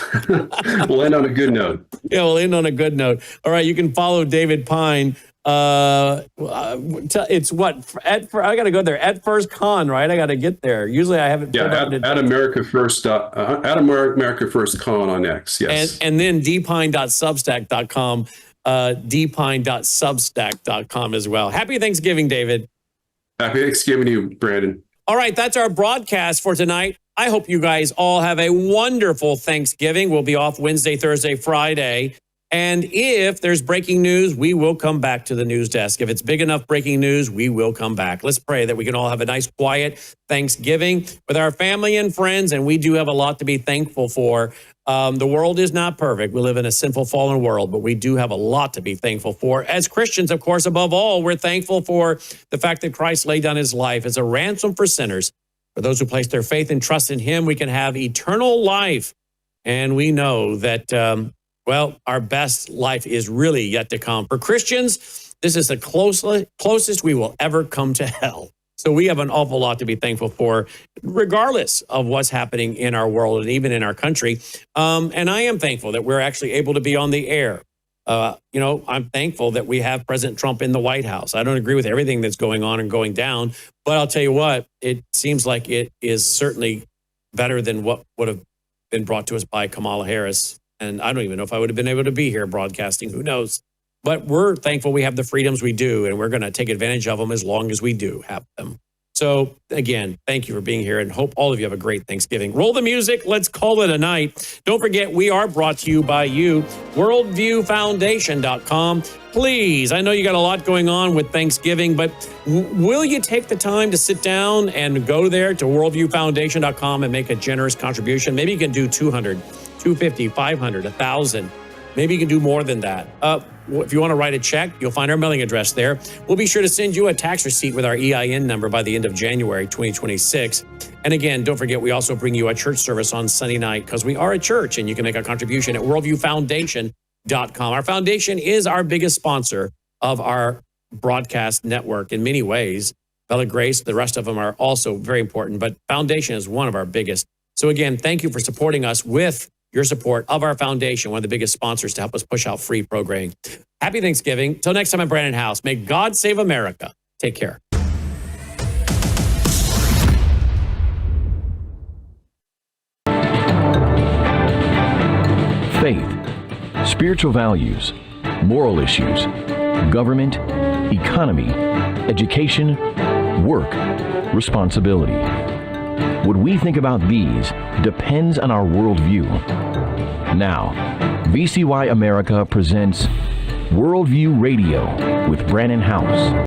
We'll end on a good note. Yeah, we'll end on a good note. All right, you can follow David Pine. It's what? I got to go there. At First Con, right? I got to get there. Usually I haven't. Yeah, at America First. At America First Con on X. Yes. And then dpine.substack.com. dpine.substack.com as well. Happy Thanksgiving, David. Happy Thanksgiving to you, Brandon. All right, that's our broadcast for tonight. I hope you guys all have a wonderful Thanksgiving. We'll be off Wednesday, Thursday, Friday. And if there's breaking news, we will come back to the news desk. If it's big enough breaking news, we will come back. Let's pray that we can all have a nice, quiet Thanksgiving with our family and friends. And we do have a lot to be thankful for. The world is not perfect. We live in a sinful, fallen world, but we do have a lot to be thankful for. As Christians, of course, above all, we're thankful for the fact that Christ laid down his life as a ransom for sinners. For those who place their faith and trust in him, we can have eternal life. And we know that, our best life is really yet to come. For Christians, this is the closest we will ever come to hell. So we have an awful lot to be thankful for, regardless of what's happening in our world and even in our country. And I am thankful that we're actually able to be on the air. I'm thankful that we have President Trump in the White House. I don't agree with everything that's going on and going down, but I'll tell you what, it seems like it is certainly better than what would have been brought to us by Kamala Harris. And I don't even know if I would have been able to be here broadcasting. Who knows? But we're thankful we have the freedoms we do, and we're going to take advantage of them as long as we do have them. So again, thank you for being here and hope all of you have a great Thanksgiving. Roll the music. Let's call it a night. Don't forget, we are brought to you by you, worldviewfoundation.com. Please, I know you got a lot going on with Thanksgiving, but will you take the time to sit down and go there to worldviewfoundation.com and make a generous contribution? Maybe you can do 200, 250, 500, 1,000. Maybe you can do more than that. If you want to write a check, you'll find our mailing address there. We'll be sure to send you a tax receipt with our EIN number by the end of January 2026. And again, don't forget, we also bring you a church service on Sunday night because we are a church and you can make a contribution at worldviewfoundation.com. Our foundation is our biggest sponsor of our broadcast network in many ways. Bella Grace, the rest of them are also very important, but foundation is one of our biggest. So again, thank you for supporting us with your support of our foundation, one of the biggest sponsors to help us push out free programming. Happy Thanksgiving. Till next time, I'm Brannon Howse. May God save America. Take care. spiritual values, moral issues, government, economy, education, work, responsibility. What we think about these depends on our worldview. Now, VCY America presents Worldview Radio with Brannon Howse.